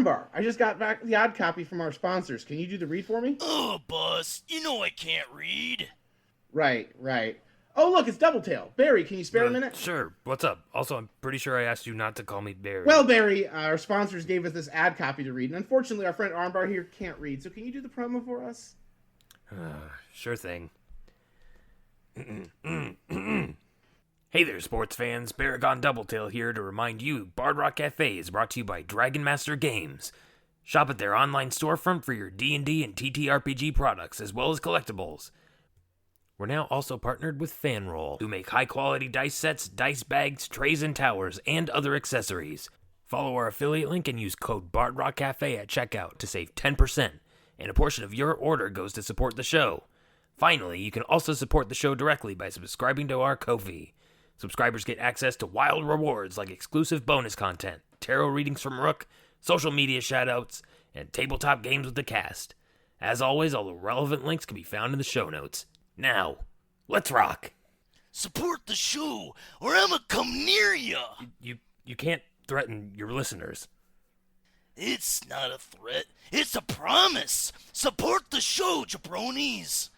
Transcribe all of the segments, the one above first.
Armbar, I just got back the odd copy from our sponsors. Can you do the read for me? Oh, boss, you know I can't read. Right. Oh, look, it's Doubletail. Barry, can you spare a minute? Sure. What's up? Also, I'm pretty sure I asked you not to call me Barry. Well, Barry, our sponsors gave us this ad copy to read, and unfortunately our friend Armbar here can't read, so can you do the promo for us? Sure thing. Hey there, sports fans. Baragon Doubletail here to remind you Bard Rock Cafe is brought to you by Dragon Master Games. Shop at their online storefront for your D&D and TTRPG products, as well as collectibles. We're now also partnered with Fanroll, who make high-quality dice sets, dice bags, trays and towers, and other accessories. Follow our affiliate link and use code BardRockCafe at checkout to save 10%, and a portion of your order goes to support the show. Finally, you can also support the show directly by subscribing to our Ko-fi. Subscribers get access to wild rewards like exclusive bonus content, tarot readings from Rook, social media shoutouts, and tabletop games with the cast. As always, all the relevant links can be found in the show notes. Now, let's rock. Support the show, or I'ma come near ya. You can't threaten your listeners. It's not a threat, it's a promise. Support the show, jabronis.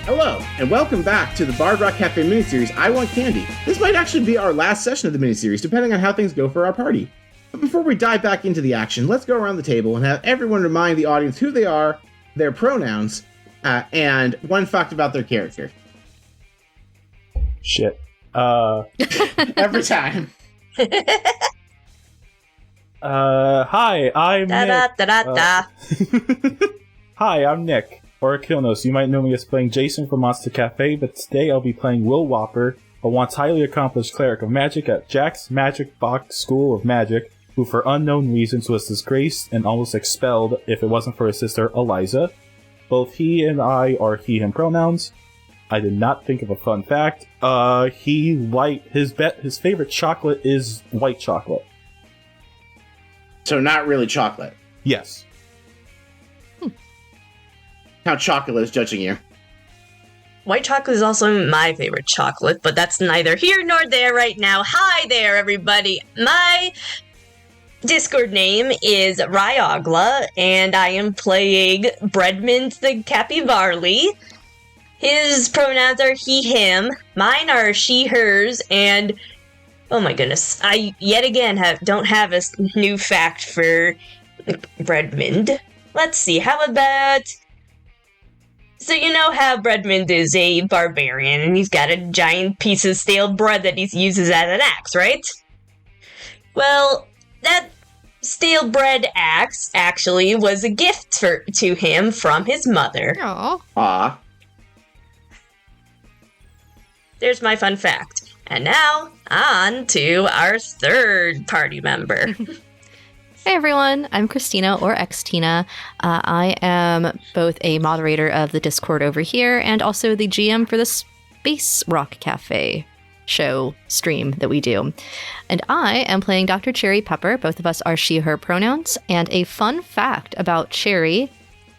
Hello, and welcome back to the Bard Rock Cafe miniseries, I Want Candy. This might actually be our last session of the miniseries, depending on how things go for our party. But before we dive back into the action, let's go around the table and have everyone remind the audience who they are, their pronouns, and one fact about their character. Shit. Every time. Hi, I'm Nick. Hi, I'm Nick, or Kilnos. You might know me as playing Jason from Monster Cafe, but today I'll be playing Will Whopper, a once highly accomplished cleric of magic at Jack's Magic Box School of Magic, who for unknown reasons was disgraced and almost expelled if it wasn't for his sister, Eliza. Both he and I are he/him pronouns. I did not think of a fun fact. His favorite chocolate is white chocolate. So not really chocolate. Yes. Count Chocula is judging you. White chocolate is also my favorite chocolate, but that's neither here nor there right now. Hi there, everybody. My Discord name is Ryogla, and I am playing Breadmint the Capyvarly. His pronouns are he, him. Mine are she, hers, and oh my goodness, I yet again don't have a new fact for Breadmint. Let's see, how about... So you know how Breadmint is a barbarian, and he's got a giant piece of stale bread that he uses as an axe, right? Well, that stale bread axe actually was a gift to him from his mother. Aww. There's my fun fact. And now, on to our third party member. Hey everyone, I'm Christina, or Xtina. I am both a moderator of the Discord over here and also the GM for the Space Rock Cafe show stream that we do. And I am playing Dr. Cherry Pepper. Both of us are she, her pronouns. And a fun fact about Cherry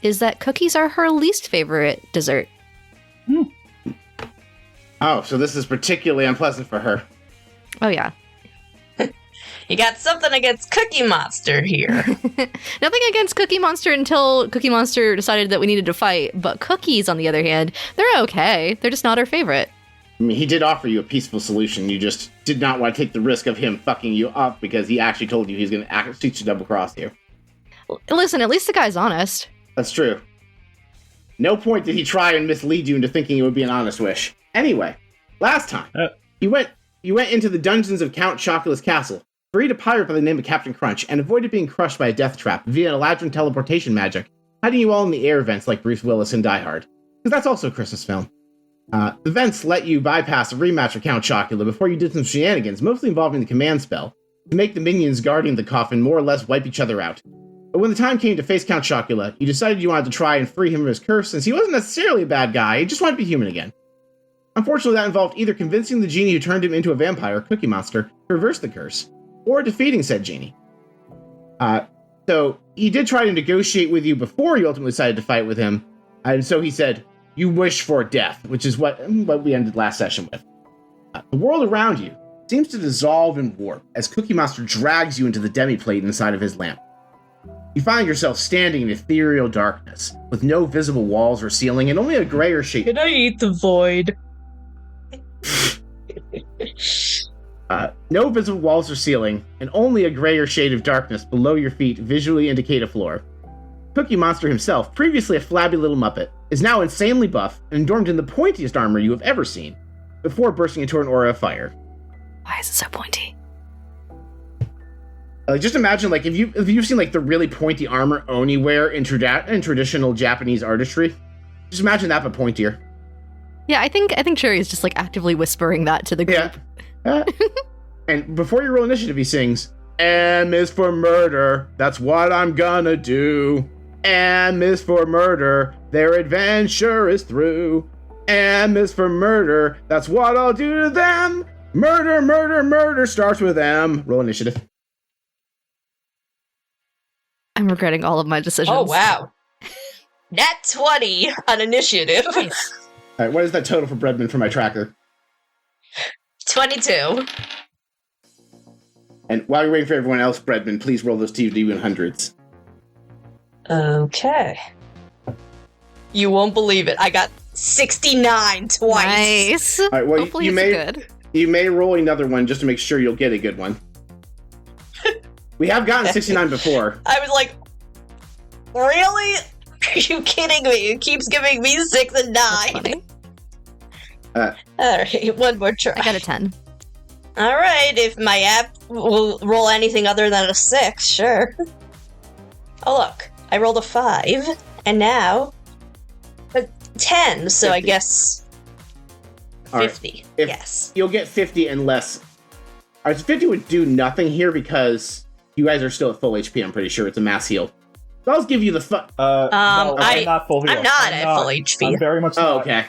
is that cookies are her least favorite dessert. Oh, so this is particularly unpleasant for her. Oh yeah. You got something against Cookie Monster here. Nothing against Cookie Monster until Cookie Monster decided that we needed to fight. But cookies, on the other hand, they're okay. They're just not her favorite. I mean, he did offer you a peaceful solution. You just did not want to take the risk of him fucking you up because he actually told you he's going to actually double-cross you. Listen, at least the guy's honest. That's true. No point did he try and mislead you into thinking it would be an honest wish. Anyway, last time, you went into the dungeons of Count Chocula's castle, freed a pirate by the name of Captain Crunch, and avoided being crushed by a death trap via Eladrin teleportation magic, hiding you all in the air vents like Bruce Willis in Die Hard. Because that's also a Christmas film. The vents let you bypass a rematch with Count Chocula before you did some shenanigans, mostly involving the command spell, to make the minions guarding the coffin more or less wipe each other out. But when the time came to face Count Chocula, you decided you wanted to try and free him from his curse, since he wasn't necessarily a bad guy, he just wanted to be human again. Unfortunately, that involved either convincing the genie who turned him into a vampire, Cookie Monster, to reverse the curse, or defeating said genie. So he did try to negotiate with you before you ultimately decided to fight with him. And so he said, you wish for death, which is what we ended last session with. The world around you seems to dissolve and warp as Cookie Monster drags you into the demi-plate inside of his lamp. You find yourself standing in ethereal darkness, with no visible walls or ceiling and only a grayer shade. Can I eat the void? No visible walls or ceiling, and only a grayer shade of darkness below your feet visually indicate a floor. Cookie Monster himself, previously a flabby little muppet, is now insanely buff and adorned in the pointiest armor you have ever seen, before bursting into an aura of fire. Why is it so pointy? Just imagine, like, if you've seen like the really pointy armor Oni wear in traditional Japanese artistry, just imagine that but pointier. Yeah, I think Cherry is just like actively whispering that to the group. Yeah. And before you roll initiative, he sings, M is for murder, that's what I'm gonna do. M is for murder, their adventure is through. M is for murder, that's what I'll do to them. Murder, murder, murder starts with M. Roll initiative. I'm regretting all of my decisions. Oh, wow. Nat 20 on initiative. All right, what is that total for Bredman for my tracker? 22. And while you're waiting for everyone else, Bredman, please roll those TV100s. Okay. You won't believe it. I got 69 twice. Nice. All right, well, Hopefully you it's good. You may roll another one just to make sure you'll get a good one. We have gotten 69 before. I was like, really? Are you kidding me? It keeps giving me 6 and 9. That's funny. Alright, one more try. I got a 10. Alright, if my app will roll anything other than a 6, sure. Oh look, I rolled a 5, and now a 10, so 50. I guess 50. Right. If yes. You'll get 50 unless... All right, so 50 would do nothing here because you guys are still at full HP, I'm pretty sure. It's a mass heal. So I'll give you the... no, I'm not full heal. I'm not at full HP. I'm very much not. Oh, okay.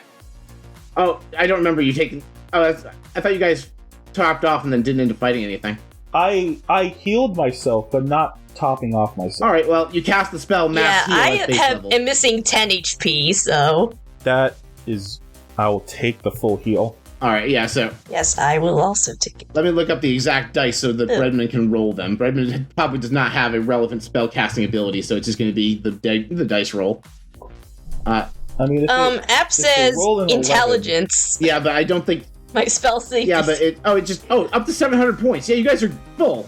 Oh, I don't remember you taking... Oh, I thought you guys topped off and then didn't end up fighting anything. I healed myself, but not topping off myself. All right, well, you cast the spell mass heal at base level. am missing 10 HP, so... That is... I will take the full heal. All right, yeah, so Yes, I will also take it. let me look up the exact dice so that Bredman can roll them. Bredman probably does not have a relevant spell casting ability, so it's just going to be the dice roll. I mean, App says intelligence. Yeah, but I don't think... My spell saves. Yeah, but up to 700 points. Yeah, you guys are full.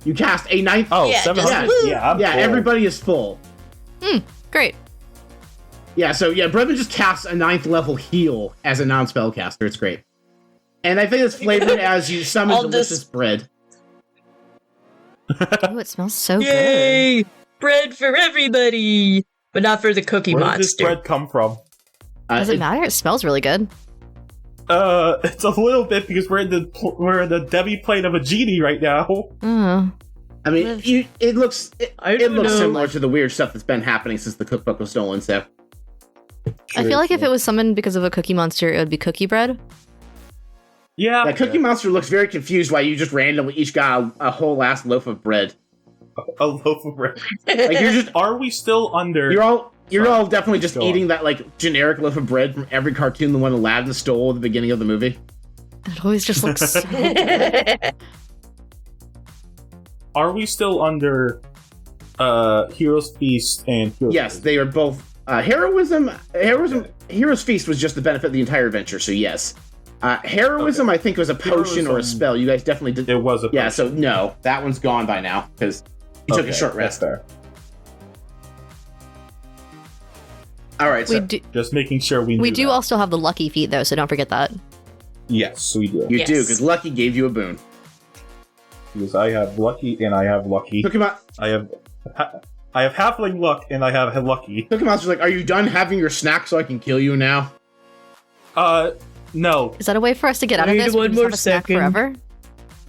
You cast a ninth... Oh, Yeah, 700. just- Yeah, I'm yeah, full. everybody is full. Great. Yeah, so yeah, Bredman just casts a 9th level heal as a non-spellcaster. It's great. And I think it's flavored as you summon All delicious bread. Oh, it smells so good. Yay! Bread for everybody! But not for the Cookie Where did this Monster. bread come from? Does it matter? It smells really good. It's a little bit because we're in the demi plate of a genie right now. Oh. I mean, it looks I it don't looks know. similar to the weird stuff that's been happening since the cookbook was stolen. So I feel like if it was summoned because of a Cookie Monster, it would be cookie bread. Yeah. that Cookie Monster looks very confused why you just randomly each got a whole ass loaf of bread. A loaf of bread. Like you're just Are we still under? you're all Sorry. all definitely just Go on. eating that like generic loaf of bread from every cartoon the one Aladdin stole at the beginning of the movie. It always just looks so good. Are we still under Hero's Feast and Hero's Yes, Feast? they are both heroism. Hero's Feast was just the benefit of the entire adventure. So yes, heroism I think was a potion or a Heroism- spell. You guys definitely did. It was a Yeah, so no, that one's gone by now because you took a short that's rest. fair. All right, so Just making sure we We knew do that. all still have the lucky feat though, so don't forget that. Yes, we do. you do Yes. because Lucky gave you a boon. Because I have lucky and I have lucky. Pokemon I have halfling luck and I have lucky. Pokemon's like, are you done having your snack so I can kill you now? No. Is that a way for us to get out of Wait this? one We just more have a snack second. forever?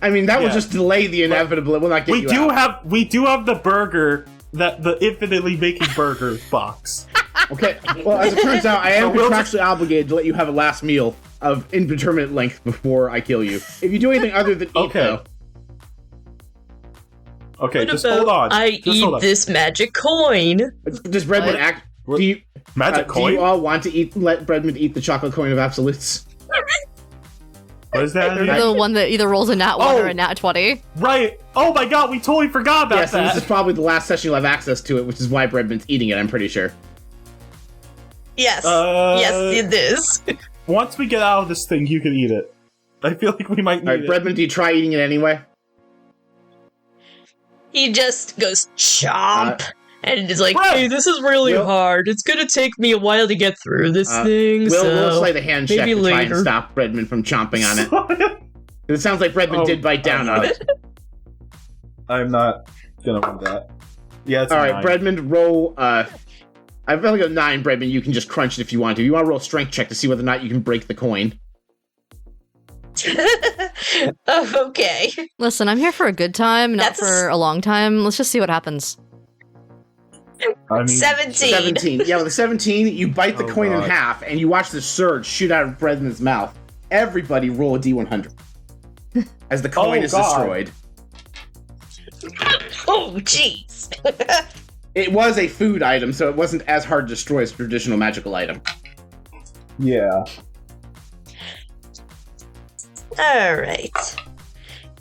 I mean, that will Yeah. just delay the inevitable. It will not get We you do out. have the burger, the infinitely making burgers box. Okay, well, as it turns out, I am So we'll contractually obligated to let you have a last meal of indeterminate length before I kill you. If you do anything other than eat, Okay. though, Okay, What just about hold on. I Just eat hold on. this magic coin. Does Breadman What? act? Do you, Magic do coin? you all want to let Breadman eat the chocolate coin of absolutes? What is that? again? The one that either rolls a nat 1 Oh. or a nat 20. Right. Oh my god, we totally forgot about Yes, and that. this is probably the last session you'll have access to it, which is why Breadman's eating it, I'm pretty sure. Yes. Yes, it is. Once we get out of this thing, you can eat it. I feel like we might need Alright, it. Breadman, do you try eating it anyway? He just goes chomp. And it's like, Brett! hey, this is really Will- hard. It's gonna take me a while to get through this thing, We'll so... slide the hand check maybe to try later. and stop Breadman from chomping on it. It sounds like Breadman Oh, did bite down on it. I'm not gonna win that. Yeah, it's Alright, 9. Breadman, roll, I feel like a 9, Breadman, you can just crunch it if you want to. You want to roll a strength check to see whether or not you can break the coin. Okay. Listen, I'm here for a good time, not That's a for a long time. Let's just see what happens. I mean, 17. 17. Yeah, with a 17, you bite the Oh, coin in God. half, and you watch the surge shoot out of Breadman's mouth. Everybody roll a D100. As the coin Oh, is God. destroyed. Oh, jeez. It was a food item, so it wasn't as hard to destroy as a traditional magical item. Yeah. Alright.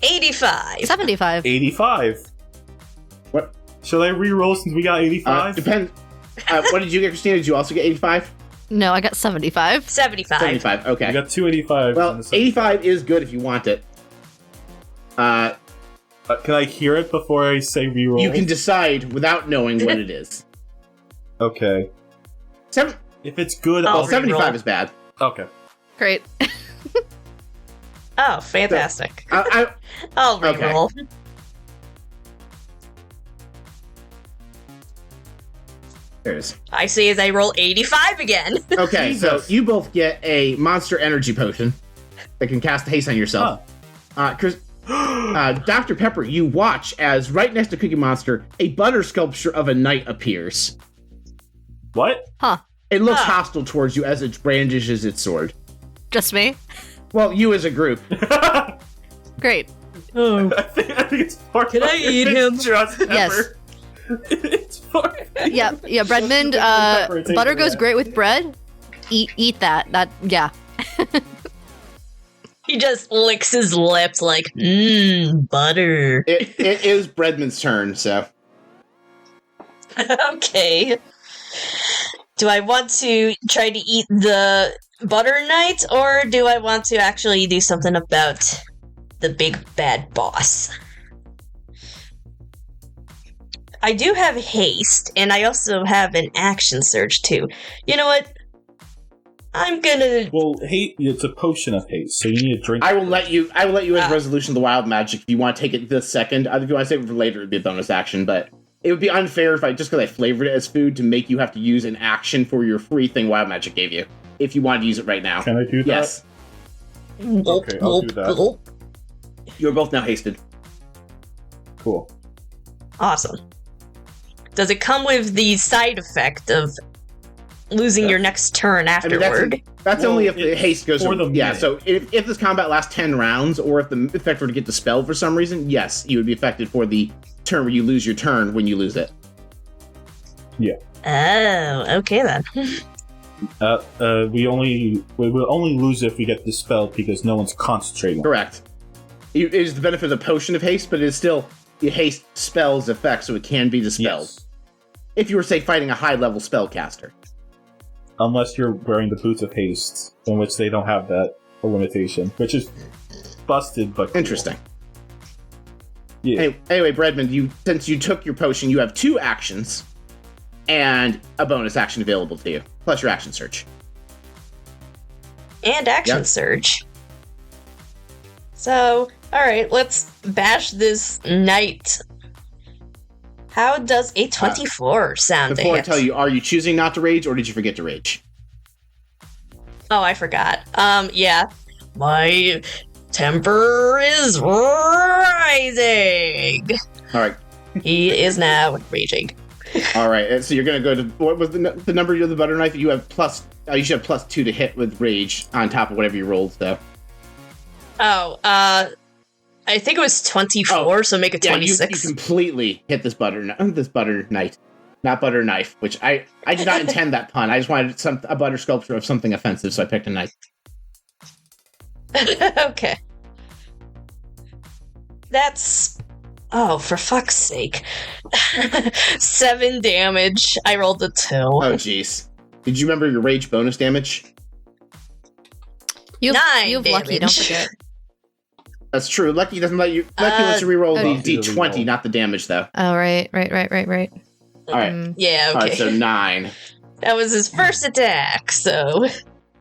85. 75. 85. What? Should I re-roll since we got 85? Depend. What did you get, Christina? Did you also get 85? No, I got 75. 75. 75. We Okay. got 285. Well, 85 is good if you want it. Can I hear it before I say re-roll? You can decide without knowing what it is. Okay. If it's good, Oh, Well, I'll... 75 is bad. Okay. Great. Oh, fantastic. I'll Okay. reroll. There's. I see as I roll 85 again. Okay, so Jesus. you both get a monster energy potion that can cast haste on yourself. Dr. Pepper, you watch as right next to Cookie Monster, a butter sculpture of a knight appears. What? Huh. It looks Ah. hostile towards you as it brandishes its sword. Just me? Well, you as a group. Great. Oh. I think it's for Can I eat him? Just Yes. Pepper. It's for Yeah, Breadman, Pepper, take butter it goes away. great with bread. Eat that. Yeah. He just licks his lips like, butter. It is Breadman's turn, so. Okay. Do I want to try to eat the butter knight, or do I want to actually do something about the big bad boss? I do have haste, and I also have an action surge too. You know what? I'm gonna. Well, it's a potion of haste, so you need to drink. I will let you as Ah. Resolution of the Wild Magic if you want to take it this second. If you want to save it for later, it'd be a bonus action, but it would be unfair if just because I flavored it as food to make you have to use an action for your free thing Wild Magic gave you. If you wanted to use it right now. Can I do that? Yes. Okay, I'll do that. You're both now hasted. Cool. Awesome. Does it come with the side effect of losing your next turn I mean, afterward? that's Well, only if the it's haste goes for from, the yeah, minute. so if this combat lasts 10 rounds, or if the effect were to get dispelled for some reason, yes, you would be affected for the turn where you lose your turn when you lose it. Oh, okay then. We will only lose if we get dispelled because no one's concentrating. Correct. It is the benefit of the potion of haste, but it is still the haste spell's effect, so it can be dispelled. Yes. If you were, say, fighting a high-level spellcaster. Unless you're wearing the boots of haste, in which they don't have that limitation, which is busted but cool. Interesting. Yeah. Anyway, Breadman, since you took your potion, you have 2 actions and a bonus action available to you, plus your action search. And action Yep. surge. So, alright, let's bash this knight. How does a 24 sound to Before I hit? tell you, are you choosing not to rage, or did you forget to rage? Oh, I forgot. Yeah. My temper is rising. All right. He is now raging. All right, and so you're gonna go to what was the number of the butter knife? You have plus. You should have +2 to hit with rage on top of whatever you rolled. So Oh, I think it was 24, so make it 26. You completely hit this butter knight. Not butter knife, which I did not intend that pun. I just wanted a butter sculpture of something offensive, so I picked a knife. Okay. That's... Oh, for fuck's sake. 7 damage. I rolled a 2. Oh, jeez. Did you remember your rage bonus damage? You've 9 lucky, don't damage. forget. That's true. Lucky doesn't let you. Lucky lets you reroll the oh. d20, not the damage, though. Oh, right. All right. Yeah, okay. All right, so 9. That was his first attack, so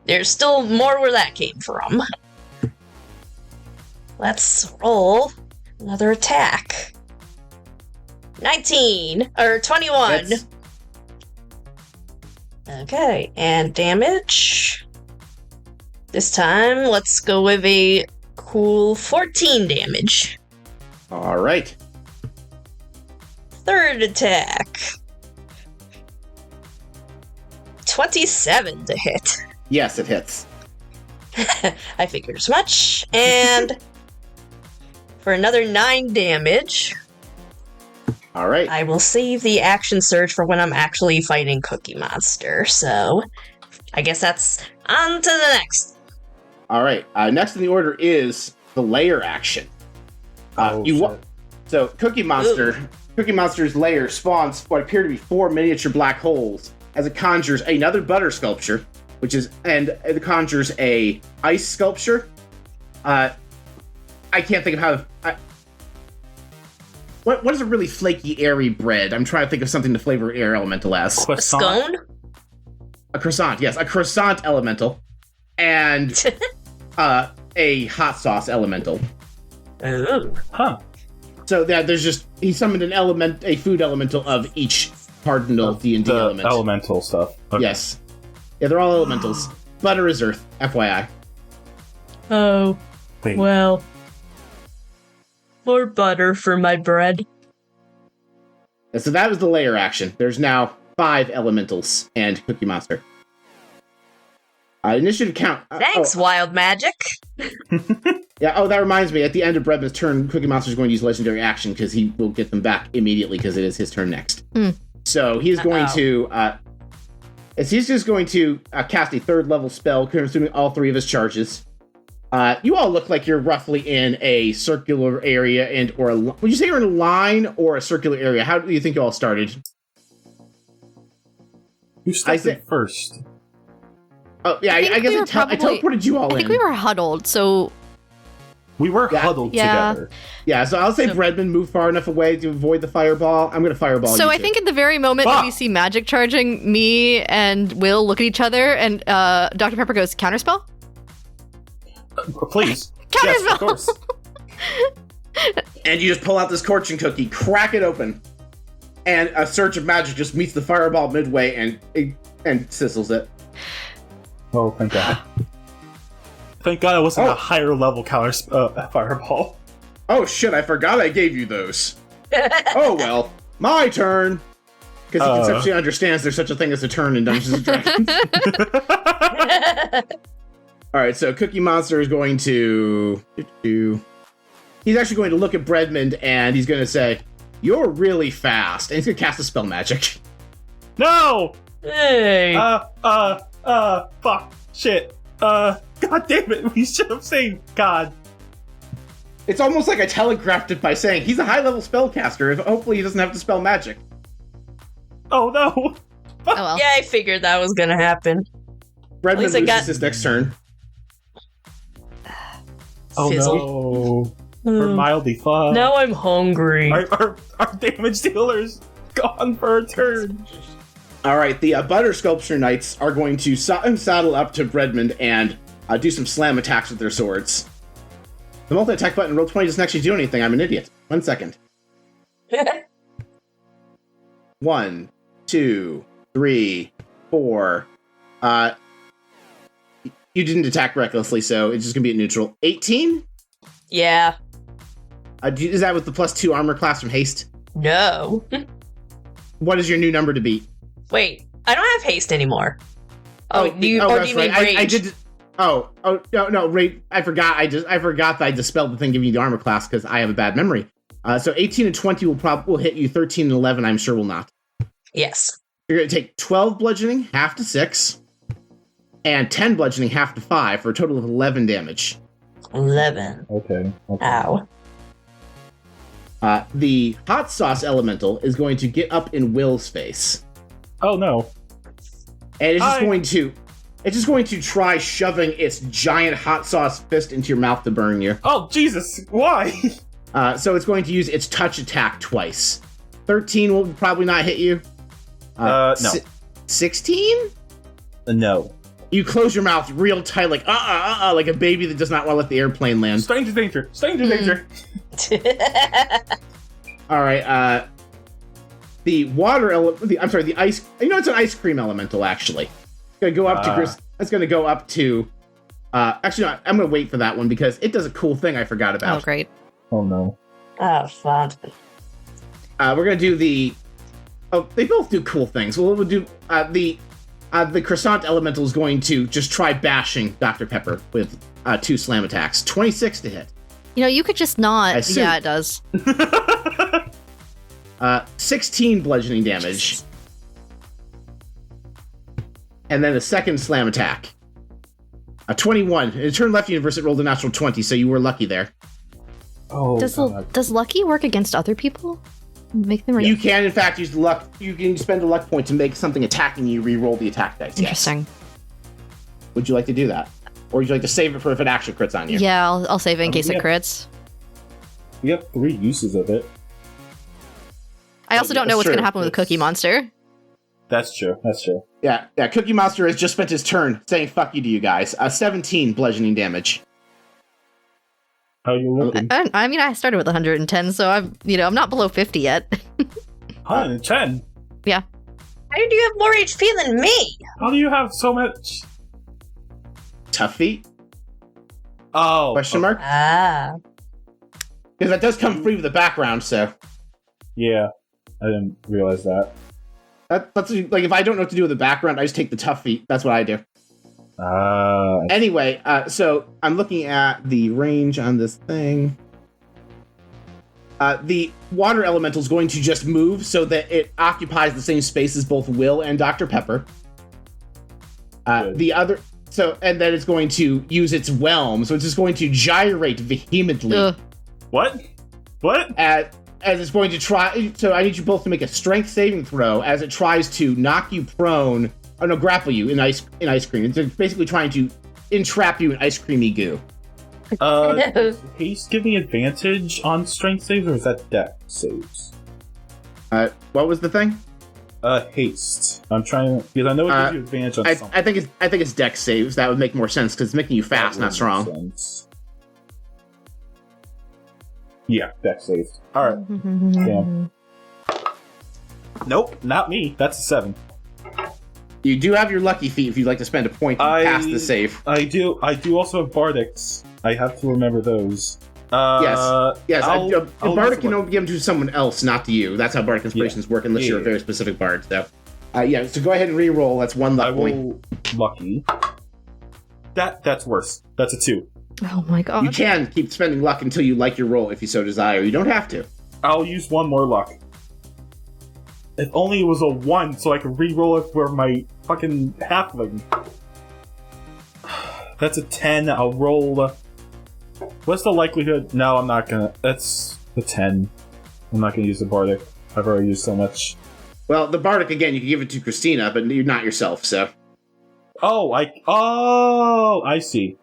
there's still more where that came from. Let's roll another attack. 19 or 21. Hits. Okay, and damage. This time, let's go with a cool 14 damage. All right. Third attack. 27 to hit. Yes, it hits. I figured as much. And for another 9 damage, All right. I will save the action surge for when I'm actually fighting Cookie Monster. So I guess that's on to the next. All right. Next in the order is the layer action. So Cookie Monster's lair spawns what appear to be 4 miniature black holes as it conjures another butter sculpture, and it conjures a ice sculpture. I can't think of how. What is a really flaky, airy bread? I'm trying to think of something to flavor air elemental as. A scone? A croissant, yes, a croissant elemental, and a hot sauce elemental. Oh. Huh. So he summoned a food elemental of each cardinal D&D element. Elemental stuff. Okay. Yes. Yeah, they're all elementals. Butter is earth, FYI. Oh. Wait. Well. More butter for my bread. And so that was the layer action. There's now 5 elementals and Cookie Monster. Initiative count. Thanks, Wild Magic. Yeah, that reminds me. At the end of Bredman's turn, Cookie Monster is going to use legendary action because he will get them back immediately because it is his turn next. So he's going to... he's just going to cast a 3rd level spell, consuming all 3 of his charges. You all look like you're roughly in a circular area would you say you're in a line or a circular area? How do you think you all started? Who started first? Oh, yeah, I guess I teleported you all in. I think we were huddled, so... We were huddled together. Yeah, so I'll say Bredman moved far enough away to avoid the fireball. I'm going to fireball you. So I think at the very moment that we see magic charging, me and Will look at each other, and Dr. Pepper goes, counterspell? Please. Counterspell! Yes, of course. And you just pull out this Corchin cookie, crack it open, and a surge of magic just meets the fireball midway and sizzles it. Oh, thank God. Thank God it wasn't a higher level counter fireball. Oh shit, I forgot I gave you those. Oh well, my turn. Because he conceptually understands there's such a thing as a turn in Dungeons and Dragons. Alright, so Cookie Monster is going to... He's actually going to look at Bredman and he's going to say, "You're really fast." And he's going to cast a spell magic. No! Hey! Fuck. Shit. God damn it, we should have seen. God. It's almost like I telegraphed it by saying, he's a high-level spellcaster. Hopefully he doesn't have to spell magic. Oh no! Oh well. Yeah, I figured that was gonna happen. Bredman loses his next turn. Oh Fizzle. no. We're mildly fucked. Now I'm hungry. Our damage dealer's gone for a turn. Alright, the Butter Sculpture Knights are going to saddle up to Bredman and do some slam attacks with their swords. The multi-attack button, roll 20, doesn't actually do anything. I'm an idiot. 1 second. 1, 2, 3, 4. You didn't attack recklessly, so it's just going to be at neutral. 18? Yeah. Is that with the +2 armor class from haste? No. What is your new number to beat? Wait, I don't have haste anymore. Do you that's mean right. rage? Oh no, Ray, I forgot that I dispelled the thing giving you the armor class because I have a bad memory. So 18 and 20 will hit you. 13 and 11, I'm sure will not. Yes. You're going to take 12 bludgeoning, half to 6, and 10 bludgeoning, half to 5, for a total of 11 damage. 11. Okay. Ow. The hot sauce elemental is going to get up in Will's face. Oh no. And it's just going to try shoving its giant hot sauce fist into your mouth to burn you. Oh Jesus! Why? So it's going to use its touch attack twice. 13 will probably not hit you. No. 16? No. You close your mouth real tight, like like a baby that does not want to let the airplane land. Stranger danger! Stranger danger! All right. The water the ice. It's an ice cream elemental actually. It's gonna go up to. It's gonna go up to. Actually, no, I'm gonna wait for that one because it does a cool thing I forgot about. Oh, great. Oh no. Oh, fun. We're gonna do the. Oh, they both do cool things. Well, we'll do the croissant elemental is going to just try bashing Dr. Pepper with 2 slam attacks. 26 to hit. You could just not. Yeah, it does. 16 bludgeoning damage. And then a second slam attack. A 21. In Turn Left Universe, it rolled a natural 20, so you were lucky there. Oh. Does lucky work against other people? Make them. You can, in fact, use the luck. You can spend a luck point to make something attacking you re-roll the attack dice. Interesting. Yes. Would you like to do that, or would you like to save it for if it actually crits on you? Yeah, I'll save it in case it crits. We have 3 uses of it. I also don't know what's going to happen with Cookie Monster. That's true. Yeah. Cookie Monster has just spent his turn saying "fuck you" to you guys. 17 bludgeoning damage. How are you looking? I started with 110, so I'm not below 50 yet. 110? Yeah. How do you have more HP than me? How do you have so much? Tough feet? Oh. Question mark? Ah. Because that does come free with the background, so. Yeah. I didn't realize that. That's like, if I don't know what to do with the background, I just take the tough feet. That's what I do. Anyway, so I'm looking at the range on this thing. The water elemental is going to just move so that it occupies the same space as both Will and Dr. Pepper. And then it's going to use its whelm, so it's just going to gyrate vehemently. What? As it's going to try. So I need you both to make a strength saving throw as it tries to knock you prone. Oh no, grapple you in ice cream. It's basically trying to entrap you in ice creamy goo. Does haste give me advantage on strength saves, or is that dex saves? What was the thing? Haste. I'm trying to, because I know it gives you advantage on something. I think it's dex saves. That would make more sense because it's making you fast, not strong. Sense. Yeah, dex saves. All right. Damn. Nope, not me. That's a 7. You do have your lucky feat if you'd like to spend a point to pass the save. I do also have Bardics. I have to remember those. Yes. Bardic can only give them to someone else, not to you. That's how Bardic Inspirations work, unless you're a very specific bard. So, so go ahead and re-roll. That's 1 luck point. Lucky. That's worse. That's a 2. Oh my god. You can keep spending luck until you like your roll if you so desire. You don't have to. I'll use 1 more luck. If only it was a 1, so I could re-roll it for my fucking halfling. That's a 10. I'll roll. What's the likelihood? No, I'm not gonna. That's a 10. I'm not gonna use the Bardic. I've already used so much. Well, the Bardic, again, you can give it to Christina, but you're not yourself, so. I see.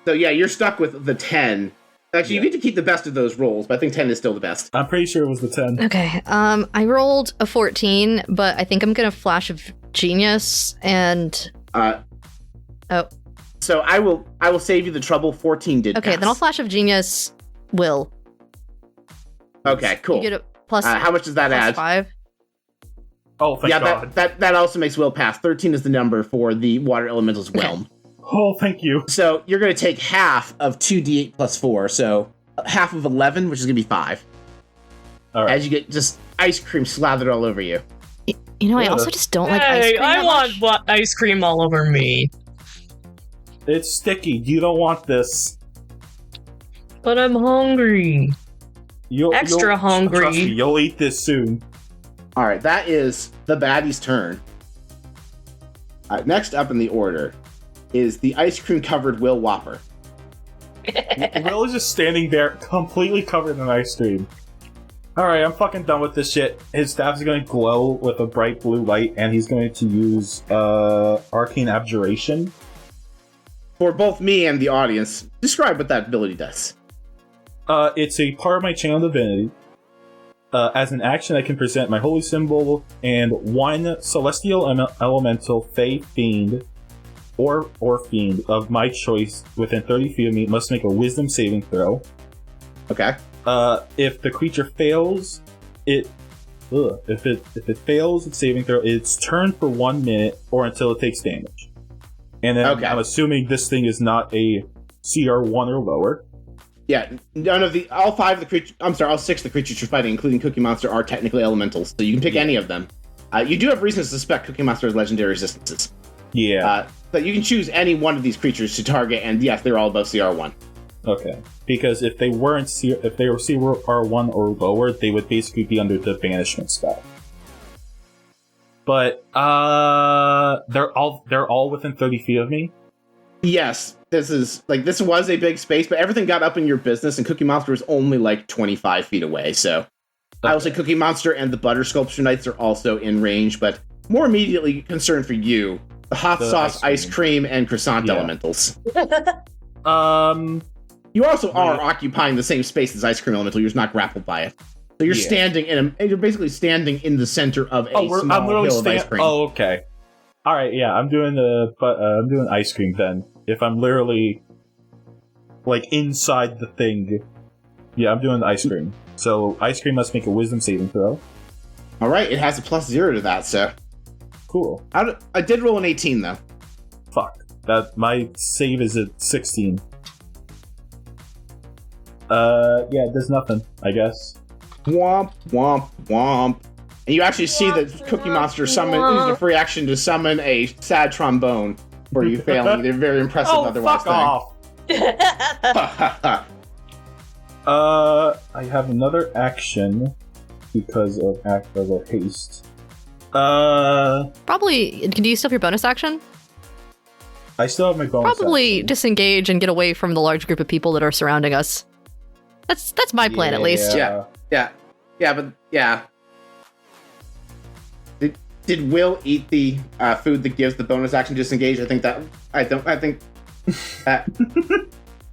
So yeah, you're stuck with the 10. Actually, you get to keep the best of those rolls, but I think 10 is still the best. I'm pretty sure it was the 10. Okay, I rolled a 14, but I think I'm gonna Flash of Genius and... So I will save you the trouble. 14 did Okay, pass. then I'll Flash of Genius Will. Okay, cool. You get a plus... how much does that add? 5. Oh, thank God. That also makes Will pass. 13 is the number for the Water Elemental's Whelm. Oh, thank you. So you're going to take half of 2d8 plus 4, so half of 11, which is going to be 5. All right. As you get just ice cream slathered all over you. I also just don't like ice cream I want ice cream all over me. It's sticky. You don't want this. But I'm hungry. Extra hungry. Trust me, you'll eat this soon. All right, that is the baddie's turn. Next up in the order is the ice cream covered Will Whopper. Will is just standing there, completely covered in ice cream. Alright, I'm fucking done with this shit. His staff is going to glow with a bright blue light, and he's going to use Arcane Abjuration. For both me and the audience, describe what that ability does. It's a part of my Channel Divinity. As an action, I can present my holy symbol, and one celestial elemental, fey, fiend, or fiend of my choice within 30 feet of me must make a wisdom saving throw. Okay. If the creature fails, if it fails its saving throw, it's turned for 1 minute or until it takes damage. And then I'm assuming this thing is not a CR1 or lower. Yeah, all 6 of the creatures you're fighting, including Cookie Monster, are technically elementals, so you can pick any of them. You do have reason to suspect Cookie Monster has legendary resistances. Yeah. But you can choose any one of these creatures to target, and yes, they're all above CR1. Okay. Because if they were CR1 or lower, they would basically be under the banishment spell. But they're all within 30 feet of me. Yes, this was a big space, but everything got up in your business, and Cookie Monster was only like 25 feet away. So okay. I will say Cookie Monster and the Butter Sculpture Knights are also in range, but more immediately concerned for you, the hot sauce, ice cream, and croissant elementals. You also are occupying the same space as Ice Cream Elemental. You're just not grappled by it. So you're you're basically standing in the center of a small hill of ice cream. Oh, okay. All right, yeah, I'm doing ice cream then. If I'm literally like inside the thing, yeah, I'm doing the ice cream. So ice cream must make a wisdom saving throw. All right, it has a +0 to that, so cool. I did roll an 18 though. Fuck, that my save is at 16. Yeah, it does nothing, I guess. Womp, womp, womp. And you actually see the Cookie Monster use a free action to summon a sad trombone for you failing. They're very impressive otherwise. Fuck off! I have another action because of haste. Probably, do you still have your bonus action? I still have my bonus Probably action. Disengage and get away from the large group of people that are surrounding us. That's my plan, at least. Yeah, but Did Will eat the food that gives the bonus action disengage? I think that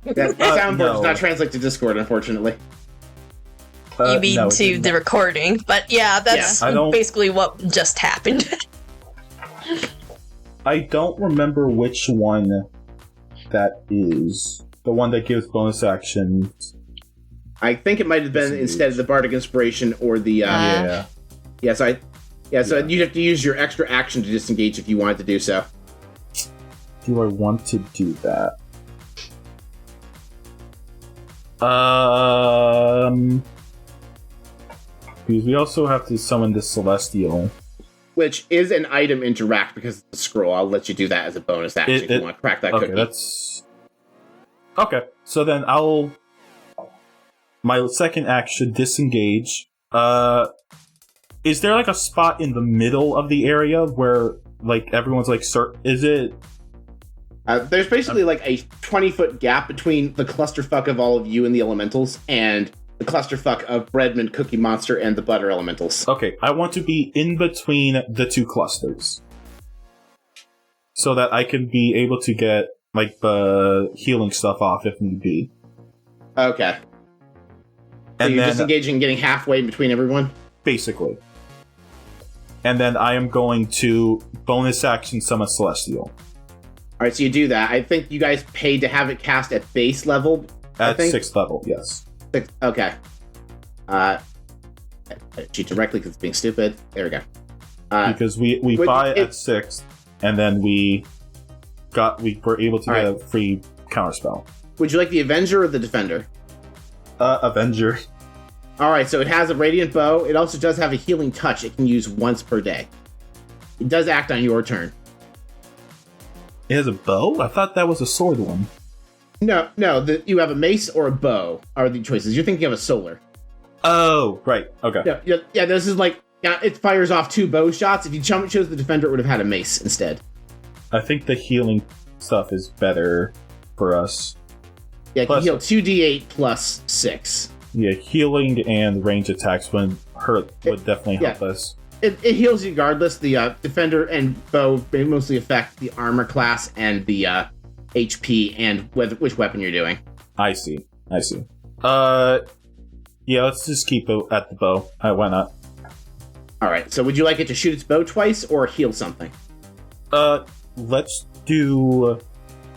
soundboard does not translate to Discord, unfortunately. You mean to the recording, but yeah, that's basically what just happened. I don't remember which one that is. The one that gives bonus actions. I think it might have been instead of the Bardic Inspiration or the So you'd have to use your extra action to disengage if you wanted to do so. Do I want to do that? Because we also have to summon the Celestial. Which is an item interact because of the scroll. I'll let you do that as a bonus action if you want to crack that cookie. Okay, so then my second action, disengage. Is there like a spot in the middle of the area where like everyone's like, is it? There's basically like a 20-foot gap between the clusterfuck of all of you and the elementals and the clusterfuck of Breadman, Cookie Monster, and the Butter Elementals. Okay, I want to be in between the two clusters so that I can be able to get like the healing stuff off if need be. Okay. So you're disengaging and getting halfway in between everyone? Basically. And then I am going to bonus action summon Celestial. Alright, so you do that. I think you guys paid to have it cast at base level. At 6th level, yes. Okay. Cheat directly because it's being stupid. There we go. Because we buy it at 6th, and then we were able to get a free counterspell. Would you like the Avenger or the Defender? Avenger. Alright, so it has a Radiant Bow. It also does have a Healing Touch it can use once per day. It does act on your turn. It has a bow? I thought that was a sword one. No, you have a mace or a bow are the choices. You're thinking of a solar. Oh, right. Okay. Yeah, this is like, it fires off 2 bow shots. If you chose the defender, it would have had a mace instead. I think the healing stuff is better for us. Yeah, it can heal 2d8 plus 6. Yeah, healing and range attacks would definitely help us. It heals you regardless. The defender and bow mostly affect the armor class and the HP and which weapon you're doing. I see. Yeah, let's just keep it at the bow. Why not? Alright, so would you like it to shoot its bow twice or heal something? Let's do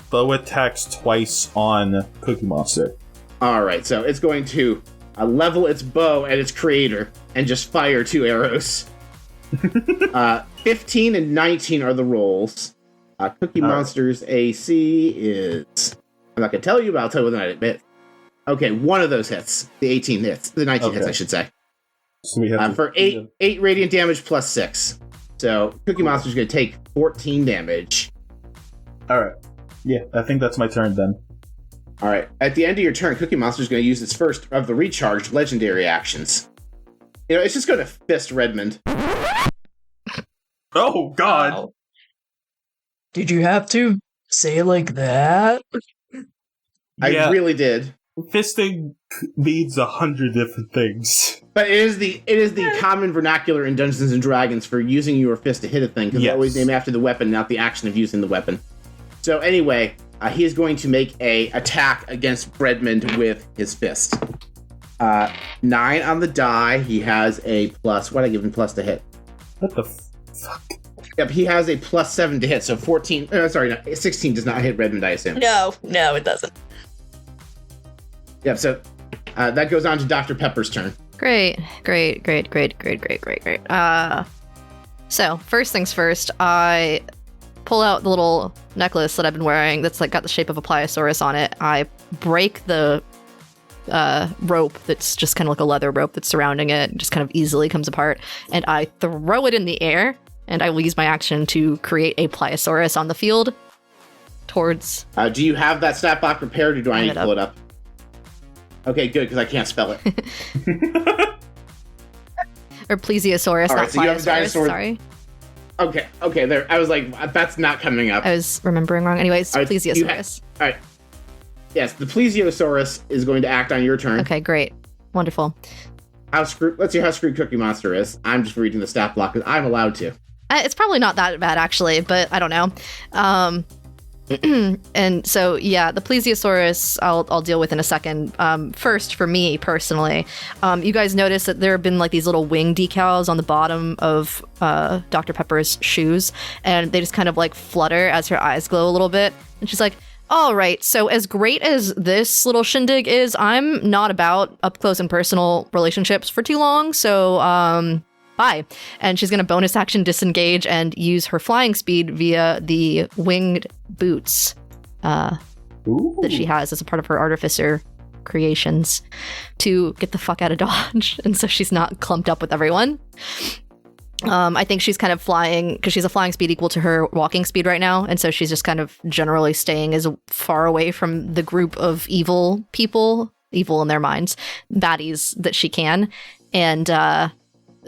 bow attacks twice on Cookie Monster. Alright, so it's going to level its bow at its creator and just fire 2 arrows. 15 and 19 are the rolls. Cookie Monster's AC is... I'm not going to tell you, but I'll tell you whether or not it. Okay, one of those hits. The 18 hits. The 19 hits, I should say. So we have for 8 radiant damage plus 6. So Cookie Monster's going to take 14 damage. Alright. Yeah, I think that's my turn then. Alright, at the end of your turn, Cookie Monster's going to use its first of the recharged legendary actions. It's just going to fist Redmond. Oh, God! Wow. Did you have to say it like that? I really did. Fisting means 100 different things. But it is the common vernacular in Dungeons and Dragons for using your fist to hit a thing, because they always name after the weapon, not the action of using the weapon. So anyway, he is going to make a attack against Redmond with his fist. 9 on the die. He has a plus. What did I give him plus to hit? What the fuck? Yep, he has a plus 7 to hit. So 16 does not hit Redmond, I assume. No, it doesn't. Yep. So that goes on to Dr. Pepper's turn. Great. So first things first, I pull out the little necklace that I've been wearing that's like got the shape of a pliosaurus on it. I break the rope that's just kind of like a leather rope that's surrounding it, just kind of easily comes apart, and I throw it in the air, and I will use my action to create a pliosaurus on the field towards... do you have that stat block prepared, or do I need to pull it up? Okay, good, because I can't spell it. Or plesiosaurus, all right, not so you have a pliosaurus, dinosaur. sorry. Okay, there. I was like, that's not coming up. I was remembering wrong. Anyways, all right, plesiosaurus. All right. Yes, the plesiosaurus is going to act on your turn. Okay, great. Wonderful. Let's see how screwed Cookie Monster is. I'm just reading the stat block because I'm allowed to. It's probably not that bad, actually, but I don't know. And so, yeah, the plesiosaurus I'll deal with in a second. First, for me personally, you guys notice that there have been like these little wing decals on the bottom of Dr. Pepper's shoes, and they just kind of like flutter as her eyes glow a little bit. And she's like, all right, so as great as this little shindig is, I'm not about up close and personal relationships for too long, so bye. And she's going to bonus action disengage and use her flying speed via the winged boots that she has as a part of her artificer creations to get the fuck out of Dodge. And so she's not clumped up with everyone. I think she's kind of flying because she's a flying speed equal to her walking speed right now. And so she's just kind of generally staying as far away from the group of evil people, evil in their minds, baddies that she can, and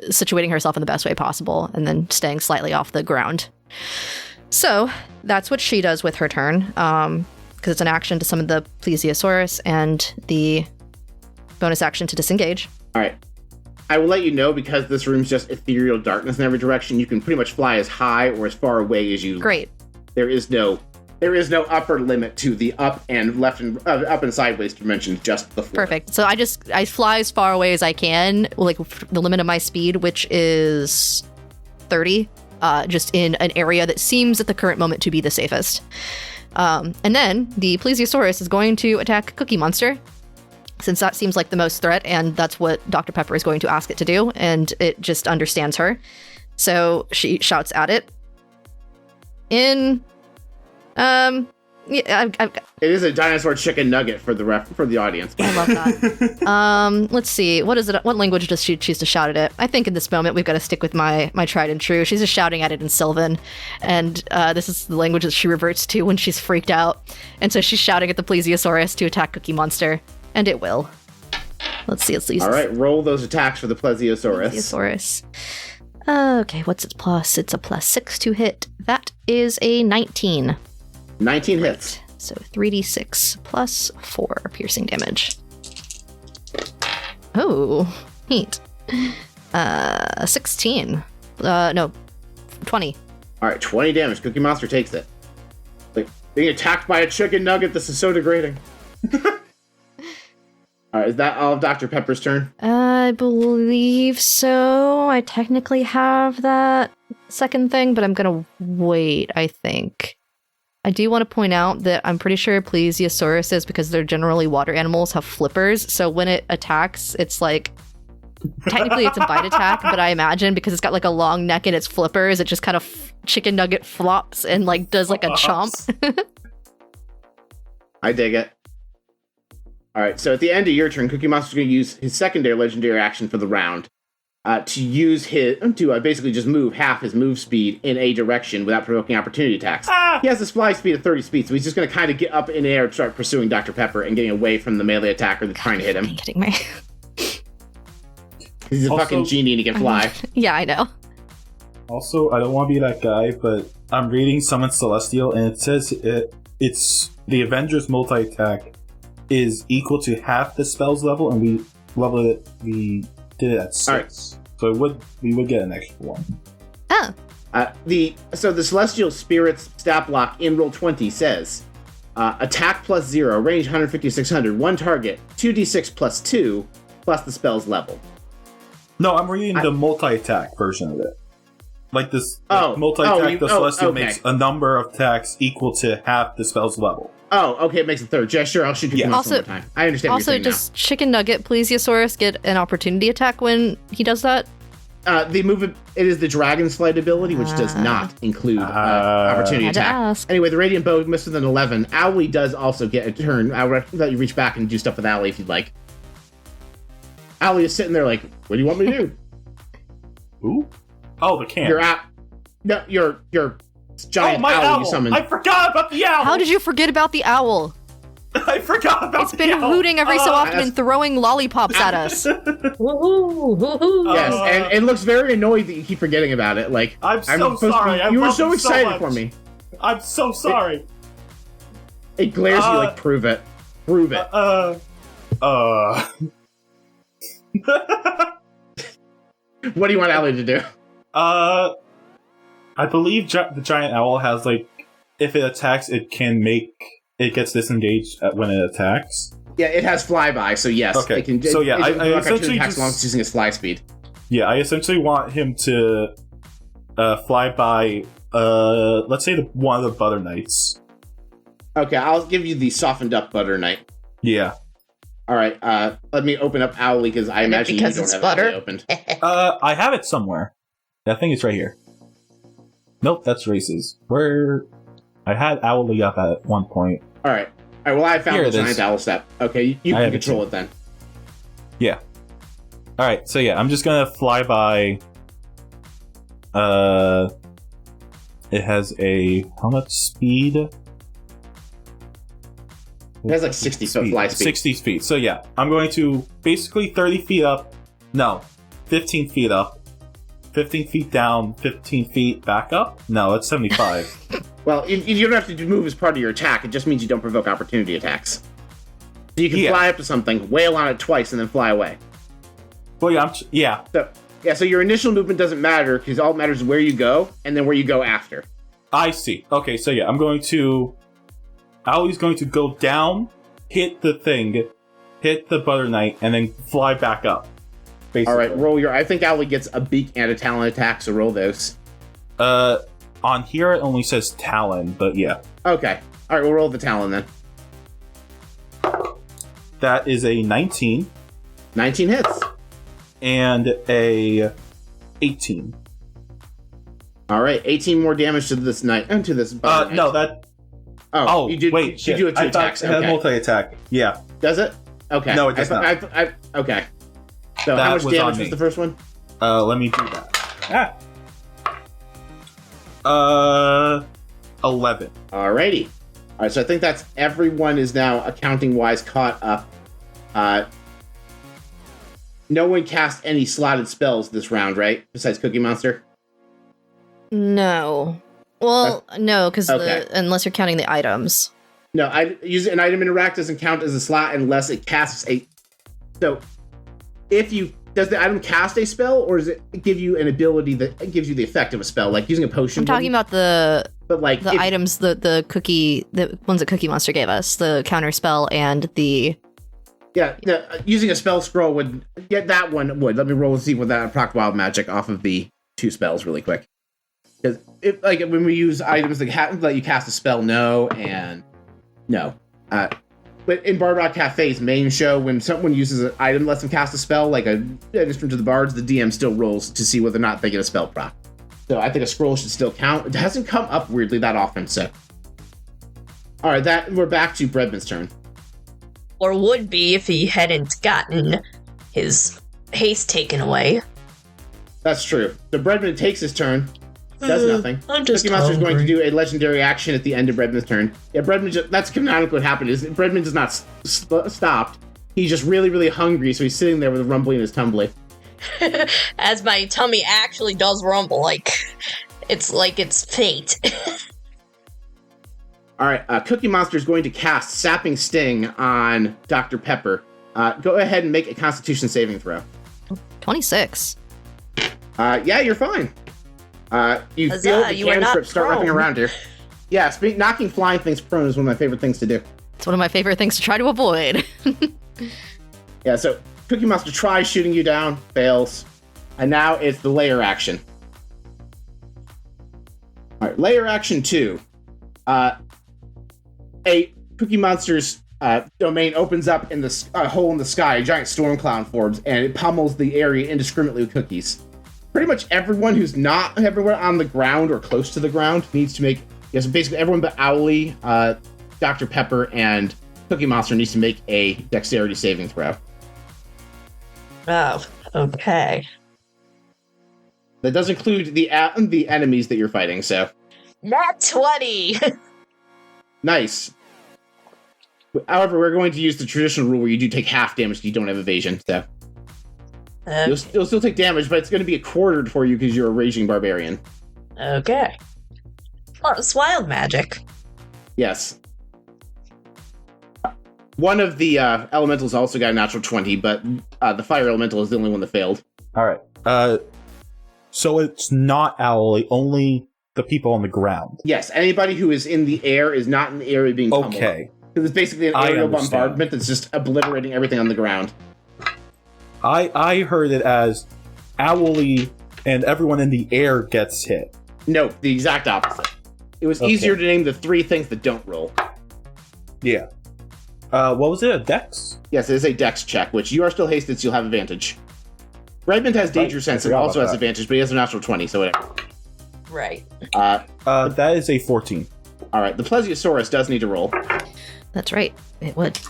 situating herself in the best way possible and then staying slightly off the ground. So that's what she does with her turn, because it's an action to summon the plesiosaurus and the bonus action to disengage. All right. I will let you know, because this room's just ethereal darkness in every direction, you can pretty much fly as high or as far away as you like. Great. There is no upper limit to the up and left and up and sideways dimension, just the floor. Perfect. So I fly as far away as I can, like the limit of my speed, which is 30, just in an area that seems at the current moment to be the safest. And then the plesiosaurus is going to attack Cookie Monster, since that seems like the most threat, and that's what Dr. Pepper is going to ask it to do, and it just understands her. So she shouts at it in Yeah, It is a dinosaur chicken nugget for the audience. I love that. Let's see. What is it? What language does she choose to shout at it? I think in this moment we've got to stick with my tried and true. She's just shouting at it in Sylvan, and this is the language that she reverts to when she's freaked out. And so she's shouting at the Plesiosaurus to attack Cookie Monster, and it will. Let's see. All right, roll those attacks for the Plesiosaurus. Plesiosaurus. Okay, what's its plus? It's a +6 to hit. That is a 19. 19 hits. So 3d6 plus 4 piercing damage. Oh, neat. 16. No, 20. All right, 20 damage. Cookie Monster takes it. Like, being attacked by a chicken nugget, this is so degrading. All right, is that all of Dr. Pepper's turn? I believe so. I technically have that second thing, but I'm gonna wait, I think. I do want to point out that I'm pretty sure Plesiosaurus, because they're generally water animals, have flippers, so when it attacks, it's like... Technically, it's a bite attack, but I imagine because it's got like a long neck and its flippers, it just kind of chicken nugget flops and like does like a chomp. I dig it. All right, so at the end of your turn, Cookie Monster's going to use his secondary legendary action for the round to basically just move half his move speed in a direction without provoking opportunity attacks. He has this fly speed of 30 speed, so he's just going to kind of get up in the air and start pursuing Dr. Pepper and getting away from the melee attacker that's trying to hit him. Are you kidding me? He's a fucking genie and he can fly. Yeah, I know. Also, I don't want to be that guy, but I'm reading Summon Celestial, and it says it's the Avengers multi-attack is equal to half the spell's level, and we did it at 6. Right. So we would get an extra one. Oh. The Celestial Spirit's stat block in Roll20 says attack plus 0, range 150 to 600, one target, 2d6 plus 2, plus the spell's level. No, I'm reading the multi-attack version of it. Like this multi-attack, the Celestial makes a number of attacks equal to half the spell's level. Oh, okay, it makes a third. Yeah, sure, I'll shoot you one more time. I understand what you're saying does Chicken Nugget Plesiosaurus get an opportunity attack when he does that? The move, it is the Dragon's Flight ability, which does not include opportunity attack. Anyway, the Radiant Bow missed with an 11. Owly does also get a turn. I'll let you reach back and do stuff with Owly if you'd like. Owly is sitting there like, what do you want me to do? Who? Oh, the can. You're out. No, you're giant owl you summoned. I forgot about the owl! How did you forget about the owl? I forgot about It's been hooting every so often and throwing lollipops at us. Woohoo! Woohoo! Yes, and it looks very annoyed that you keep forgetting about it. Like, I'm so sorry. You were so excited for me. I'm so sorry. It glares at you like, prove it. Prove it. What do you want Owly to do? I believe the giant owl has, like, if it attacks, it gets disengaged when it attacks. Yeah, it has flyby, so yes. Okay. It can, so yeah, I essentially attacks as long as it's using its fly speed. Yeah, I essentially want him to fly by, let's say one of the Butter Knights. Okay, I'll give you the softened up Butter Knight. Yeah. All right, let me open up Owly because I imagine you don't have Owly opened. I have it somewhere. I think it's right here. Nope, that's Races. Where I had Owly up at one point. All right. Well, I found the giant owl step. Okay, you can control it then. Yeah. All right. So yeah, I'm just gonna fly by. It has how much speed? It has like 60 foot fly speed. 60 feet. So yeah, I'm going to basically 30 feet up. No, 15 feet up. 15 feet down, 15 feet back up? No, that's 75. Well, you don't have to move as part of your attack. It just means you don't provoke opportunity attacks. So you can fly up to something, wail on it twice, and then fly away. Well, yeah, So your initial movement doesn't matter, because all that matters is where you go, and then where you go after. I see. Okay, so yeah, Owly's going to go down, hit the thing, hit the Butter Knight, and then fly back up. Basically. All right, roll I think Owly gets a beak and a talon attack, so roll those. On here it only says talon, but yeah. Okay. All right, we'll roll the talon then. That is a 19. 19 hits. And a 18. All right, 18 more damage to this knight. To this. No, Oh, you did. wait, you do it 2 I thought attacks. it had Okay. multi-attack. Yeah. Does it? Okay. No, it does not. Okay. So That how much was on damage me. was the first one? Let me do that. 11. Alrighty. Alright, so I think that's everyone is now accounting-wise caught up. No one cast any slotted spells this round, right? Besides Cookie Monster? No. Well, no, because okay. unless you're counting the items. No, use an item interact doesn't count as a slot unless it casts a... So, does the item cast a spell, or does it give you an ability that gives you the effect of a spell, like using a potion? I'm talking about the items, the ones that Cookie Monster gave us, the counter spell and the... Yeah, using a spell scroll would... Yeah, that one would. Let me roll and see what that proc wild magic off of the 2 spells really quick. Because when we use items that let you cast a spell, no, and no. But in Bard Rock Cafe's main show, when someone uses an item that lets them cast a spell, like an instrument to the bards, the DM still rolls to see whether or not they get a spell proc. So I think a scroll should still count. It hasn't come up weirdly that often, so. Alright, we're back to Bredman's turn. Or would be if he hadn't gotten his haste taken away. That's true. So Bredman takes his turn, does nothing. I'm just Cookie Monster's going to hungry. do a legendary action at the end of Bredman's turn. Yeah, that's canonically what happened. Is Bredman does not stopped. He's just really, really hungry, so he's sitting there with a rumbly in his tumbly. As my tummy actually does rumble, it's fate. Alright, Cookie Monster is going to cast Sapping Sting on Dr. Pepper. Go ahead and make a Constitution saving throw. 26. Yeah, you're fine. You Huzzah, feel the you are not cantrip start wrapping prone. around here. Yeah, knocking flying things prone is one of my favorite things to do. It's one of my favorite things to try to avoid. Yeah, so Cookie Monster tries shooting you down, fails. And now it's the layer action. Alright, layer action 2. A Cookie Monster's domain opens up in the hole in the sky, a giant storm cloud forms, and it pummels the area indiscriminately with cookies. Pretty much everyone who's not everywhere on the ground or close to the ground needs to make... Yes, basically everyone but Owly, Dr. Pepper, and Cookie Monster needs to make a dexterity saving throw. Oh, okay. That does include the enemies that you're fighting, so... Nat 20! Nice. However, we're going to use the traditional rule where you do take half damage if you don't have evasion, so... You'll still take damage, but it's going to be a quartered for you because you're a raging barbarian. Okay. Plus wild magic. Yes. One of the elementals also got a natural 20, but the fire elemental is the only one that failed. Alright. So it's not Owly, only the people on the ground. Yes, anybody who is in the air is not in the area being pummeled. Okay. Because it's basically an I aerial understand. bombardment that's just obliterating everything on the ground. I heard it as Owly and everyone in the air gets hit. No, the exact opposite. It was Okay. easier to name the 3 things that don't roll. Yeah. What was it? A dex? Yes, it is a dex check, which you are still hasted, so you'll have advantage. Redmond has danger Right, sense I and forgot also about has that. advantage, but he has a natural 20, so whatever. Right. That is a 14. Alright, the Plesiosaurus does need to roll. That's right. It would.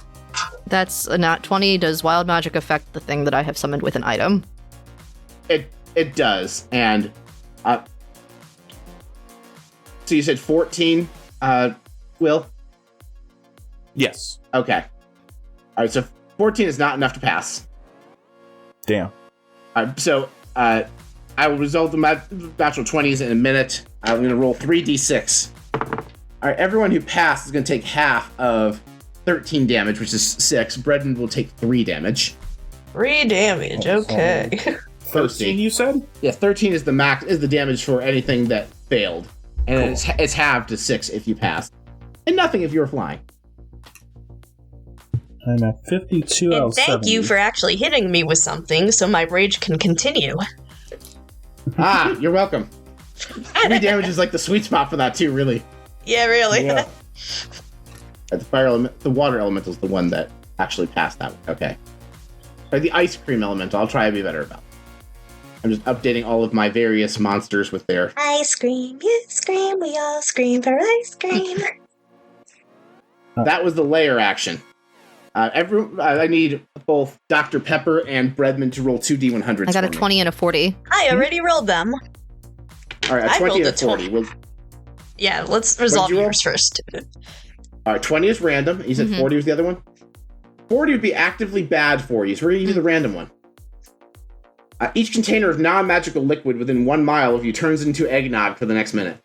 That's a nat 20. Does wild magic affect the thing that I have summoned with an item? It does, and... so you said 14, Will? Yes. Okay. Alright, so 14 is not enough to pass. Damn. So, I will resolve the natural 20s in a minute. I'm going to roll 3d6. Alright, everyone who passed is going to take half of 13 damage, which is 6. Bredman will take 3 damage. 3 damage, okay. 13, you said? Yeah, 13 is the damage for anything that failed. And it's halved to 6 if you pass. And nothing if you're flying. I'm at 52 out And of thank 70. you for actually hitting me with something so my rage can continue. You're welcome. 3 damage is like the sweet spot for that too, really. Yeah, really. Yeah. The water elemental is the one that actually passed that one. Okay. Or the ice cream elemental, I'll try to be better about it. I'm just updating all of my various monsters with their... Ice cream, you scream, we all scream for ice cream. That was the layer action. I need both Dr. Pepper and Breadman to roll 2d100s. I got a 20 and a 40. I already rolled them. All right, a 20 and a 40. 20. Yeah, let's resolve yours first. All right, 20 is random. You said 40 was the other one? 40 would be actively bad for you, so we're going to do the random one. Each container of non-magical liquid within 1 mile of you turns into eggnog for the next minute.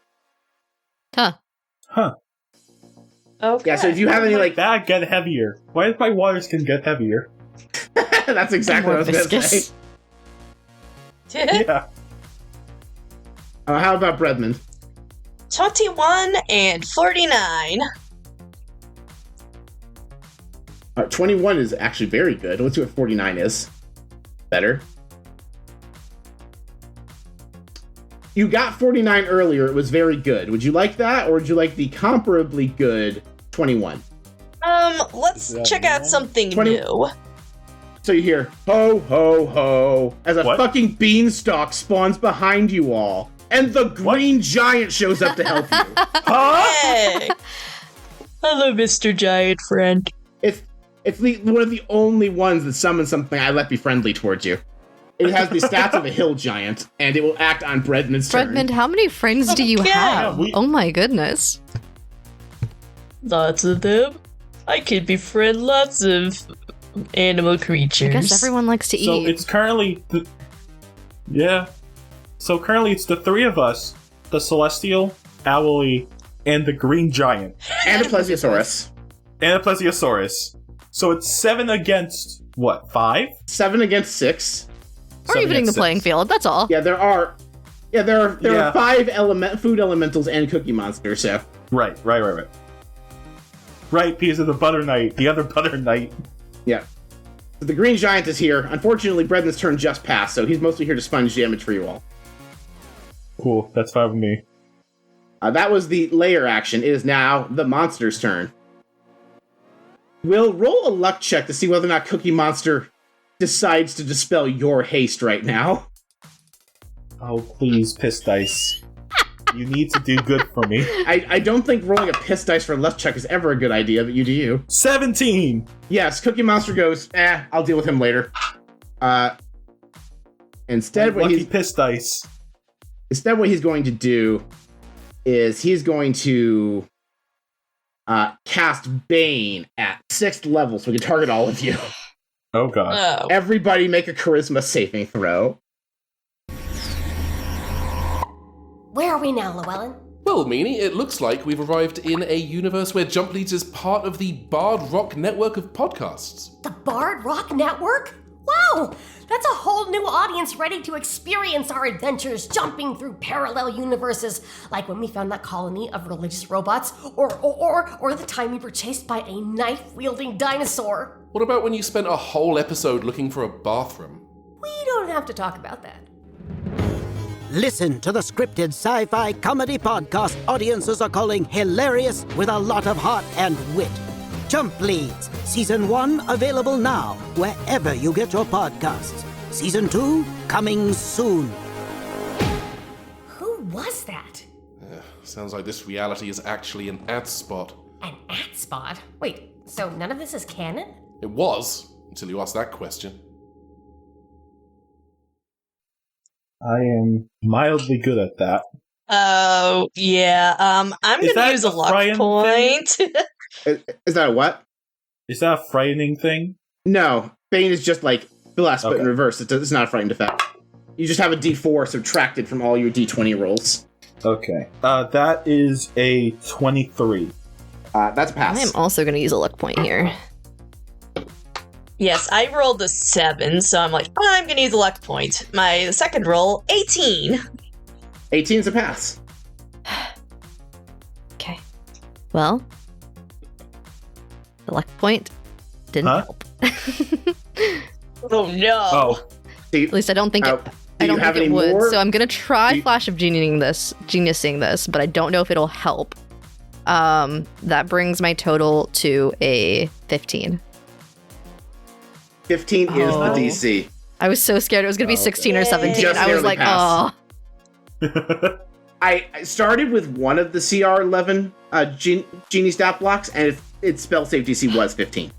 Huh. Okay. Yeah, so if you have any, like... That get heavier. Why did my water skin get heavier? That's exactly what I was going to say. Yeah. How about Breadman? 21 and 49. 21 is actually very good. Let's see what 49 is. Better. You got 49 earlier. It was very good. Would you like that, or would you like the comparably good 21? Let's check out something 20 new. So you hear, ho, ho, ho, as a What? fucking beanstalk spawns behind you all, and the green giant shows up to help you. Hey! Hello, Mr. Giant Friend. It's one of the only ones that summons something I let be friendly towards you. It has the stats of a hill giant, and it will act on Breadman's turn. Breadman, how many friends do you Okay. have? Yeah, Oh my goodness. Lots of them. I can befriend lots of animal creatures. I guess everyone likes to So eat. it's currently... So currently it's the three of us. The Celestial, Owly, and the Green Giant. And a Plesiosaurus. And a Plesiosaurus. So it's 7 against, what, 5? 7 against 6. We're 7 evening the against playing 6. field, that's all. Yeah, there are 5 food elementals and cookie monsters, so. Right. Right, because of the Butter Knight, the other Butter Knight. Yeah. So the green giant is here. Unfortunately, Breadman's turn just passed, so he's mostly here to sponge damage for you all. Cool, that's fine with me. That was the layer action. It is now the monster's turn. We'll roll a luck check to see whether or not Cookie Monster decides to dispel your haste right now. Oh, please, Piss Dice. You need to do good for me. I don't think rolling a piss dice for a luck check is ever a good idea, but you do you. 17! Yes, Cookie Monster goes, I'll deal with him later. Instead, what Lucky Piss Dice. what he's going to do is he's going to cast Bane at 6th level so we can target all of you. Oh god. Oh. Everybody make a charisma saving throw. Where are we now, Llewellyn? Well, Meanie, it looks like we've arrived in a universe where Jump Leads is part of the Bard Rock network of podcasts. The Bard Rock Network? Wow! That's a whole new audience ready to experience our adventures jumping through parallel universes, like when we found that colony of religious robots, or the time we were chased by a knife-wielding dinosaur. What about when you spent a whole episode looking for a bathroom? We don't have to talk about that. Listen to the scripted sci-fi comedy podcast audiences are calling hilarious with a lot of heart and wit. Jump Leads, Season 1 available now, wherever you get your podcasts. Season 2 coming soon. Who was that? Sounds like this reality is actually an ad spot. An ad spot? Wait, so none of this is canon? It was, until you asked that question. I am mildly good at that. Oh, yeah. I'm Is gonna that use a a luck Brian point. Is that a what? Is that a frightening thing? No, Bane is just like Bless, but in Okay. reverse. It's not a frightened effect. You just have a d4 subtracted from all your d20 rolls. Okay. That is a 23. That's a I pass. am also going to use a luck point here. Yes, I rolled a 7, so I'm like, I'm gonna use a luck point. My second roll, 18. 18 is a pass. Okay. Well, the luck point didn't Huh? help. Oh no. Oh. At least I don't think it. I don't think it would. So I'm gonna try Flash of Geniusing this, but I don't know if it'll help. That brings my total to a 15. 15 is the DC. I was so scared it was gonna be 16 or 17. Just I was barely like, passed. oh. I started with one of the CR11 genie stat blocks, and its spell save DC was 15.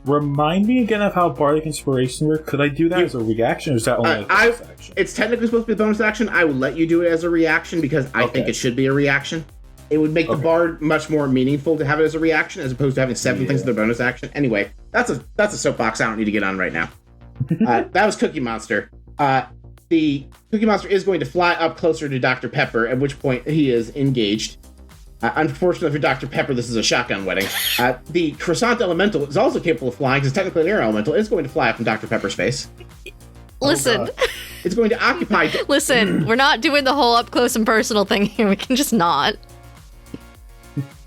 Remind me again of how Bardic Inspiration works. Could I do that as a reaction, or is that only a bonus action? It's technically supposed to be a bonus action. I will let you do it as a reaction because I think it should be a reaction. It would make the Bard much more meaningful to have it as a reaction as opposed to having 7 things as their bonus action. Anyway, that's a soapbox I don't need to get on right now. That was Cookie Monster. The Cookie Monster is going to fly up closer to Dr. Pepper, at which point he is engaged. Unfortunately for Dr. Pepper, this is a shotgun wedding. The Croissant Elemental is also capable of flying, because it's technically an air elemental. It's going to fly up in Dr. Pepper's face. Listen. It's going to occupy... Listen, we're not doing the whole up-close and personal thing here. We can just not.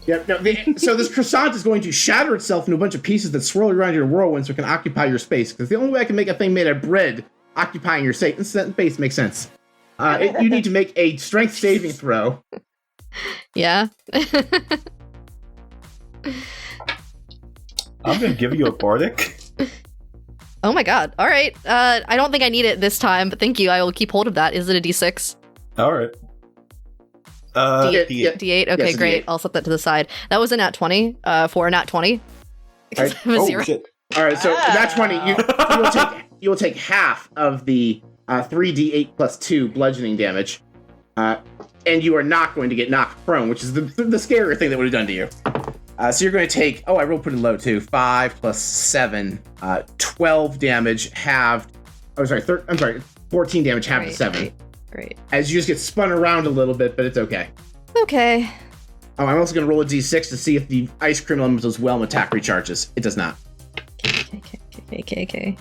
Yeah, no, so this croissant is going to shatter itself into a bunch of pieces that swirl around your whirlwind so it can occupy your space. Because the only way I can make a thing made of bread occupying your space makes sense. You need to make a strength saving throw. Yeah. I'm going to give you a Bardic. Oh my god. All right. I don't think I need it this time, but thank you. I will keep hold of that. Is it a D6? All right. D8. D8. Okay, yes, great. D8. I'll set that to the side. That was a nat 20 for a nat 20. Because Right. I'm a 0. Shit. All right, so nat 20, you will take half of the 3d8 plus 2 bludgeoning damage, and you are not going to get knocked prone, which is the scarier thing that would have done to you. So you're going to take, I rolled pretty low too, 5 plus 7, 12 damage halved. 14 damage halved to 7. Great. As you just get spun around a little bit, but it's okay. Okay. Oh, I'm also going to roll a d6 to see if the ice cream elemental's whelm attack recharges. It does not. KKK.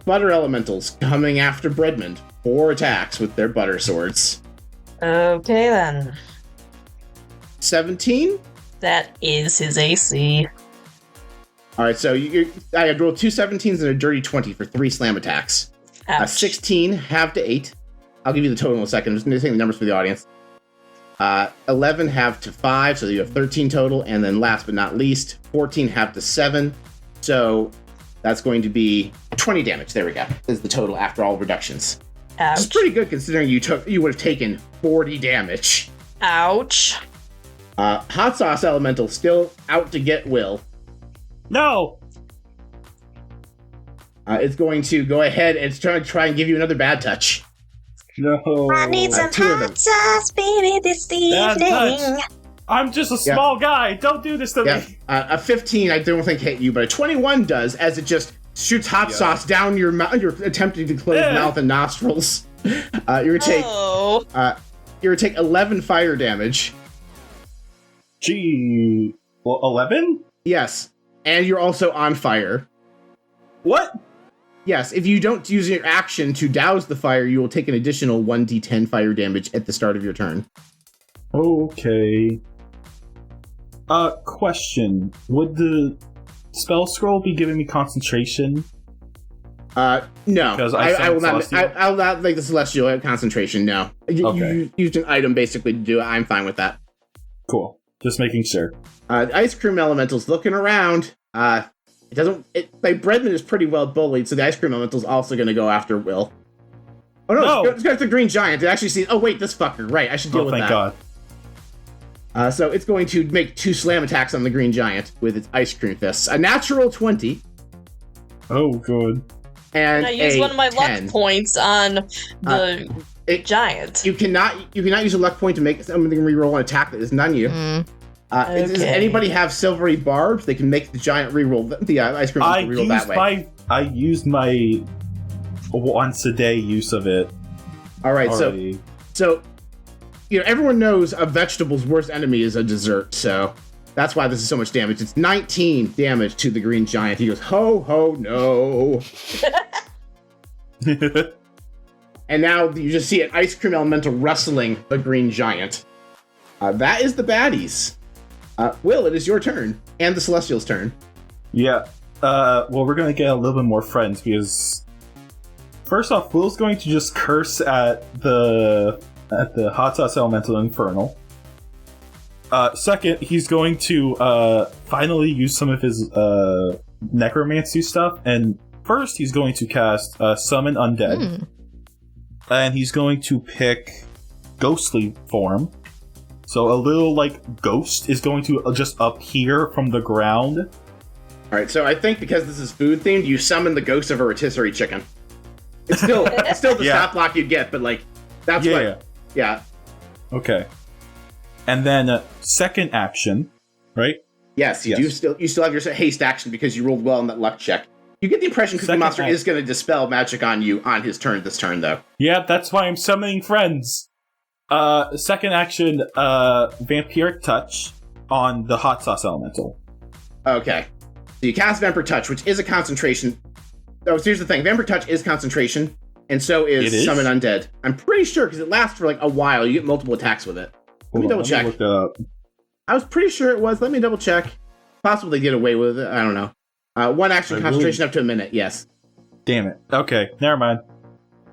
Butter elementals coming after Breadmond. 4 attacks with their butter swords. Okay then. 17? That is his AC. Alright, so I had rolled 2 17s and a dirty 20 for 3 slam attacks. 16 halved to 8. I'll give you the total in a second. I'm just going to say the numbers for the audience. 11 halved to 5, so you have 13 total. And then last but not least, 14 halved to 7. So that's going to be 20 damage. There we go. Is the total after all reductions. Ouch. It's pretty good considering you would have taken 40 damage. Ouch. Hot Sauce Elemental still out to get Will. No! It's going to go ahead and it's trying to try and give you another bad touch. No. I need some hot sauce, baby, this Bad evening. touch. I'm just a small guy. Don't do this to me. A 15 I don't think hit you, but a 21 does, as it just shoots hot sauce down your mouth. You're attempting to close mouth and nostrils. You're gonna take 11 fire damage. Gee. Well, 11? Yes, and you're also on fire. What? Yes, if you don't use your action to douse the fire, you will take an additional 1d10 fire damage at the start of your turn. Okay. Question. Would the spell scroll be giving me concentration? No. Because I will not make the Celestial a concentration, no. You used an item basically to do it. I'm fine with that. Cool. Just making sure. The Ice Cream Elemental's looking around. Breadman is pretty well bullied, so the Ice Cream Elemental's also going to go after Will. Oh no! It's got the Green Giant. It actually sees. Oh wait, this fucker. Right, I should deal with that. Thank God. So it's going to make 2 slam attacks on the Green Giant with its Ice Cream Fists. A natural 20. Oh, good. And I use one of my 10. luck points on the giant. You cannot use a luck point to make something reroll an attack that isn't on you. Does anybody have silvery barbs? They can make the giant reroll the ice cream reroll that way. I used my once a day use of it. All right, already. so everyone knows a vegetable's worst enemy is a dessert, so that's why this is so much damage. It's 19 damage to the Green Giant. He goes, ho, ho, no. And now you just see an Ice Cream Elemental wrestling the Green Giant. That is the baddies. Will, it is your turn, and the Celestial's turn. Yeah. Well, we're going to get a little bit more friends, because first off, Will's going to just curse at the Hot Sauce Elemental Infernal. Second, he's going to finally use some of his necromancy stuff, and first he's going to cast Summon Undead. And he's going to pick Ghostly form. So a little, ghost is going to just appear from the ground. All right, so I think because this is food themed, you summon the ghost of a rotisserie chicken. It's still the stat block you get, but that's what. Yeah. Okay. And then second action, right? Yes, you still have your haste action because you rolled well on that luck check. You get the impression Cookie Monster is going to dispel magic on you on his turn this turn, though. Yeah, that's why I'm summoning friends. Second action, Vampiric Touch on the Hot Sauce Elemental. Okay. So you cast Vampire Touch, which is a concentration. Oh, so here's the thing. Vampire Touch is concentration, and so is Summon Undead. I'm pretty sure, because it lasts for a while. You get multiple attacks with it. Let me double check. Look up. I was pretty sure it was. Let me double check. Possible they get away with it. I don't know. One action concentration up to a minute, yes. Damn it. Okay, never mind.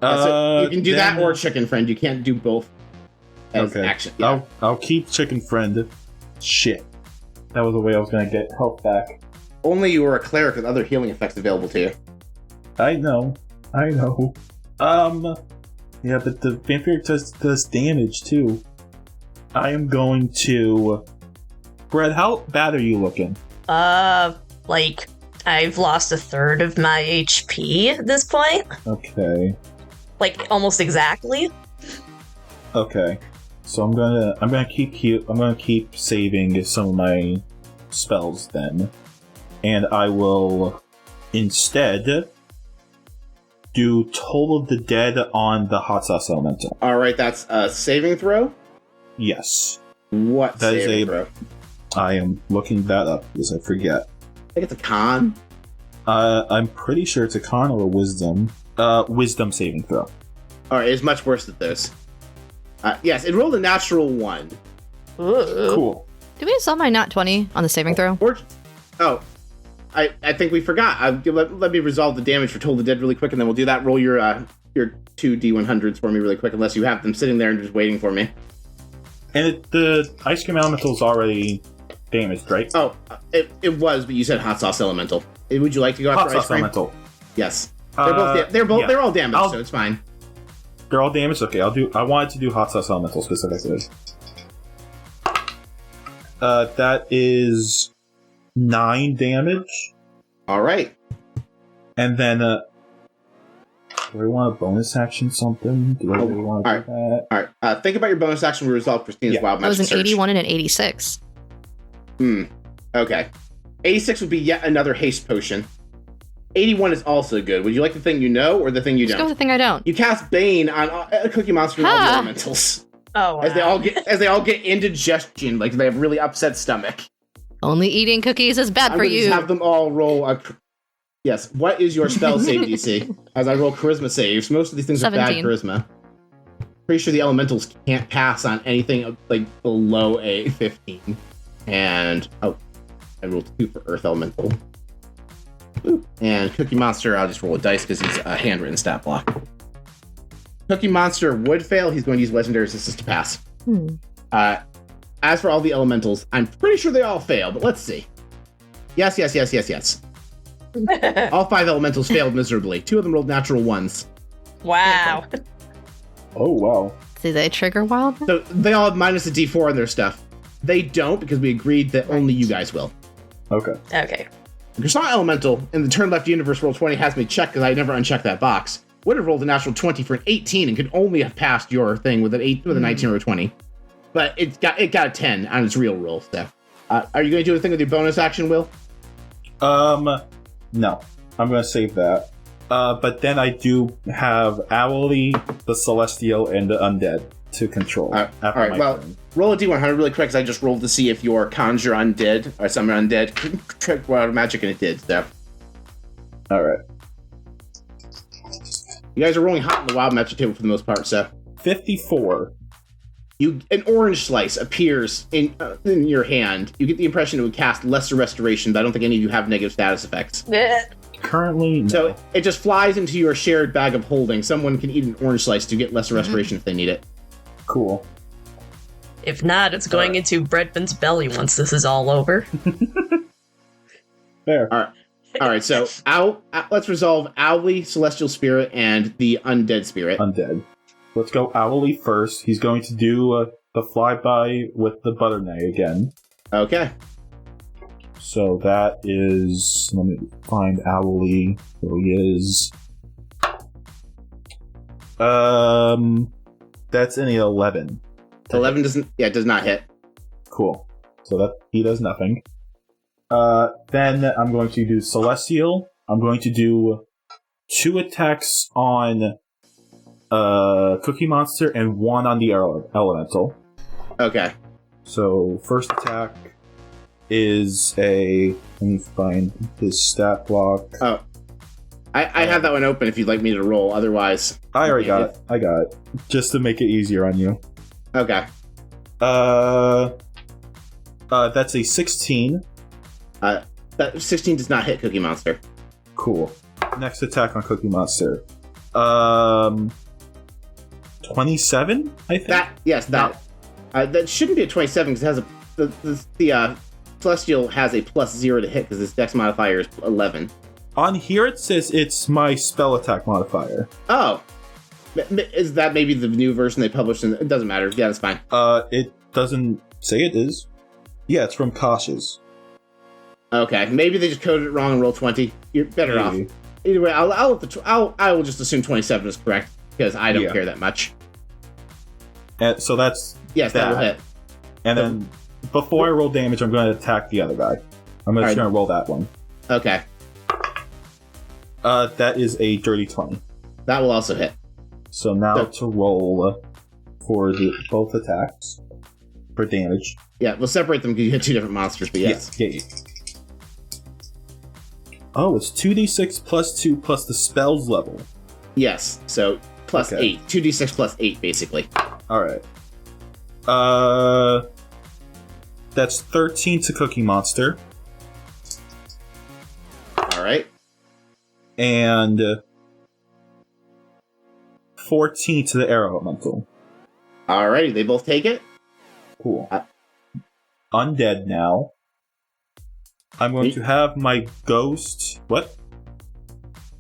So you can do that or Chicken Friend. You can't do both as action. Yeah. I'll keep Chicken Friend. Shit. That was the way I was going to get health back. Only you were a cleric with other healing effects available to you. I know. Yeah, but the Vampiric does damage, too. I am going to... Brad, how bad are you looking? I've lost a third of my HP at this point. Okay. Almost exactly. Okay. So I'm gonna keep saving some of my spells then. And I will instead do Toll of the Dead on the Hot Sauce Elemental. Alright, that's a saving throw? Yes. What that saving throw? I am looking that up because I forget. I think it's a con. I'm pretty sure it's a con or a wisdom. Wisdom saving throw. Alright, it's much worse than this. Yes, it rolled a natural 1. Cool. Did we solve my nat 20 on the saving throw? I think we forgot. Let me resolve the damage for Toll the Dead really quick, and then we'll do that. Roll your 2 D100s for me really quick, unless you have them sitting there and just waiting for me. And the Ice Cream Elemental's already damaged, right? Oh, it was, but you said Hot Sauce Elemental. Would you like to go after Hot Sauce Elemental? Yes. They're all damaged, so it's fine. They're all damaged? Okay, I wanted to do Hot Sauce Elemental specifically. That is 9 damage. Alright. And then, do I want a bonus action something? Do I really want to do that? Alright, think about your bonus action to resolve Christina's Wild Magic Search. It was an search. 81 and an 86. Okay. 86 would be yet another haste potion. 81 is also good. Would you like the thing you know or the thing you don't? Go with the thing I don't. You cast Bane on Cookie Monster and all the elementals. Oh, wow. As they all get indigestion, they have really upset stomach. Only eating cookies is bad for you. Just have them all roll Yes, what is your spell save DC? As I roll charisma saves, most of these things 17. Are bad charisma. Pretty sure the elementals can't pass on anything below a 15. And I rolled 2 for Earth Elemental. Ooh. And Cookie Monster, I'll just roll a dice because he's a handwritten stat block. Cookie Monster would fail. He's going to use Legendary Assistance to pass. As for all the elementals, I'm pretty sure they all fail, but let's see. Yes. All 5 elementals failed miserably. 2 of them rolled natural 1s. Wow. Oh, wow. Do they trigger wild? So they all have minus a D4 on their stuff. They don't, because we agreed that only you guys will. Okay. Persona Elemental in the turn left universe roll 20 has me check because I never unchecked that box. Would have rolled a natural 20 for an 18 and could only have passed your thing with a 19 or a 20. But it got a 10 on its real roll. So, are you going to do anything with your bonus action, Will? No. I'm going to save that. But then I do have Owly, the Celestial, and the Undead to control. All right, well, roll a D100 really quick because I just rolled to see if your Conjure Undead or Summon Undead could trigger Wild Magic, and it did, so. All right. You guys are rolling hot on the Wild Magic table for the most part, so. 54. An orange slice appears in your hand. You get the impression it would cast Lesser Restoration, but I don't think any of you have negative status effects. Currently, no. So it just flies into your shared bag of holding. Someone can eat an orange slice to get Lesser Restoration if they need it. Cool. If not, it's going into Bredman's belly once this is all over. Fair. All right. So let's resolve Owly, Celestial Spirit, and the Undead Spirit. Undead. Let's go Owly first. He's going to do the flyby with the butternut again. Okay. So that is... Let me find Owly. There he is. That's an 11. 11 does not hit. Cool. So that he does nothing. Then I'm going to do Celestial. I'm going to do 2 attacks on Cookie Monster and 1 on the Elemental. Okay. So first attack is a... Let me find his stat block. Oh. I have that one open if you'd like me to roll. Otherwise... I already got it. I got it. Just to make it easier on you. Okay. That's a 16. That 16 does not hit Cookie Monster. Cool. Next attack on Cookie Monster. 27, I think? That shouldn't be a 27 because it has the Celestial has a +0 to hit because its dex modifier is 11. On here it says it's my spell attack modifier. Oh. Is that maybe the new version they published? It doesn't matter. Yeah, that's fine. It doesn't say it is. Yeah, it's from Cautious. Okay, maybe they just coded it wrong in Roll20. You're better off. Either way, I will just assume 27 is correct because I don't care that much. And so that's that will hit. And then before I roll damage, I'm going to attack the other guy. I'm just going to roll that one. Okay. That is a dirty 20. That will also hit. So now to roll for both attacks for damage. Yeah, we'll separate them because you hit 2 different monsters, but yes. Yeah. Oh, it's 2d6 plus 2 plus the spell's level. Yes, so plus 8. 2d6 plus 8, basically. Alright. That's 13 to Cookie Monster. Alright. And 14 to the Air Elemental. Alrighty, they both take it. Cool. Undead now. I'm going to have my ghost... What?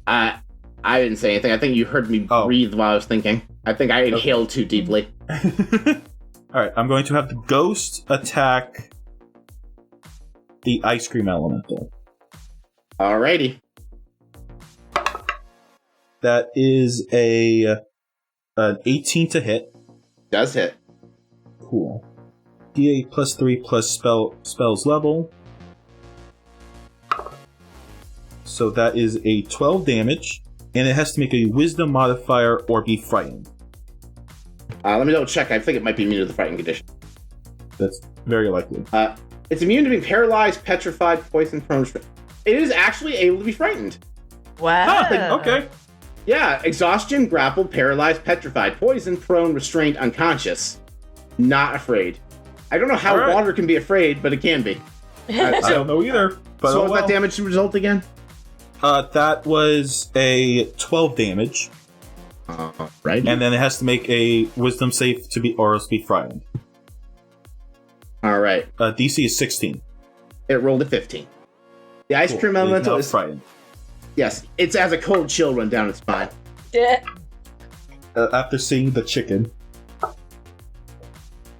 I didn't say anything. I think you heard me breathe while I was thinking. I think I inhaled too deeply. Alright, I'm going to have the ghost attack the Ice Cream Elemental. Alrighty. That is an 18 to hit. Does hit. Cool. D8 plus 3 plus spell's level. So that is a 12 damage, and it has to make a wisdom modifier or be frightened. Let me double check. I think it might be immune to the frightened condition. That's very likely. It's immune to being paralyzed, petrified, poisoned, prone. It is actually able to be frightened. Wow. Okay. Yeah, exhaustion, grappled, paralyzed, petrified, poisoned, prone, restrained, unconscious. Not afraid. I don't know how water can be afraid, but it can be. I don't know either. But so what was that damage result again? That was a 12 damage. Right. And then it has to make a wisdom save to be or else be frightened. Alright. DC is 16. It rolled a 15. The Ice Cream Elemental is frightened. Yes, it has a cold chill run down its spine. Yeah. after seeing the chicken.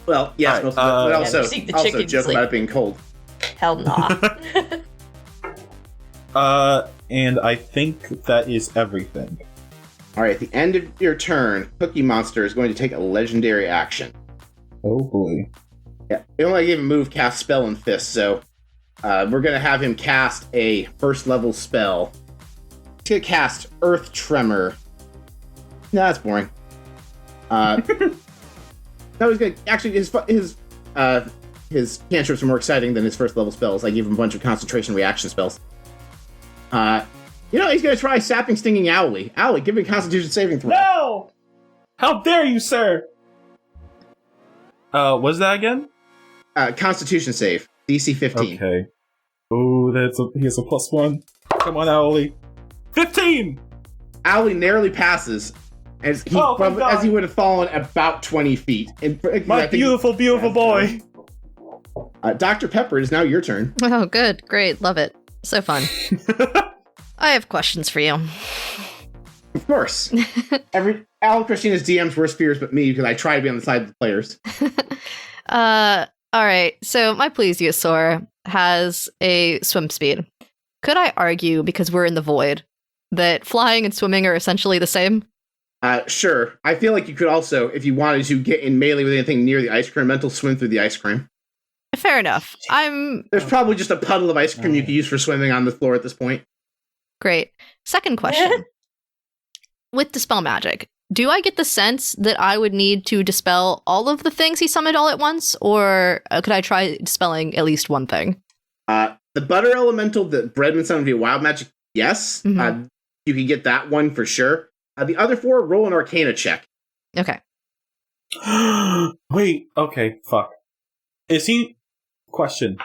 Well, yes, right, but also joke like, about it being cold. Hell nah. And I think that is everything. Alright, at the end of your turn, Cookie Monster is going to take a legendary action. Oh boy. Yeah, we only gave him move, cast spell, and fist, so we're going to have him cast a first level spell. He's going to cast Earth Tremor. No, that's boring. No, he's going to actually his cantrips are more exciting than his first level spells. I gave him a bunch of concentration reaction spells. He's going to try Sapping Stinging Owly. Owly, give me a Constitution saving throw. No! How dare you, sir? What's that again? Constitution save. DC 15. Okay. Oh, he has a +1. Come on, Owly. 15! Owly narrowly passes, as he would have fallen about 20 feet. My beautiful boy! Dr. Pepper, it is now your turn. Oh, good. Great. Love it. So fun. I have questions for you. Of course. Every All Christina's DM's worst fears but me because I try to be on the side of the players. All right. So my plesiosaur has a swim speed. Could I argue, because we're in the void, that flying and swimming are essentially the same? Sure. I feel like you could also, if you wanted to get in melee with anything near the ice cream mental, swim through the ice cream. Fair enough. There's probably just a puddle of ice cream you could use for swimming on the floor at this point. Great. Second question. With Dispel Magic, do I get the sense that I would need to dispel all of the things he summoned all at once, or could I try dispelling at least one thing? The Butter Elemental that Breadman summoned via Wild Magic, yes. Mm-hmm. You can get that one for sure. The other 4, roll an Arcana check. Okay. Wait, okay, fuck. Is he... Question.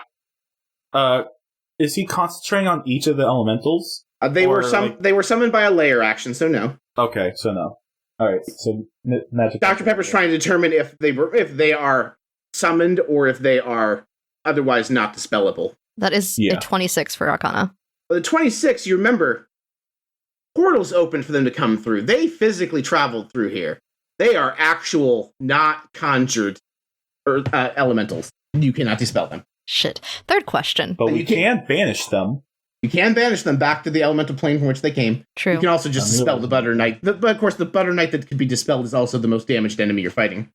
Is he concentrating on each of the elementals? They were summoned by a layer action, so no. Okay, so no. Alright, so magic. Dr. Pepper's trying to determine if they are summoned or if they are otherwise not dispellable. That is a 26 for Arcana. Well, the 26, you remember, portals open for them to come through. They physically traveled through here. They are actual, not conjured elementals. You cannot dispel them. Shit. Third question. But you can banish them. You can banish them back to the elemental plane from which they came. True. You can also just dispel the Butter Knight. But of course, the Butter Knight that can be dispelled is also the most damaged enemy you're fighting.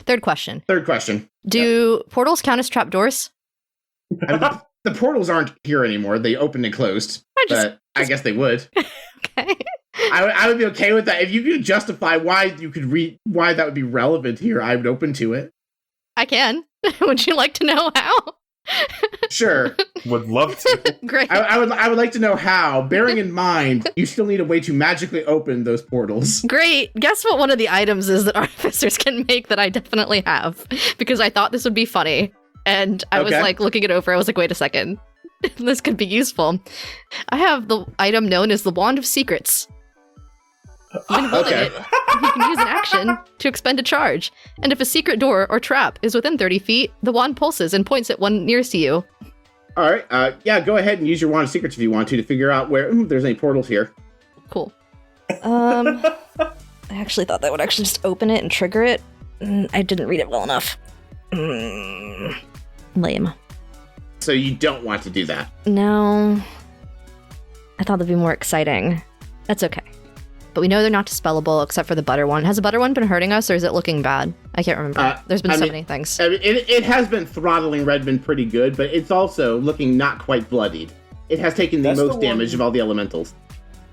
Third question. Do portals count as trapdoors? I mean, the portals aren't here anymore. They opened and closed. I guess they would. Okay. I would be okay with that. If you could justify why that would be relevant here, I would open to it. I can. Would you like to know how? Sure. Would love to. Great. I would like to know how, bearing in mind you still need a way to magically open those portals. Great. Guess what one of the items is that artificers can make that I definitely have, because I thought this would be funny. And I was like looking it over. I was like, wait a second. This could be useful. I have the item known as the Wand of Secrets. When holding it, you can use an action to expend a charge. And if a secret door or trap is within 30 feet, the wand pulses and points at one nearest to you. All right. Go ahead and use your Wand of Secrets if you want to figure out where there's any portals here. Cool. I actually thought that would actually just open it and trigger it. I didn't read it well enough. Lame. So you don't want to do that? No. I thought that'd be more exciting. That's okay. But we know they're not dispellable except for the Butter one. Has the Butter one been hurting us, or is it looking bad? I can't remember. There's been so many things. It has been throttling Redmond pretty good, but it's also looking not quite bloodied. It has taken the most damage of all the elementals.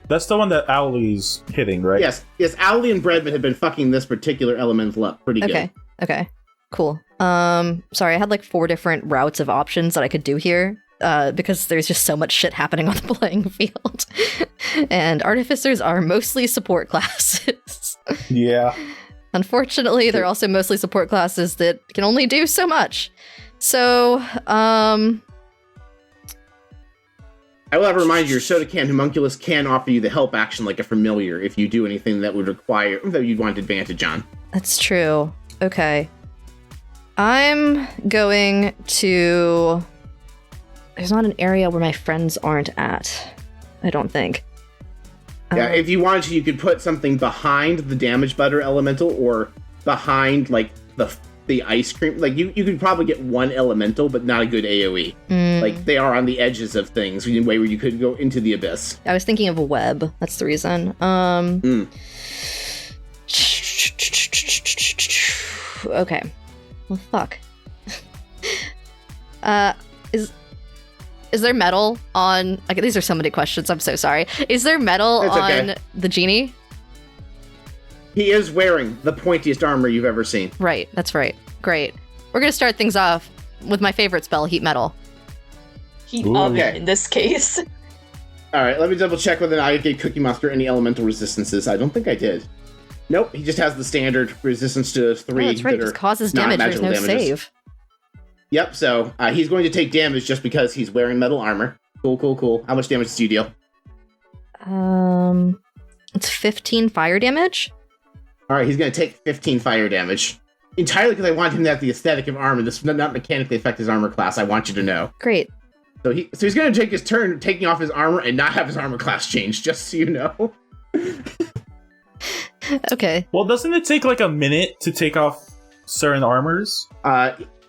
That's the one that Owlie's hitting, right? Yes. Owlie and Breadman have been fucking this particular elemental up pretty good. Okay. Cool. Sorry, I had like 4 different routes of options that I could do here. Because there's just so much shit happening on the playing field. And artificers are mostly support classes. Yeah. Unfortunately, they're also mostly support classes that can only do so much. So, I will have to remind you, your Soda Can Homunculus can offer you the help action like a familiar if you do anything that would require, that you'd want advantage on. That's true. Okay. I'm going to... There's not an area where my friends aren't at, I don't think. Yeah, if you wanted to, you could put something behind the Damage Butter Elemental or behind, like, the ice cream. Like, you could probably get one Elemental, but not a good AoE. Like, they are on the edges of things in a way where you could go into the abyss. I was thinking of a web. That's the reason. Okay. Well, fuck. Is there metal on... Okay, these are so many questions. I'm so sorry. Is there metal on the genie? He is wearing the pointiest armor you've ever seen. Right. That's right. Great. We're going to start things off with my favorite spell, Heat Metal. Heat oven in this case. All right, let me double check whether I gave Cookie Monster any elemental resistances. I don't think I did. Nope, he just has the standard resistance to 3. Oh, that's right. Just causes damage. There's no save. Yep, so he's going to take damage just because he's wearing metal armor. Cool. How much damage does you deal? It's 15 fire damage. All right, he's going to take 15 fire damage. Entirely because I want him to have the aesthetic of armor. This does not mechanically affect his armor class, I want you to know. Great. So he's going to take his turn taking off his armor and not have his armor class change, just so you know. Okay. Well, doesn't it take like a minute to take off certain armors?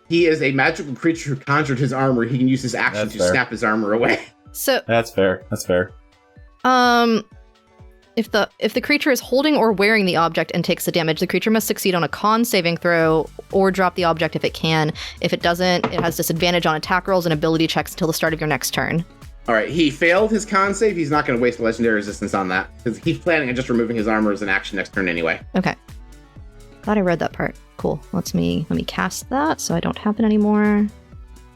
He is a magical creature who conjured his armor. He can use his action to snap his armor away. So that's fair. That's fair. If the creature is holding or wearing the object and takes the damage, the creature must succeed on a con saving throw or drop the object if it can. If it doesn't, it has disadvantage on attack rolls and ability checks until the start of your next turn. All right, he failed his con save. He's not going to waste legendary resistance on that because he's planning on just removing his armor as an action next turn anyway. Okay. Glad I read that part. Cool. Let me cast that so I don't have it anymore.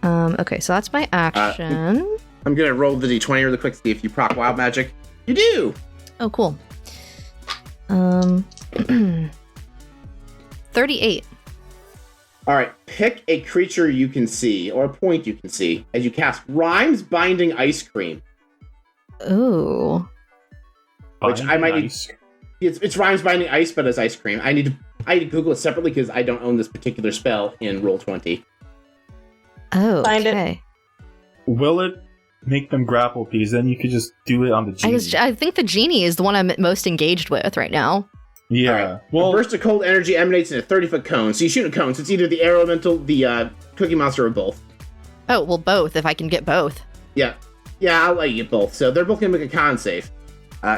Okay, so that's my action. I'm going to roll the d20 really quick to see if you proc wild magic. You do! Oh, cool. 38. All right, pick a creature you can see, or a point you can see, as you cast Rhymes Binding Ice Cream. Ooh. Which I might need... It's Rhymes Binding Ice, but as ice cream. I need to Google it separately because I don't own this particular spell in Roll20. Oh, Find okay. Will it make them grapple, because then you could just do it on the genie. I think the genie is the one I'm most engaged with right now. Yeah. Right. Well, a burst of cold energy emanates in a 30-foot cone. So you shoot a cone. So it's either the air elemental, the Cookie Monster, or both. Oh, well, both, if I can get both. Yeah. Yeah, I'll let you get both. So they're both going to make a con save.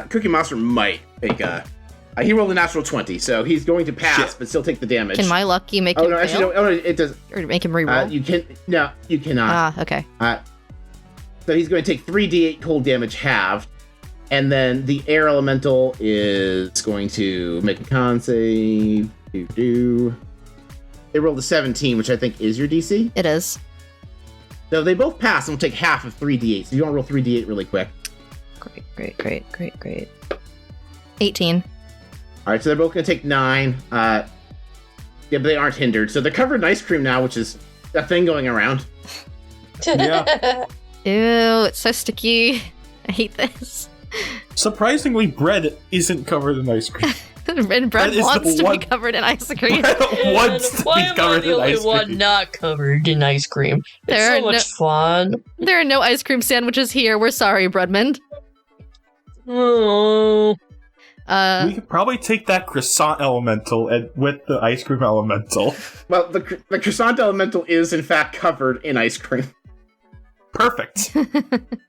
Cookie Monster might make a... he rolled a natural 20, so he's going to pass, but still take the damage. Can my lucky make him fail? Actually, no, it does. Or make him reroll? You cannot. Ah, okay. So he's going to take 3d8 cold damage halved, and then the air elemental is going to make a con save. They rolled a 17, which I think is your DC. It is. So they both pass and will take half of 3d8. So you want to roll 3d8 really quick. Great. 18. All right, so they're both going to take 9. Yeah, but they aren't hindered. So they're covered in ice cream now, which is a thing going around. Yeah. Ew, it's so sticky. I hate this. Surprisingly, bread isn't covered in ice cream. And bread wants to be covered in ice cream. Why am I the only one not covered in ice cream? It's so much fun. There are no ice cream sandwiches here. We're sorry, Breadmond. Oh. We could probably take that croissant elemental with the ice cream elemental. Well, the croissant elemental is in fact covered in ice cream. Perfect.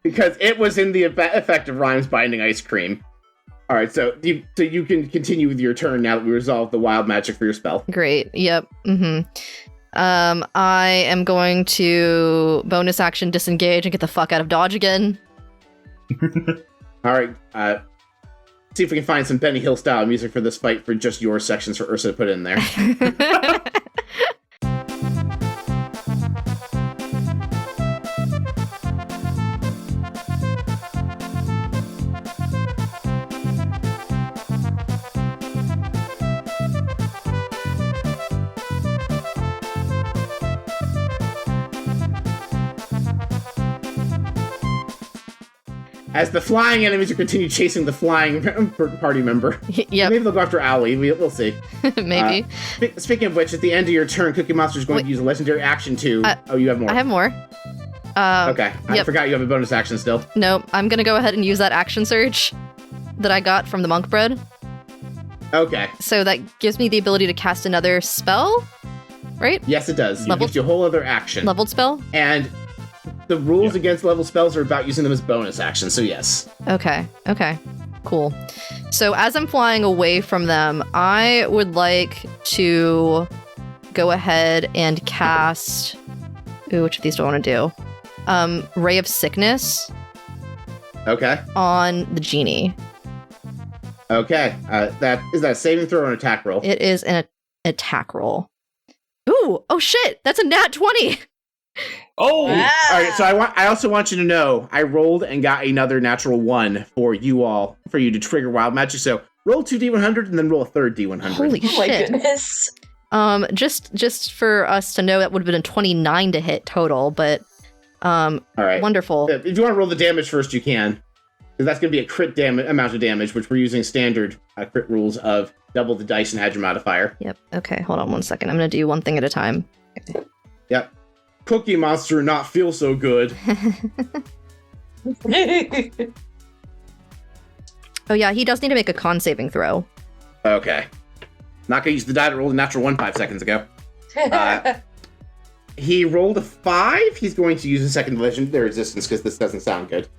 Because it was in the effect of Rhymes Binding Ice Cream. All right, so you can continue with your turn now that we resolved the wild magic for your spell. Great. Yep. I am going to bonus action disengage and get the fuck out of dodge again. All right. See if we can find some Benny Hill style music for this fight for just your sections for Ursa to put in there. As the flying enemies are continue chasing the flying party member. Yep. Maybe they'll go after Owlie. We'll see. Maybe. Speaking of which, at the end of your turn, Cookie Monster is going to use a legendary action to... you have more. I have more. Okay. I forgot you have a bonus action still. No, I'm going to go ahead and use that action surge that I got from the monk bread. Okay. So that gives me the ability to cast another spell, right? Yes, it does. It gives you a whole other action. Leveled spell? And... the rules against level spells are about using them as bonus actions, so yes. Okay, cool. So as I'm flying away from them, I would like to go ahead and cast... Ooh, which of these do I want to do? Ray of Sickness. Okay. On the genie. Okay. Is that a saving throw or an attack roll? It is an attack roll. Ooh, oh shit, that's a nat 20! Oh! Wow. All right, so I also want you to know I rolled and got another natural 1 for you to trigger wild magic. So roll 2d100 and then roll a third d100. Holy shit! My goodness. Just for us to know, that would have been a 29 to hit total, but all right, wonderful. If you want to roll the damage first, you can, because that's going to be a crit amount of damage, which we're using standard crit rules of double the dice and add your modifier. Yep. Okay, hold on one second. I'm going to do one thing at a time. Okay. Yep. Cookie Monster not feel so good. Oh yeah, he does need to make a con saving throw. Okay. Not gonna use the die that rolled a natural 1 5 seconds ago. He rolled a 5. He's going to use a second legendary resistance because this doesn't sound good.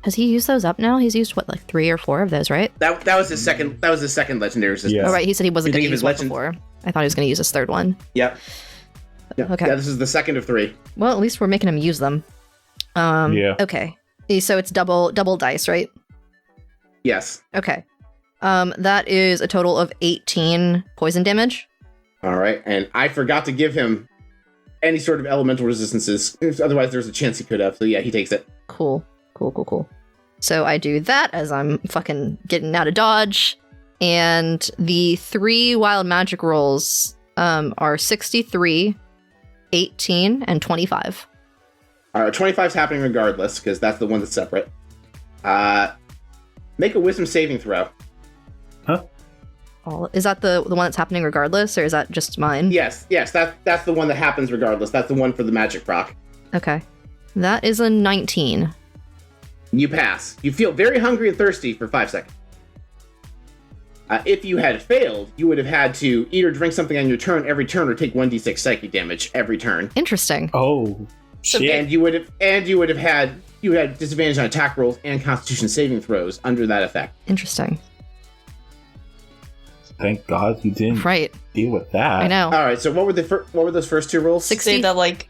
Has he used those up now? He's used, what, like 3 or 4 of those, right? That was his second legendary resistance. Yeah. Oh, right, he said he wasn't You going to think use of his one before. I thought he was going to use his third one. Yep. Yeah. Okay. Yeah, this is the second of 3. Well, at least we're making him use them. Yeah. Okay. So it's double dice, right? Yes. Okay. That is a total of 18 poison damage. All right, and I forgot to give him any sort of elemental resistances. Otherwise, there's a chance he could have. So yeah, he takes it. Cool. So I do that as I'm fucking getting out of dodge. And the 3 wild magic rolls are 63, 18, and 25. 25's happening regardless, because that's the one that's separate. Make a wisdom saving throw. Huh? Is that the one that's happening regardless, or is that just mine? Yes, that's the one that happens regardless. That's the one for the magic proc. Okay. That is a 19. You pass. You feel very hungry and thirsty for 5 seconds. If you had failed, you would have had to eat or drink something on your turn every turn, or take 1d6 psychic damage every turn. Interesting. Oh, shit. And you would have had disadvantage on attack rolls and Constitution saving throws under that effect. Interesting. Thank God you didn't Right. deal with that. I know. All right. So what were those first 2 rolls? 60. Say that like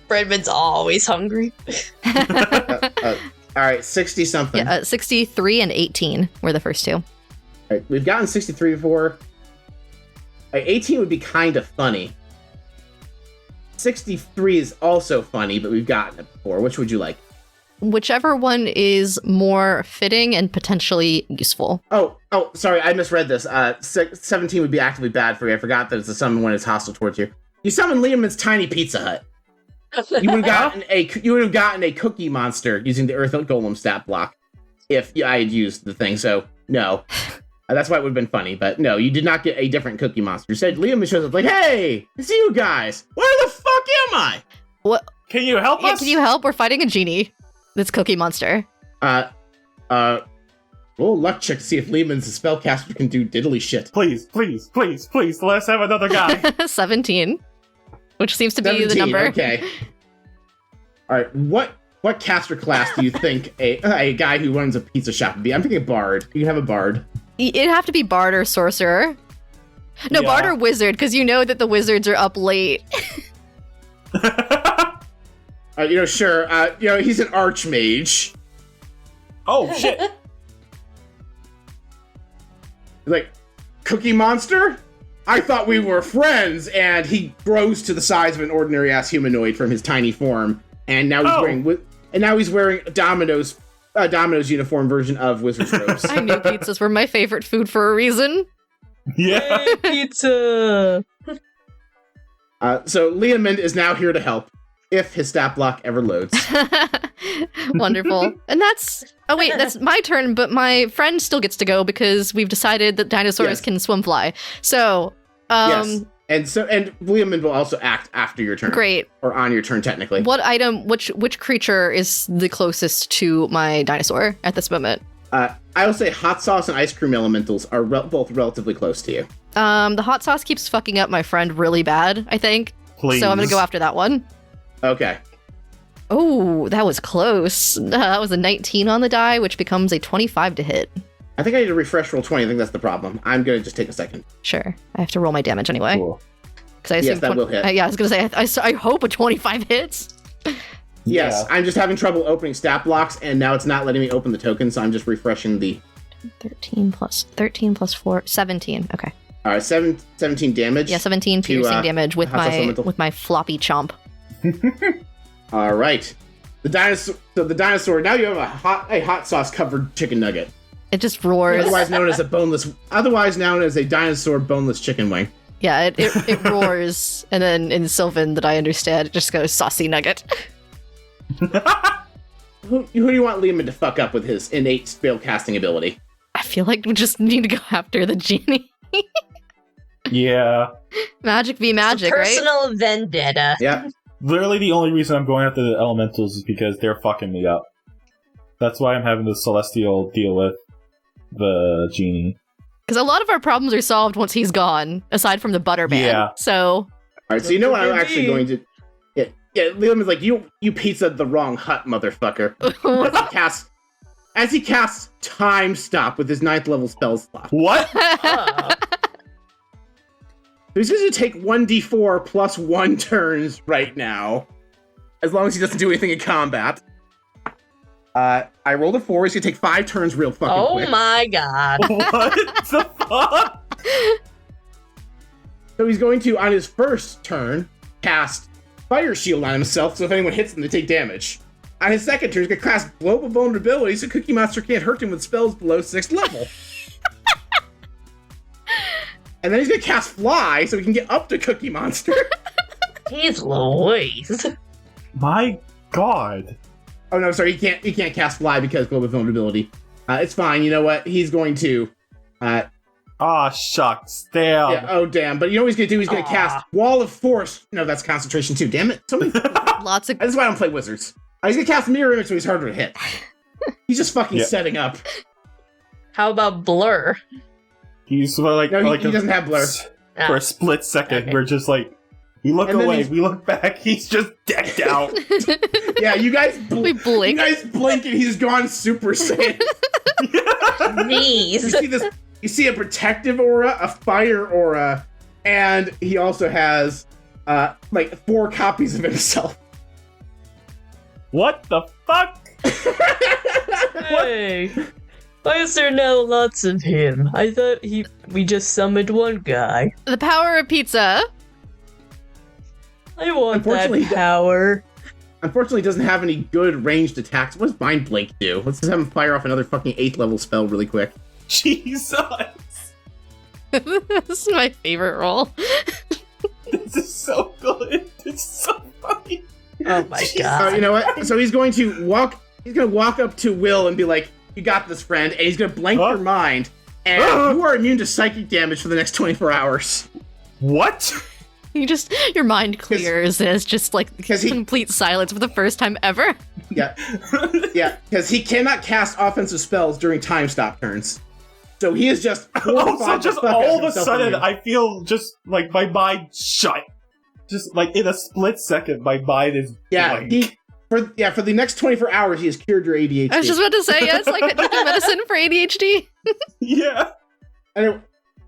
Bradman's always hungry. All right, 60 something. Yeah, 63 and 18 were the first 2. All right, we've gotten 63 before. 18 would be kind of funny. 63 is also funny, but we've gotten it before. Which would you like? Whichever one is more fitting and potentially useful. Oh, sorry, I misread this. 17 would be actively bad for you. I forgot that it's a summon when it's hostile towards you. You summon Liam's tiny Pizza Hut. You would have gotten a Cookie Monster using the Earth Golem stat block if I had used the thing. So no, that's why it would have been funny. But no, you did not get a different Cookie Monster. You said Liam shows up like, "Hey, it's you guys. Where the fuck am I? What? Can you help us? Can you help? We're fighting a genie. That's Cookie Monster. Roll a luck check to see if Lehman's spellcaster can do diddly shit. Please, let's have another guy. 17. Which seems to be the number. Okay. All right. What caster class do you think a guy who runs a pizza shop would be? I'm thinking bard. You can have a bard. It'd have to be bard or sorcerer. No, Yeah. bard or wizard, because you know that the wizards are up late. Sure. He's an archmage. Oh, shit. Like, Cookie Monster? I thought we were friends, and he grows to the size of an ordinary-ass humanoid from his tiny form, and now he's wearing Domino's uniform version of Wizard's robes. I knew pizzas were my favorite food for a reason. Yeah. Hey, pizza! So Leomund is now here to help, if his stat block ever loads. Wonderful. And that's my turn, but my friend still gets to go because we've decided that dinosaurs can swim fly. So, yes. And Leomund will also act after your turn. Great. Or on your turn, technically. Which creature is the closest to my dinosaur at this moment? I will say hot sauce and ice cream elementals are both relatively close to you. The hot sauce keeps fucking up my friend really bad, I think. Please. So I'm gonna go after that one. Okay. Oh, that was close. That was a 19 on the die, which becomes a 25 to hit. I think I need to refresh roll 20. I think that's the problem. I'm going to just take a second. Sure. I have to roll my damage anyway. Cool. I Yes, that will hit. Yeah, I was going to say, I hope a 25 hits. Yes, Yeah. I'm just having trouble opening stat blocks, and now it's not letting me open the token, so I'm just refreshing the... 13 plus 4, 17. Okay. All right, 17 damage. Yeah, 17 piercing damage with hot sauce elemental. my floppy chomp. All right. The dinosaur. Now you have a hot sauce covered chicken nugget, It just roars. otherwise known as a dinosaur boneless chicken wing. Yeah, it roars, and then in Sylvan that I understand, it just goes saucy nugget. Who do you want Liam to fuck up with his innate spell casting ability? I feel like we just need to go after the genie. Yeah. Magic v magic, right? Personal vendetta. Yeah. Literally the only reason I'm going after the elementals is because they're fucking me up. That's why I'm having the Celestial deal with the genie. Because a lot of our problems are solved once he's gone, aside from the butter man. Yeah. So. All right, so you know what I'm actually going to... Yeah, Liam is like, you pizzaed the wrong hut, motherfucker. As he casts Time Stop with his 9th level spell slot. What? So he's going to take 1d4 plus 1 turns right now, as long as he doesn't do anything in combat. I rolled a 4. He's going to take 5 turns real fucking quick. Oh my god. What the fuck? So he's going to, on his first turn, cast Fire Shield on himself, so if anyone hits him, they take damage. On his second turn, he's going to cast Global Vulnerability, so Cookie Monster can't hurt him with spells below 6th level. And then he's going to cast Fly, so he can get up to Cookie Monster. Jeez Louise. My god. Oh no, sorry, he can't cast Fly because Global Vulnerability. It's fine, you know what? He's going to... Shucks. Damn. Yeah, oh damn. But you know what he's going to do? He's going to cast Wall of Force. No, that's concentration too. Damn it. So many... Lots of... That's why I don't play Wizards. He's going to cast Mirror Image so he's harder to hit. He's just fucking setting up. How about Blur? He's like... No, like he doesn't have Blur. For a split second, we're just like... We look away, we look back, he's just decked out. Yeah, you guys we blink. You guys blink and he's gone Super Saiyan. Jeez. You see a protective aura, a fire aura, and he also has like 4 copies of himself. What the fuck? Hey, why is there now lots of him? I thought we just summoned one guy. The power of pizza. I want that power. Unfortunately, he doesn't have any good ranged attacks. What does Mind Blink do? Let's just have him fire off another fucking 8th level spell really quick. Jesus! This is my favorite role. This is so good. It's so funny. Oh my god. You know what? So he's going to walk up to Will and be like, "You got this, friend," and he's going to blank your mind, and you are immune to psychic damage for the next 24 hours. What? Your mind clears and it's just like complete silence for the first time ever. Yeah, because he cannot cast offensive spells during time stop turns. So he is just so just all of a sudden I feel just like my mind shut. Just like in a split second, my mind is blank. For the next 24 hours, he has cured your ADHD. I was just about to say, yeah, it's like taking medicine for ADHD. Yeah.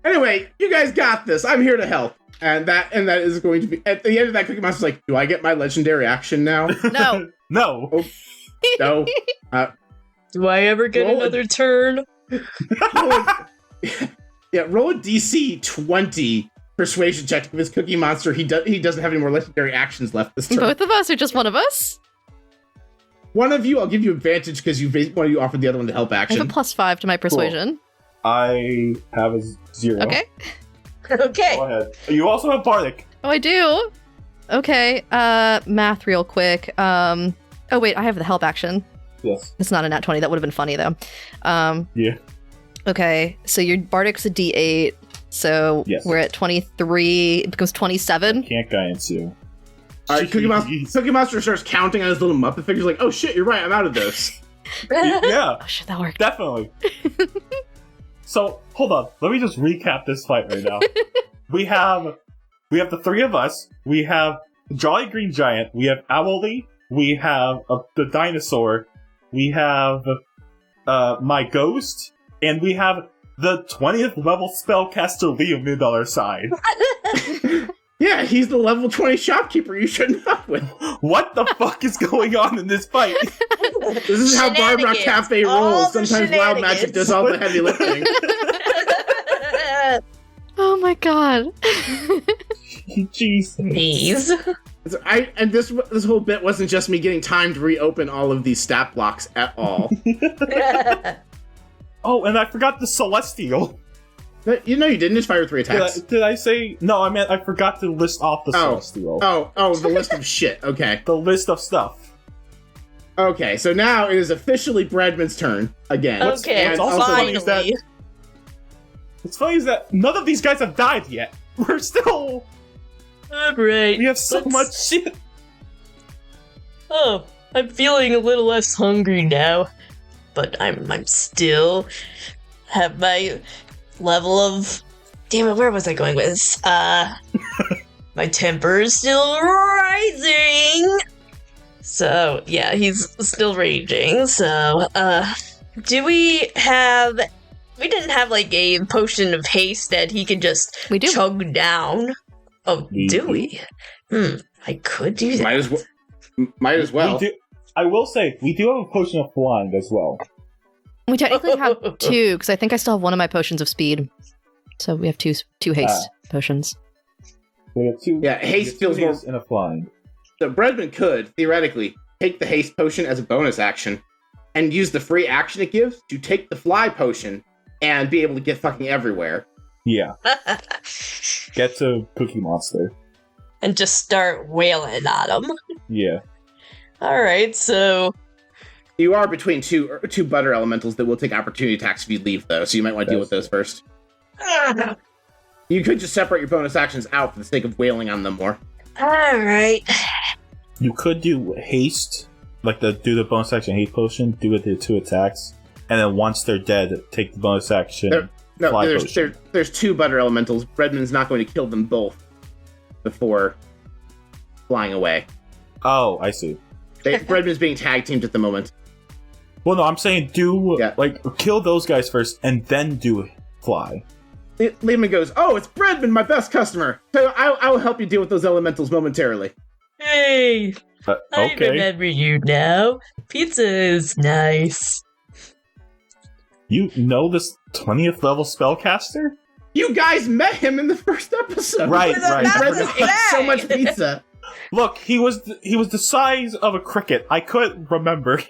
Anyway, you guys got this. I'm here to help. And that is going to be at the end of that. Cookie Monster's like, do I get my legendary action now? No. No. Oh, no. Do I ever get another turn? Roll a DC 20 persuasion check to convince Cookie Monster he doesn't have any more legendary actions left this turn. Both of us or just one of us? One of you, I'll give you advantage because one of you offered the other one to help action. I have a +5 to my persuasion. Cool. I have a 0. Okay. Okay. Go ahead. You also have Bardic. Oh, I do? Okay, math real quick. Oh wait, I have the help action. Yes. It's not a nat 20, that would have been funny though. Yeah. Okay, so your Bardic's a D8, so we're at 23, it becomes 27. Can't guidance you. Alright, Cookie Monster starts counting on his little Muppet figures like, oh shit, you're right, I'm out of those. Yeah. Oh shit, that worked. Definitely. So, hold on. Let me just recap this fight right now. We have the 3 of us. We have Jolly Green Giant. We have Owlie. We have the dinosaur. We have my ghost. And we have the 20th level spellcaster Liam Mid on our side. Yeah, he's the level 20 shopkeeper you shouldn't fuck with. What the fuck is going on in this fight? This is how Bard Rock Cafe rolls. Sometimes Wild Magic does all the heavy lifting. Oh my god. Jeez. And this whole bit wasn't just me getting time to reopen all of these stat blocks at all. Oh, and I forgot the Celestial. You know you didn't just fire 3 attacks. Did I say... No, I meant I forgot to list off the Celestial. Oh, the list of shit. Okay. The list of stuff. Okay, so now it is officially Bradman's turn again. Okay, finally. What's funny is that none of these guys have died yet. We're still... Alright. We have so much shit. Oh, I'm feeling a little less hungry now. But I'm still... have my level of... Damn it, where was I going with this? My temper is still rising! So, yeah, he's still raging, so, do we have... We didn't have, like, a potion of haste that he could just chug down. Oh, do we? I could do that. Might as well. I will say, we do have a potion of flying as well. We technically have 2, because I think I still have one of my potions of speed. So we have two haste potions. We have 2. Yeah, haste feels more... and a flying. So Bredman could, theoretically, take the haste potion as a bonus action, and use the free action it gives to take the fly potion and be able to get fucking everywhere. Yeah. Get to Cookie Monster. And just start wailing at him. Yeah. Alright, so... You are between two butter elementals that will take opportunity attacks if you leave, though, so you might want to deal with those first. You could just separate your bonus actions out for the sake of wailing on them more. Alright. You could do haste, like do the bonus action haste potion, do it to 2 attacks, and then once they're dead, take the bonus action there's 2 butter elementals. Bredman's not going to kill them both before flying away. Oh, I see. Bredman's being tag teamed at the moment. Well, no, I'm saying kill those guys first, and then do fly. Lehman goes, "Oh, it's Bredman, my best customer. So I will help you deal with those elementals momentarily." Hey, okay. I remember you now. Pizza is nice. You know this 20th level spellcaster? You guys met him in the first episode. Right. Bredman ate so much pizza. Look, he was the size of a cricket. I couldn't remember.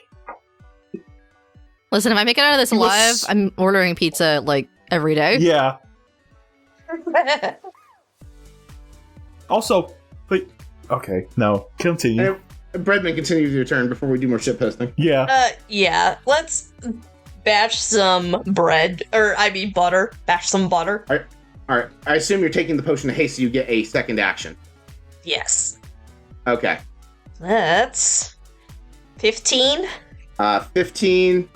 Listen, if I make it out of this alive, I'm ordering pizza like every day. Yeah. Also, okay, no, continue. Bredman, continue with your turn before we do more shit posting. Yeah. Yeah, let's bash some bread, butter. Bash some butter. Alright, I assume you're taking the potion of haste so you get a second action. Yes. Okay. That's 15. 15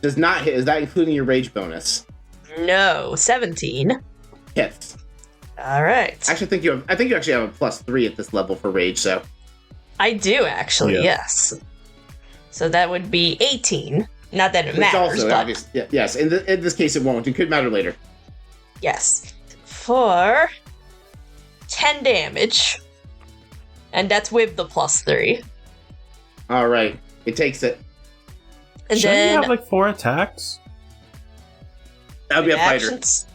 does not hit. Is that including your rage bonus? No, 17. Hits. All right. Actually, I think you actually have a +3 at this level for rage. So I do actually. Yeah. Yes. So that would be 18. Not that it matters, also but obvious. Yes. In this case, it won't. It could matter later. Yes. For 10 damage, and that's with the +3. All right. It takes it. And Shouldn't then you have like 4 attacks? That'll be a fighter. actions.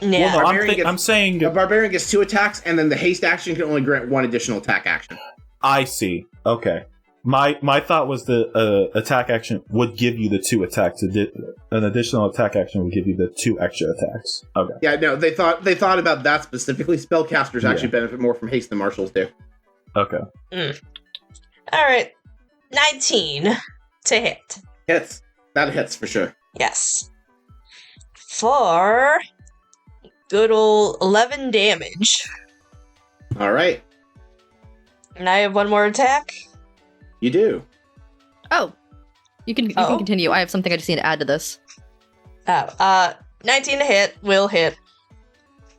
Yeah. Well, no, I'm saying a barbarian gets 2 attacks, and then the haste action can only grant 1 additional attack action. I see. Okay. My thought was the attack action would give you the 2 attacks. An additional attack action would give you the 2 extra attacks. Okay. Yeah, no, they thought about that specifically. Spellcasters actually benefit more from haste than marshals do. Okay. All right. 19 to hit. Hits. That hits for sure. Yes. For good old 11 damage. All right. And I have 1 more attack. You do. Oh. You can continue. I have something I just need to add to this. 19 to hit. Will hit.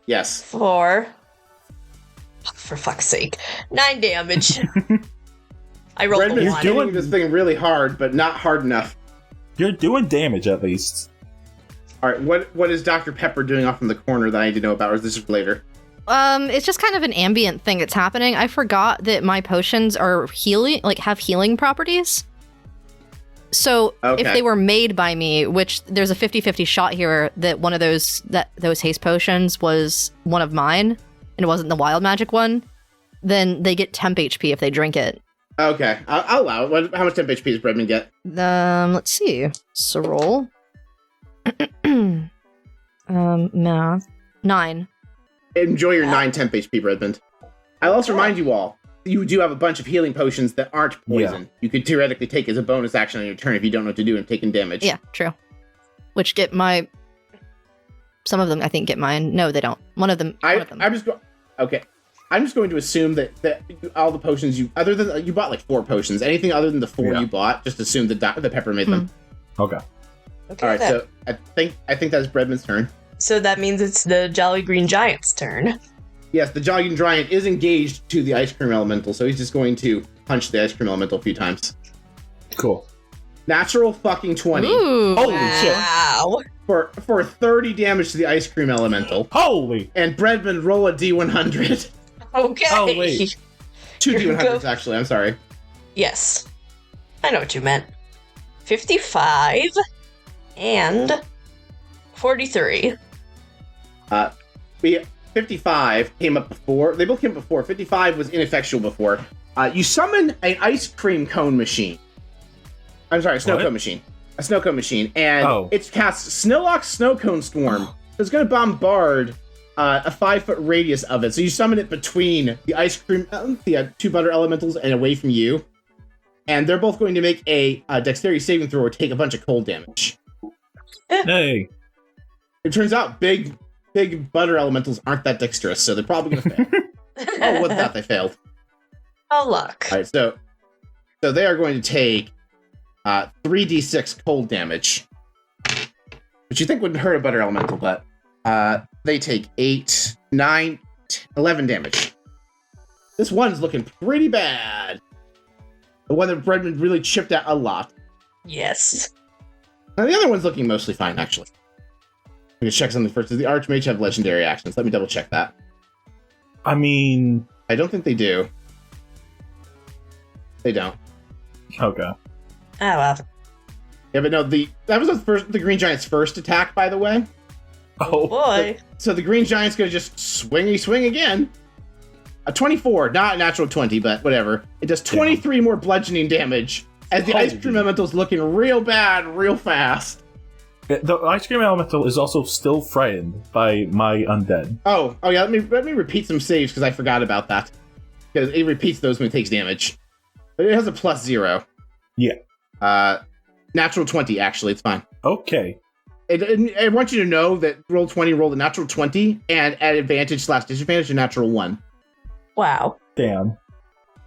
Yes. For fuck's sake. 9 damage. I rolled Bredman's a 1. doing this thing really hard, but not hard enough. You're doing damage at least. All right, what is Dr. Pepper doing off in the corner that I need to know about, or is this later? It's just kind of an ambient thing that's happening. I forgot that my potions are healing, like have healing properties. So if they were made by me, which there's a 50-50 shot here that one of those haste potions was one of mine, and it wasn't the wild magic one, then they get temp HP if they drink it. Okay, I'll allow it. How much temp HP does Bredman get? Let's see. So roll. Math. 9. Enjoy your 9 temp HP, Bredman. I'll also remind you all, you do have a bunch of healing potions that aren't poison. Yeah. You could theoretically take as a bonus action on your turn if you don't know what to do and taking damage. Yeah, true. Which get my... Some of them, I think, get mine. No, they don't. One of them. Okay. I'm just going to assume that all the potions you... Other than... You bought like 4 potions. Anything other than the 4 you bought, just assume the Pepper made them. Okay. Okay, All right, then. so I think that's Breadman's turn. So that means it's the Jolly Green Giant's turn. Yes, the Jolly Green Giant is engaged to the Ice Cream Elemental, so he's just going to punch the Ice Cream Elemental a few times. Cool. Natural fucking 20. Ooh. Holy shit. Wow. For 30 damage to the Ice Cream Elemental. Holy. And Breadman, roll a D100. Okay. Oh, wait. Two Here we D100s, go. actually, I'm sorry. Yes. I know what you meant. 55 and 43. 55 came up before. They both came up before. 55 was ineffectual before. You summon an ice cream cone machine. I'm sorry, a snow cone machine. A snow cone machine. And it casts Snowlock Snow Cone Storm. It's going to bombard a 5-foot radius of it. So you summon it between the ice cream, the two butter elementals and away from you. And they're both going to make a dexterity saving throw or take a bunch of cold damage. Hey. It turns out big butter elementals aren't that dexterous, so they're probably going to fail. Oh, with that, they failed. Oh, luck. All right, so they are going to take 3d6 cold damage, which you think wouldn't hurt a butter elemental, but they take 8, 9, 11 damage. This one's looking pretty bad. The one that Breadman really chipped at a lot. Yes. Now, the other one's looking mostly fine, actually. I'm going to check something first. Does the Archmage have legendary actions? Let me double check that. I mean... I don't think they do. They don't. Okay. Oh, well. Yeah, but no, that was the Green Giant's first attack, by the way. Oh, boy. So the Green Giant's going to just swing again. A 24, not a natural 20, but whatever. It does 23 more bludgeoning damage as the Ice Cream Elemental's looking real bad, real fast. The Ice Cream Elemental is also still frightened by my undead. Oh yeah, let me repeat some saves because I forgot about that. Because it repeats those when it takes damage. But it has a +0. Yeah. Natural 20, actually, it's fine. Okay. I want you to know that roll 20 rolled a natural 20, and at advantage/disadvantage, a natural 1. Wow. Damn.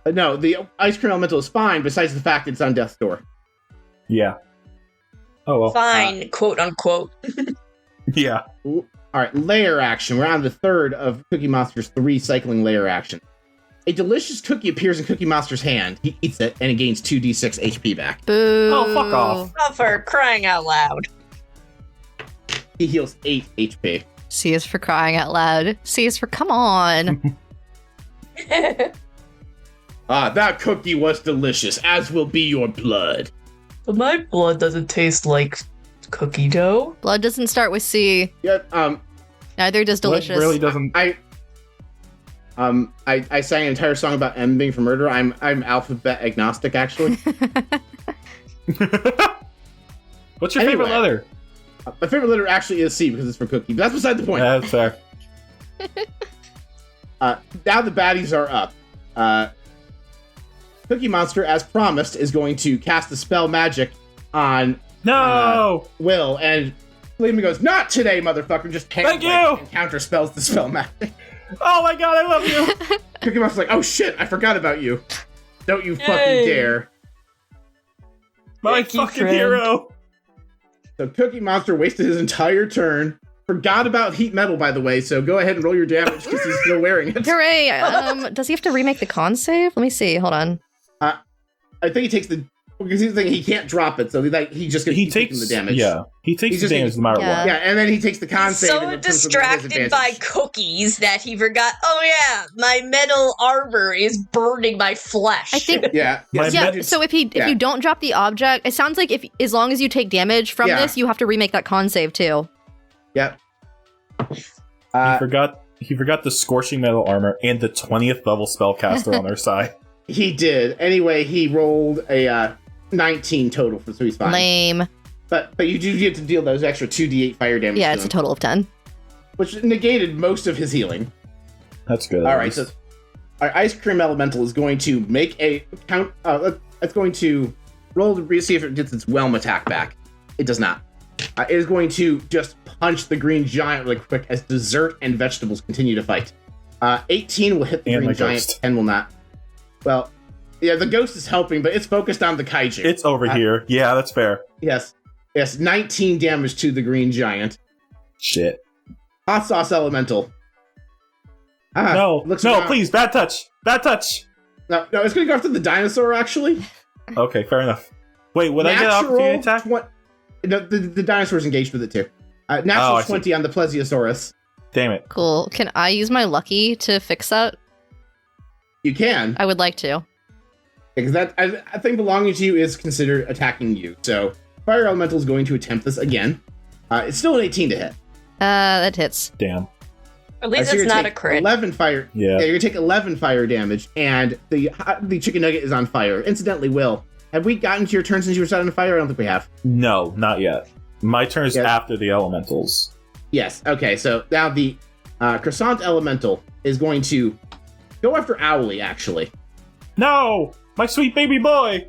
No, the Ice Cream Elemental is fine, besides the fact it's on death's door. Yeah. Oh, well. Fine, quote unquote. Yeah. Alright, layer action. We're on the third of Cookie Monster's 3 cycling layer action. A delicious cookie appears in Cookie Monster's hand. He eats it, and it gains 2d6 HP back. Boo. Oh, fuck off. Oh, for crying out loud. He heals 8 HP. C is for crying out loud. C is for come on. That cookie was delicious, as will be your blood. But my blood doesn't taste like cookie dough. Blood doesn't start with C. Yeah, Neither does delicious. It really doesn't. I sang an entire song about M being for murder. I'm alphabet agnostic, actually. What's your favorite letter? My favorite letter actually is C because it's for cookie. But that's beside the point. That's fair. Now the baddies are up. Cookie Monster, as promised, is going to cast the spell magic on Will, and Liam goes, "Not today, motherfucker!" Just Thank you. And counter spells the spell magic. Oh my god, I love you. Cookie Monster's like, "Oh shit, I forgot about you! Don't you fucking dare!" My fucking hero. So Cookie Monster wasted his entire turn. Forgot about heat metal, by the way, so go ahead and roll your damage because he's still wearing it. Hooray! Does he have to remake the con save? Let me see. Hold on. I think he takes the... Because he's thinking he can't drop it, so he's just going to keep taking the damage. Yeah, he takes the damage no matter what. Yeah, and then he takes the con save. So distracted by cookies that he forgot, oh yeah, my metal armor is burning my flesh. I think... Yeah. So if you don't drop the object, it sounds like as long as you take damage from this, you have to remake that con save too. Yep. He forgot the scorching metal armor and the 20th level spellcaster on their side. He did. Anyway, he rolled a 19 total, so he's fine. Lame. But you do get to deal those extra 2d8 fire damage. Yeah, it's a total of 10. Which negated most of his healing. That's good. All right, so our Ice Cream Elemental is going to make a count. It's going to roll to see if it gets its Whelm attack back. It does not. It is going to just punch the Green Giant really quick as dessert and vegetables continue to fight. 18 will hit the Green Giant, 10 will not. Well, yeah, the ghost is helping, but it's focused on the kaiju. It's over here. Yeah, that's fair. Yes. Yes, 19 damage to the green giant. Shit. Hot Sauce Elemental. No, please, bad touch. Bad touch. No, it's going to go after the dinosaur, actually. Okay, fair enough. Wait, would I get an opportunity attack? The dinosaur's engaged with it, too. Natural 20 on the Plesiosaurus. Damn it. Cool. Can I use my lucky to fix that? You can. I would like to. Because I think belonging to you is considered attacking you. So, Fire Elemental is going to attempt this again. It's still an 18 to hit. That hits. Damn. At least it's not a crit. 11 fire. Yeah. You're going to take 11 fire damage, and the chicken nugget is on fire. Incidentally, Will, have we gotten to your turn since you were set on fire? I don't think we have. No, not yet. My turn is after the elementals. Yes. Okay, so now the Croissant Elemental is going to go after Owly, actually. No! My sweet baby boy!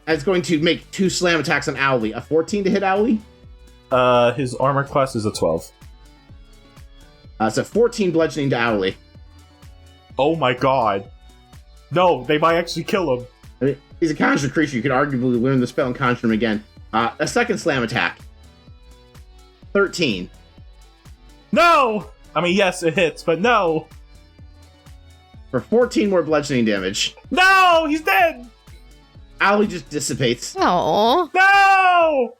And it's going to make 2 slam attacks on Owly. A 14 to hit Owly? His armor class is a 12. So 14 bludgeoning to Owly. Oh my god. No, they might actually kill him. I mean, he's a conjured creature. You could arguably learn the spell and conjure him again. A second slam attack. 13. No! I mean, yes, it hits, but no! For 14 more bludgeoning damage. No! He's dead! Owly just dissipates. Aww. No!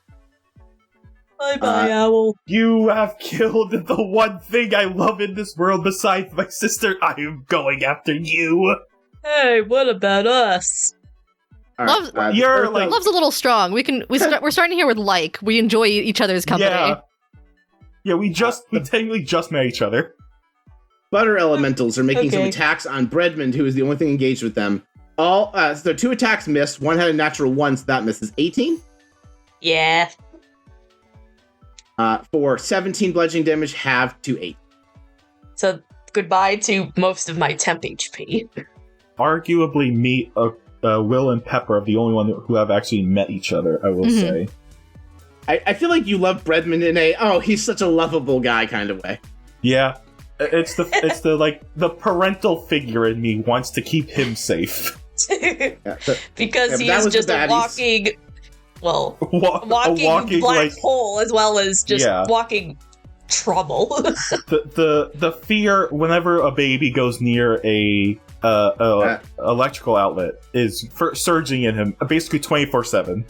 Bye-bye, Owl. You have killed the one thing I love in this world besides my sister. I am going after you. Hey, what about us? Love's a little strong. We're starting here with like. We enjoy each other's company. Yeah, we technically just met each other. Butter Elementals are making some attacks on Breadman, who is the only thing engaged with them. So 2 attacks missed. One had a natural 1, so that misses. 18? Yeah. For 17 bludgeoning damage, halved to 8. So, goodbye to most of my temp HP. Arguably, Will and Pepper are the only one who have actually met each other, I will say. I feel like you love Breadman in he's such a lovable guy kind of way. Yeah. It's the parental figure in me wants to keep him safe. Because he's just a walking... Well, walking black hole as well as just walking trouble. the fear whenever a baby goes near a electrical outlet is surging in him, basically 24/7.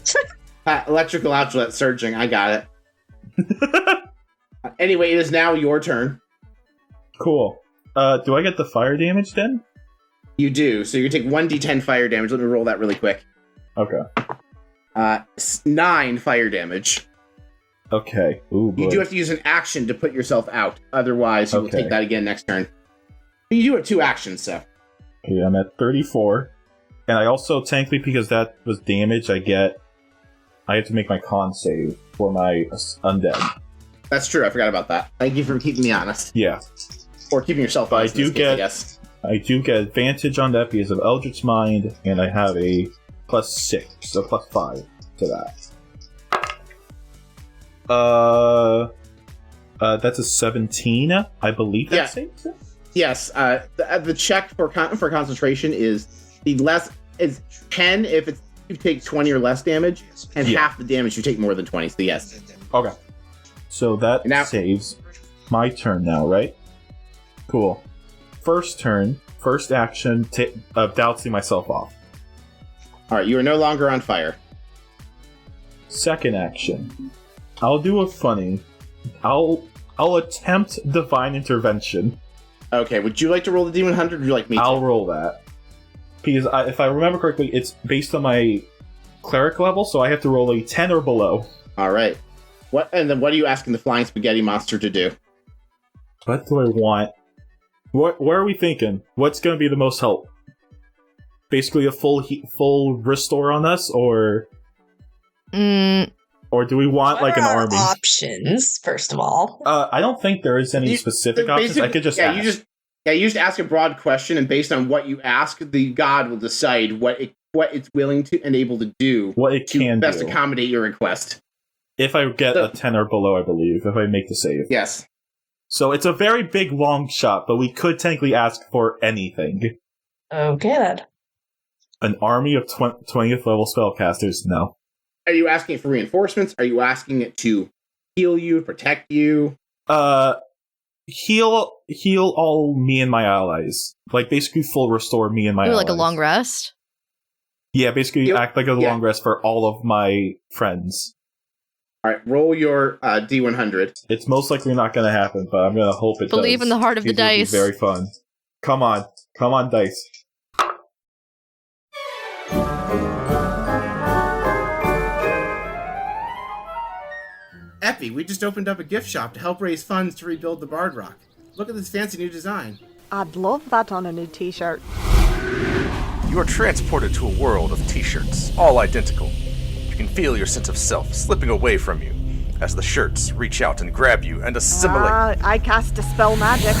Electrical outlet surging. I got it. Anyway, it is now your turn. Cool. Do I get the fire damage then? You do. So you take 1d10 fire damage. Let me roll that really quick. Okay. 9 fire damage. Okay. Ooh, boy. You do have to use an action to put yourself out. Otherwise, you will take that again next turn. But you do have 2 actions, so. Okay, I'm at 34. And I also, technically, because that was damage, I have to make my con save for my undead. That's true. I forgot about that. Thank you for keeping me honest. Yeah. Or keeping yourself honest. I do get advantage on that because of Eldritch Mind, and I have a +6, so +5 to that. That's a 17, I believe. That's saves it? Yes. The check for concentration is is 10 if you take 20 or less damage, and half the damage you take more than 20. So yes. Okay. So that saves my turn now, right? Cool. First turn, first action, dousing myself off. Alright, you are no longer on fire. Second action. I'll do a funny. I'll attempt Divine Intervention. Okay, would you like to roll the D100 or would you like me to? I'll roll that. Because if I remember correctly, it's based on my cleric level, so I have to roll a 10 or below. Alright. And then what are you asking the flying spaghetti monster to do? What do I want? What are we thinking? What's going to be the most help? Basically a full restore on us, or or do we want what like an army? Options, first of all. I don't think there is any specific options. I could just ask. You just ask a broad question, and based on what you ask, the god will decide what it's willing to and able to do. What it can best do. Accommodate your request. If I get a 10 or below, I believe, if I make the save. Yes. So it's a very big long shot, but we could technically ask for anything. Okay then. An army of 20th level spellcasters? No. Are you asking for reinforcements? Are you asking it to heal you, protect you? Heal all me and my allies. Like, basically full restore me and my allies. Like a long rest? Yeah, basically act like a long rest for all of my friends. Alright, roll your D100. It's most likely not going to happen, but I'm going to hope it does. Believe in the heart of the dice. These would be very fun. Come on, dice. Epi, we just opened up a gift shop to help raise funds to rebuild the Bard Rock. Look at this fancy new design. I'd love that on a new t-shirt. You are transported to a world of t-shirts, all identical. You can feel your sense of self slipping away from you as the shirts reach out and grab you and assimilate. I cast Dispel Magic.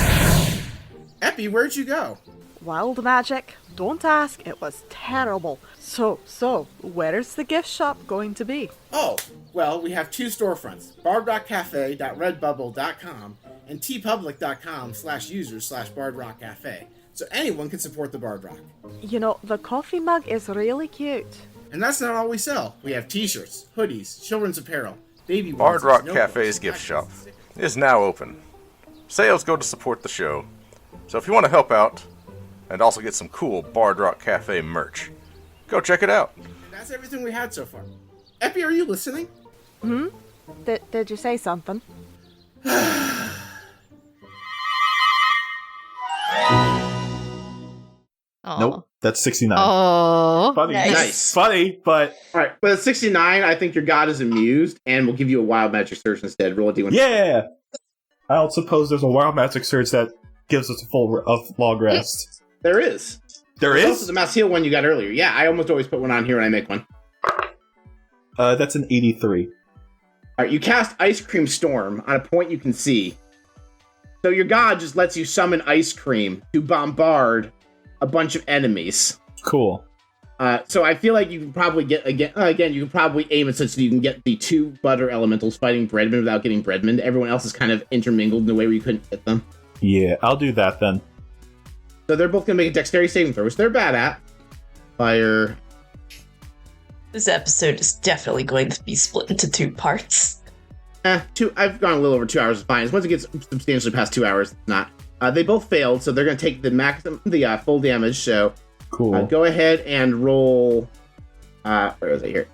Epi, where'd you go? Wild magic. Don't ask, it was terrible. So, where's the gift shop going to be? Oh, well, we have two storefronts, bardrockcafe.redbubble.com and tpublic.com/users/bardrockcafe. So anyone can support the Bard Rock. You know, the coffee mug is really cute. And that's not all we sell. We have t-shirts, hoodies, children's apparel, baby Bard onesies, Rock notebooks, Cafe's gift shop is now open. Sales go to support the show. So if you want to help out and also get some cool Bard Rock Cafe merch, go check it out. That's everything we had so far. Epi, are you listening? Did you say something? Nope, that's 69. Oh, funny. Nice. Funny, but... Alright, but at 69, I think your god is amused, and we'll give you a wild magic surge instead. Roll a D1. Yeah! I don't suppose there's a wild magic surge that gives us a full long rest. There is. There There's is? also the Mass Heal one you got earlier. Yeah, I almost always put one on here when I make one. That's an 83. Alright, you cast Ice Cream Storm on a point you can see. So your god just lets you summon ice cream to bombard a bunch of enemies. Cool. So I feel like you can probably get, again, you can probably aim it such that you can get the two butter elementals fighting Breadman without getting Breadman. Everyone else is kind of intermingled in a way where you couldn't hit them. Yeah, I'll do that then. So they're both going to make a dexterity saving throw, which they're bad at. Fire. This episode is definitely going to be split into 2 parts. I've gone a little over 2 hours of fine. Once it gets substantially past 2 hours, it's not. They both failed, so they're going to take the full damage. So, cool. Go ahead and roll. Where is it here?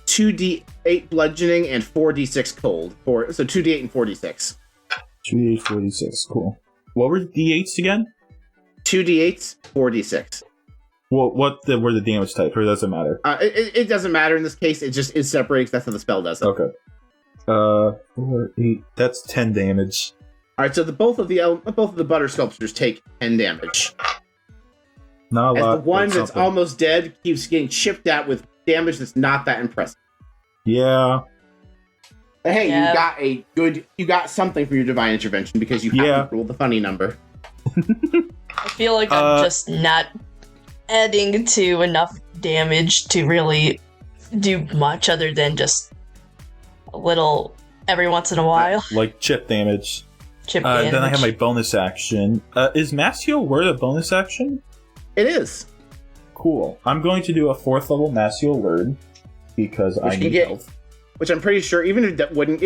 2d8 bludgeoning and 4d6 cold. So 2d8 and 4d6. 2d8, 4d6. Cool. What were the d8s again? 2d8s, 4d6. What were the damage type, or does it matter? It doesn't matter in this case. It just is separated. That's how the spell does it. Okay. 4, 8. That's 10 damage. All right. So both of the butter sculptures take 10 damage. Not a lot. As the one but that's something. almost dead keeps getting chipped at with damage that's not that impressive. Yeah. But hey, you got something for your divine intervention because you have to roll the funny number. I feel like I'm just not adding to enough damage to really do much other than just a little every once in a while. Like chip damage. Chip damage. Then I have my bonus action. Is Mass Heal word a bonus action? It is. Cool. I'm going to do a 4th level Mass Heal word because I need health. Which I'm pretty sure, even if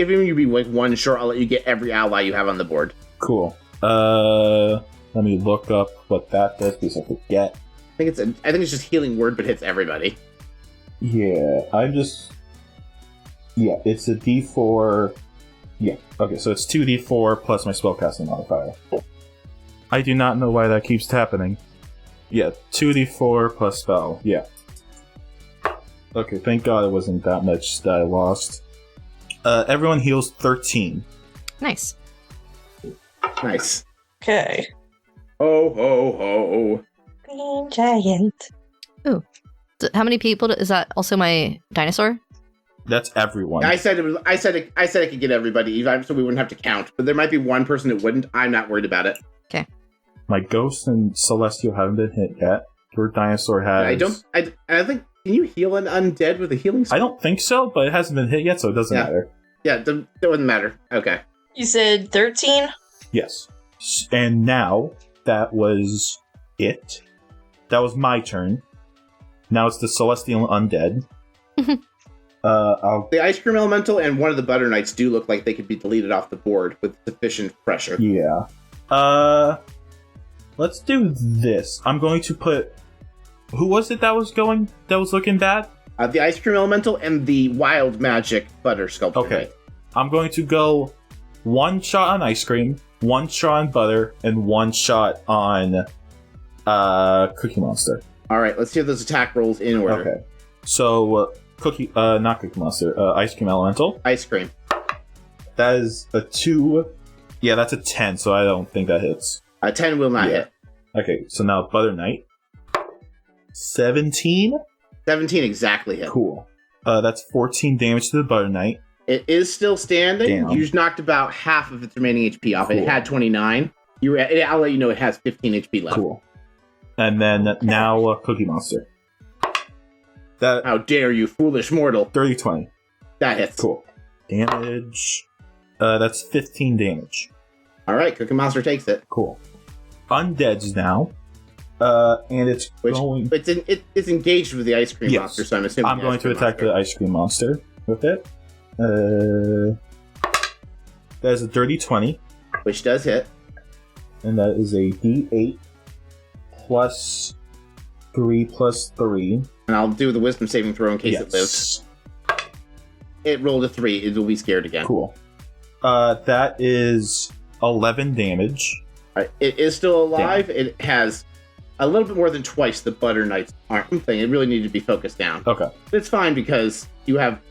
you'd be like 1 short, I'll let you get every ally you have on the board. Cool. Let me look up what that does because I forget. I think it's just healing word, but hits everybody. Yeah, it's a D4. Yeah, okay, so it's 2D4 plus my spellcasting modifier. I do not know why that keeps happening. Yeah, 2D4 plus spell, yeah. Okay, thank God it wasn't that much that I lost. Everyone heals 13. Nice. Nice. Okay. Ho, ho, ho. Green giant. Ooh. How many people? Is that also my dinosaur? That's everyone. I said it could get everybody, so we wouldn't have to count. But there might be one person that wouldn't. I'm not worried about it. Okay. My ghost and celestial haven't been hit yet. Your dinosaur has. I think. Can you heal an undead with a healing spell? I don't think so, but it hasn't been hit yet, so it doesn't matter. Yeah, it doesn't matter. Okay. You said 13? Yes. And now, that was it. That was my turn. Now it's the Celestial Undead. The Ice Cream Elemental and one of the Butter Knights do look like they could be deleted off the board with sufficient pressure. Yeah. Let's do this. I'm going to put... Who was it that was looking bad? The Ice Cream Elemental and the Wild Magic Butter Sculpture. Okay. Knight. I'm going to go 1 shot on Ice Cream, 1 shot on Butter, and 1 shot on Cookie Monster. Alright, let's hear those attack rolls in order. Okay. So, not Cookie Monster, Ice Cream Elemental. Ice Cream. That is a 2. Yeah, that's a 10, so I don't think that hits. A 10 will not hit. Okay, so now Butter Knight. 17? 17 exactly hit. Cool. That's 14 damage to the Butter Knight. It is still standing. Damn. You just knocked about half of its remaining HP off. Cool. It had 29. I'll let you know it has 15 HP left. Cool. And then now Cookie Monster. How dare you, foolish mortal. 30-20. That hits. Cool. Damage. That's 15 damage. Alright, Cookie Monster takes it. Cool. Undead's now. And it's going... It's engaged with the Ice Cream Monster, so I'm assuming... I'm going to attack the Ice Cream Monster with it. That is a dirty 20. Which does hit. And that is a D8 plus 3 plus 3. And I'll do the Wisdom saving throw in case it lives. It rolled a 3. It will be scared again. Cool. That is 11 damage. It is still alive. Damn. It has a little bit more than twice the Butter Knight's arm thing. It really needed to be focused down. Okay. But it's fine because you have...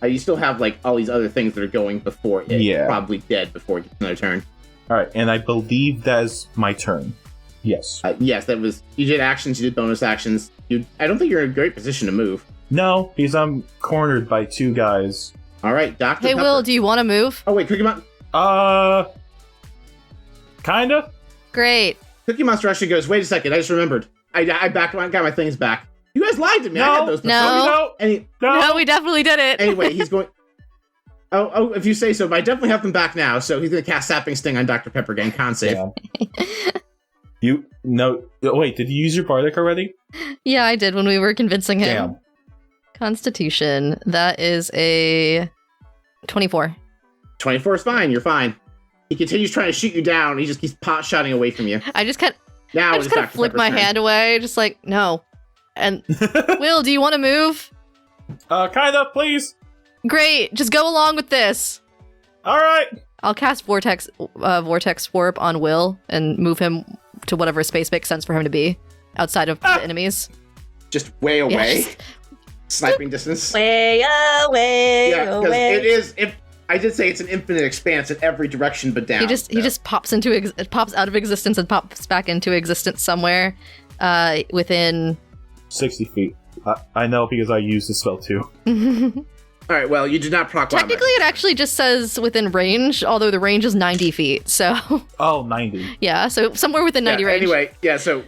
you still have, like, all these other things that are going before it. Yeah. Probably dead before it gets another turn. Alright, and I believe that is my turn. Yes. Yes, that was... You did actions, you did bonus actions. I don't think you're in a great position to move. No, because I'm cornered by 2 guys. Alright, Dr. Hey, Pepper. Will, do you want to move? Oh, wait, Cookie Monster... Kinda? Great. Cookie Monster actually goes, wait a second, I just remembered. I got my things back. You guys lied to me. No, I had those before. No, we definitely did it. Anyway, he's going... Oh, if you say so, but I definitely have them back now, so he's going to cast Sapping Sting on Dr. Pepper again. Con save. Wait, did you use your Bardic already? Yeah, I did when we were convincing him. Damn. Constitution. That is a 24. 24 is fine. You're fine. He continues trying to shoot you down. He just keeps pot-shotting away from you. I just kind of flick my hand away, just like, no. And, Will, do you want to move? Kinda, please. Great, just go along with this. Alright. I'll cast Vortex Warp on Will and move him to whatever space makes sense for him to be outside of the enemies. Just way away? Yes. Sniping distance? Way away, yeah, because away. it is... I did say it's an infinite expanse in every direction but down. He just pops out of existence and pops back into existence somewhere within 60 feet. I know because I used the spell too. All right, well, you did not proc. Technically, it actually just says within range, although the range is 90 feet, so... Oh, 90. Yeah, so somewhere within 90 range. Anyway, yeah, so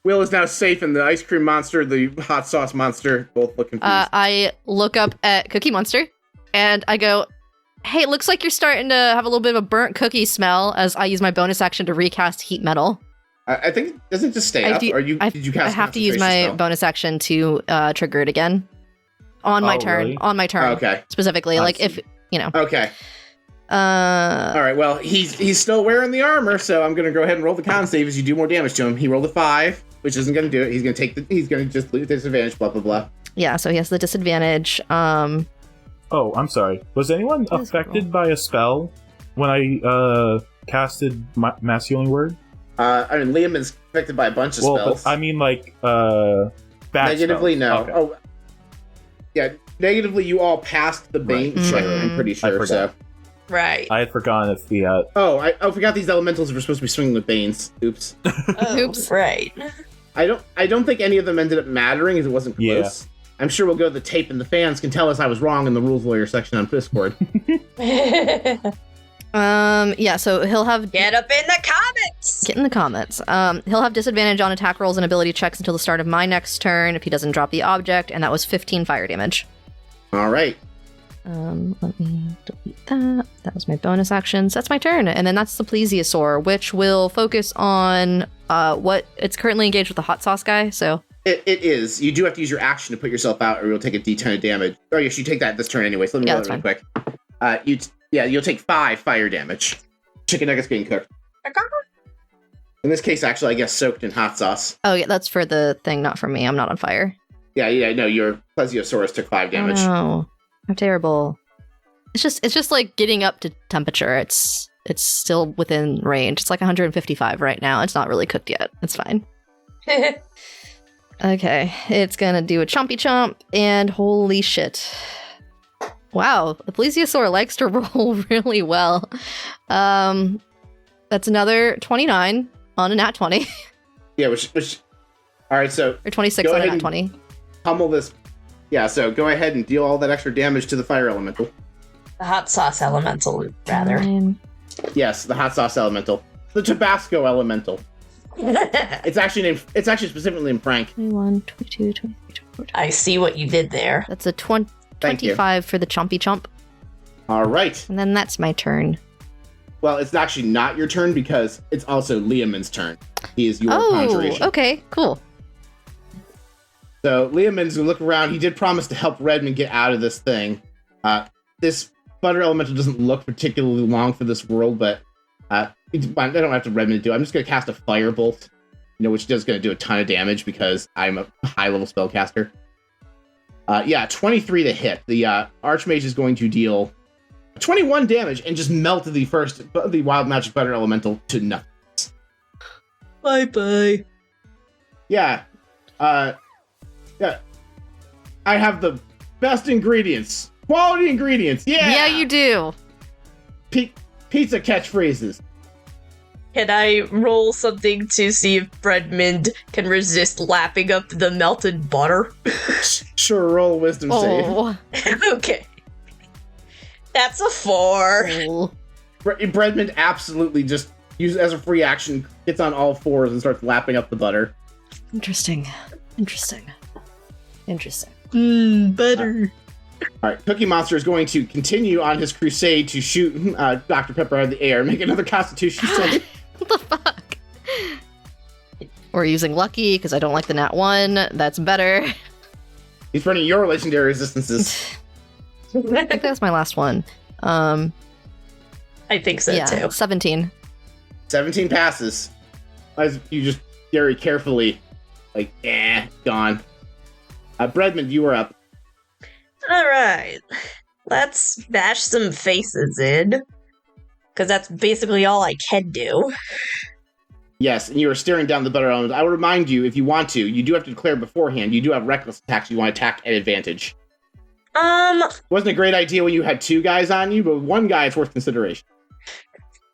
Will is now safe, and the Ice Cream Monster, the Hot Sauce Monster, both look confused. I look up at Cookie Monster, and I go, hey, it looks like you're starting to have a little bit of a burnt cookie smell, as I use my bonus action to recast Heat Metal. I think, doesn't it just stay up? Or did you cast I have to use my bonus action to trigger it again. On my turn. Really? On my turn. Okay. Specifically, like, if, you know. Okay. All right, well, he's still wearing the armor, so I'm going to go ahead and roll the con save as you do more damage to him. He rolled a 5, which isn't going to do it. He's going to just lose disadvantage, blah, blah, blah. Yeah, so he has the disadvantage. Oh, I'm sorry. Was anyone affected by a spell when I casted Mass Healing Word? I mean, Liam is affected by a bunch of spells. But I mean, like, negatively, spells. no. Okay. Oh, yeah, negatively, you all passed the Bane check, I'm pretty sure, so. Right. I had forgotten if we had... Oh, I forgot these elementals were supposed to be swinging with Banes. Oops. Oops. Right. I don't think any of them ended up mattering, as it wasn't close. Yeah. I'm sure we'll go to the tape and the fans can tell us I was wrong in the Rules Lawyer section on Discord. Yeah, so he'll have... Get up in the comments! Get in the comments. He'll have disadvantage on attack rolls and ability checks until the start of my next turn if he doesn't drop the object, and that was 15 fire damage. All right. Let me delete that. That was my bonus actions. That's my turn. And then that's the Plesiosaur, which will focus on what... It's currently engaged with the hot sauce guy, so It is. You do have to use your action to put yourself out, or you'll take a D10 of damage. Oh, yes, you take that this turn anyway, so let me roll it really quick. You'll take 5 fire damage. Chicken nuggets getting cooked. In this case, actually, I guess soaked in hot sauce. Oh, yeah, that's for the thing, not for me. I'm not on fire. Yeah, no, your Plesiosaurus took 5 damage. Oh, how terrible. It's just like getting up to temperature. It's still within range. It's like 155 right now. It's not really cooked yet. It's fine. Okay, it's gonna do a chompy chomp, and holy shit. Wow, the Plesiosaur likes to roll really well. That's another 29 on a nat 20. Yeah, which all right, so... Or 26 on a nat 20. Pummel this. Yeah, so go ahead and deal all that extra damage to the fire elemental. The hot sauce elemental, rather. Yes, the hot sauce elemental. The Tabasco elemental. It's actually specifically named Frank. 21, 22, 23, 24. I see what you did there. That's a 25 for the chompy chomp. All right. And then that's my turn. Well, it's actually not your turn because it's also Liamon's turn. He is your conjuration. Oh, okay, cool. So Liamon's gonna look around. He did promise to help Redmond get out of this thing. This butter elemental doesn't look particularly long for this world, but I don't have to Redmond to do it. I'm just gonna cast a firebolt, which is gonna do a ton of damage because I'm a high-level spellcaster. 23 to hit. The Archmage is going to deal 21 damage and just melt the wild magic butter elemental to nothing. Bye-bye. Yeah. Yeah. I have the best ingredients. Quality ingredients. Yeah. Yeah, you do. Pizza catchphrases. Can I roll something to see if Redmond can resist lapping up the melted butter? Sure, roll a wisdom save. Okay. That's a 4. Redmond absolutely just uses as a free action, gets on all fours and starts lapping up the butter. Interesting. Butter. All right, Cookie Monster is going to continue on his crusade to shoot Dr. Pepper out of the air. Make another Constitution save. What the fuck? We're using Lucky because I don't like the nat 1. That's better. He's running your legendary resistances. I think that's my last one. I think so too. 17. 17 passes. As you just very carefully, gone. Bredmond, you are up. Alright. Let's bash some faces in. Because that's basically all I can do. Yes, and you are staring down the butter element. I will remind you, if you want to, you do have to declare beforehand. You do have reckless attacks you want to attack at advantage. Wasn't a great idea when you had 2 guys on you, but 1 guy is worth consideration.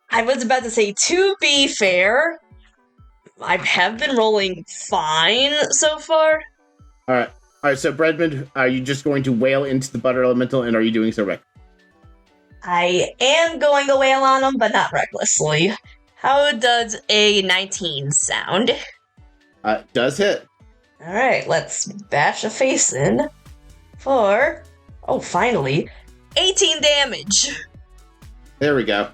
I was about to say, to be fair, I have been rolling fine so far. Alright, so Bredmond, are you just going to wail into the butter elemental, and are you doing so recklessly? I am going to wail on him, but not recklessly. How does a 19 sound? Does hit. Alright, let's bash a face in for, finally, 18 damage. There we go.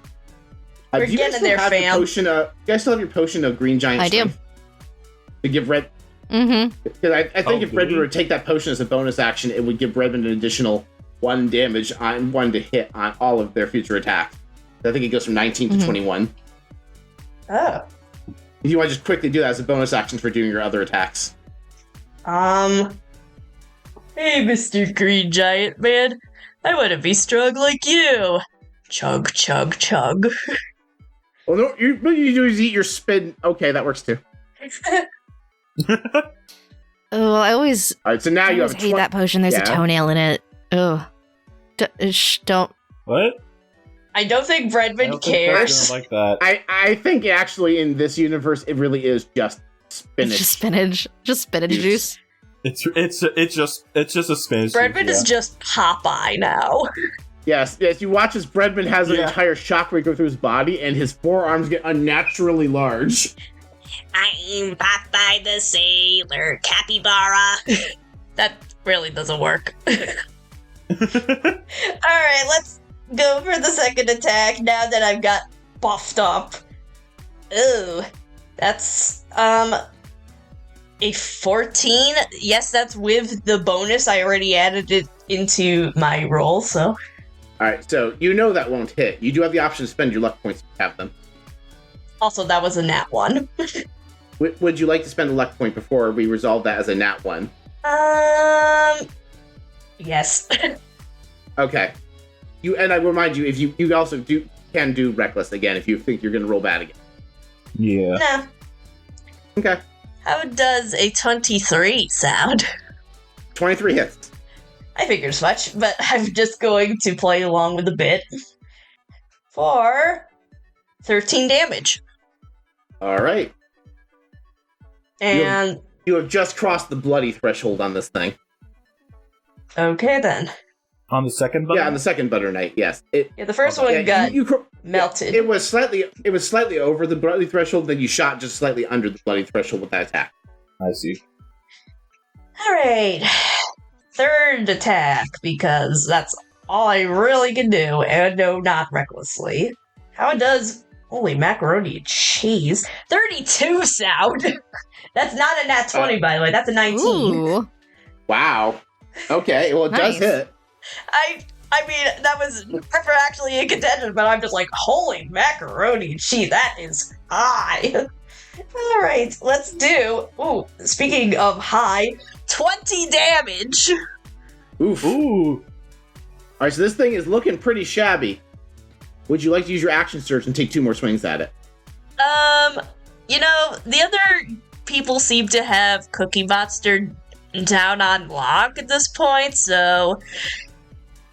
We're getting there, fam. You guys still have your potion of green giant strength? To give Red... Mm-hmm. Because I think if Redmond would take that potion as a bonus action, it would give Redmond an additional 1 damage on 1 to hit on all of their future attacks. I think it goes from 19 to 21. Oh. If you want to just quickly do that as a bonus action for doing your other attacks. Hey, Mr. Green Giant Man. I want to be strong like you. Chug, chug, chug. Well, no, you just eat your spin. Okay, that works too. I always. All right, so now you have. Hate that potion. There's a toenail in it. Oh, don't. What? I don't think Bredmond cares. Like that. I think actually in this universe it really is just spinach. It's just spinach juice. It's just a spinach. Bredmond is just Popeye now. Yes. You watch as Bredmond has an entire shockwave go through his body, and his forearms get unnaturally large. I'm Popeye the Sailor Capybara. That really doesn't work. Alright, let's go for the second attack now that I've got buffed up. Ooh, that's A 14? Yes, that's with the bonus. I already added it into my roll, so. Alright, so you know that won't hit. You do have the option to spend your luck points if you have them. Also, that was a nat 1. Would you like to spend a luck point before we resolve that as a nat 1? Yes. Okay. And I remind you, if you also can do reckless again if you think you're going to roll bad again. Yeah. Nah. Okay. How does a 23 sound? 23 hits. I figured as much, but I'm just going to play along with a bit. For 13 damage. Alright. And you have just crossed the bloody threshold on this thing. Okay then. On the second butter? Yeah, on the second butter knight, yes. The first one got melted. It was slightly over the bloody threshold, then you shot just slightly under the bloody threshold with that attack. I see. Alright. Third attack, because that's all I really can do, and no, not recklessly. How it does, holy macaroni and cheese, 32 sound! That's not a nat 20, by the way, that's a 19. Ooh. Wow. Okay, well, it does hit. I mean, that was never actually in contention, but I'm just like, holy macaroni and cheese, that is high. Alright, let's do, speaking of high, 20 damage. Oof. Ooh. Alright, so this thing is looking pretty shabby. Would you like to use your action surge and take 2 more swings at it? The other people seem to have Cookie Monster down on lock at this point, so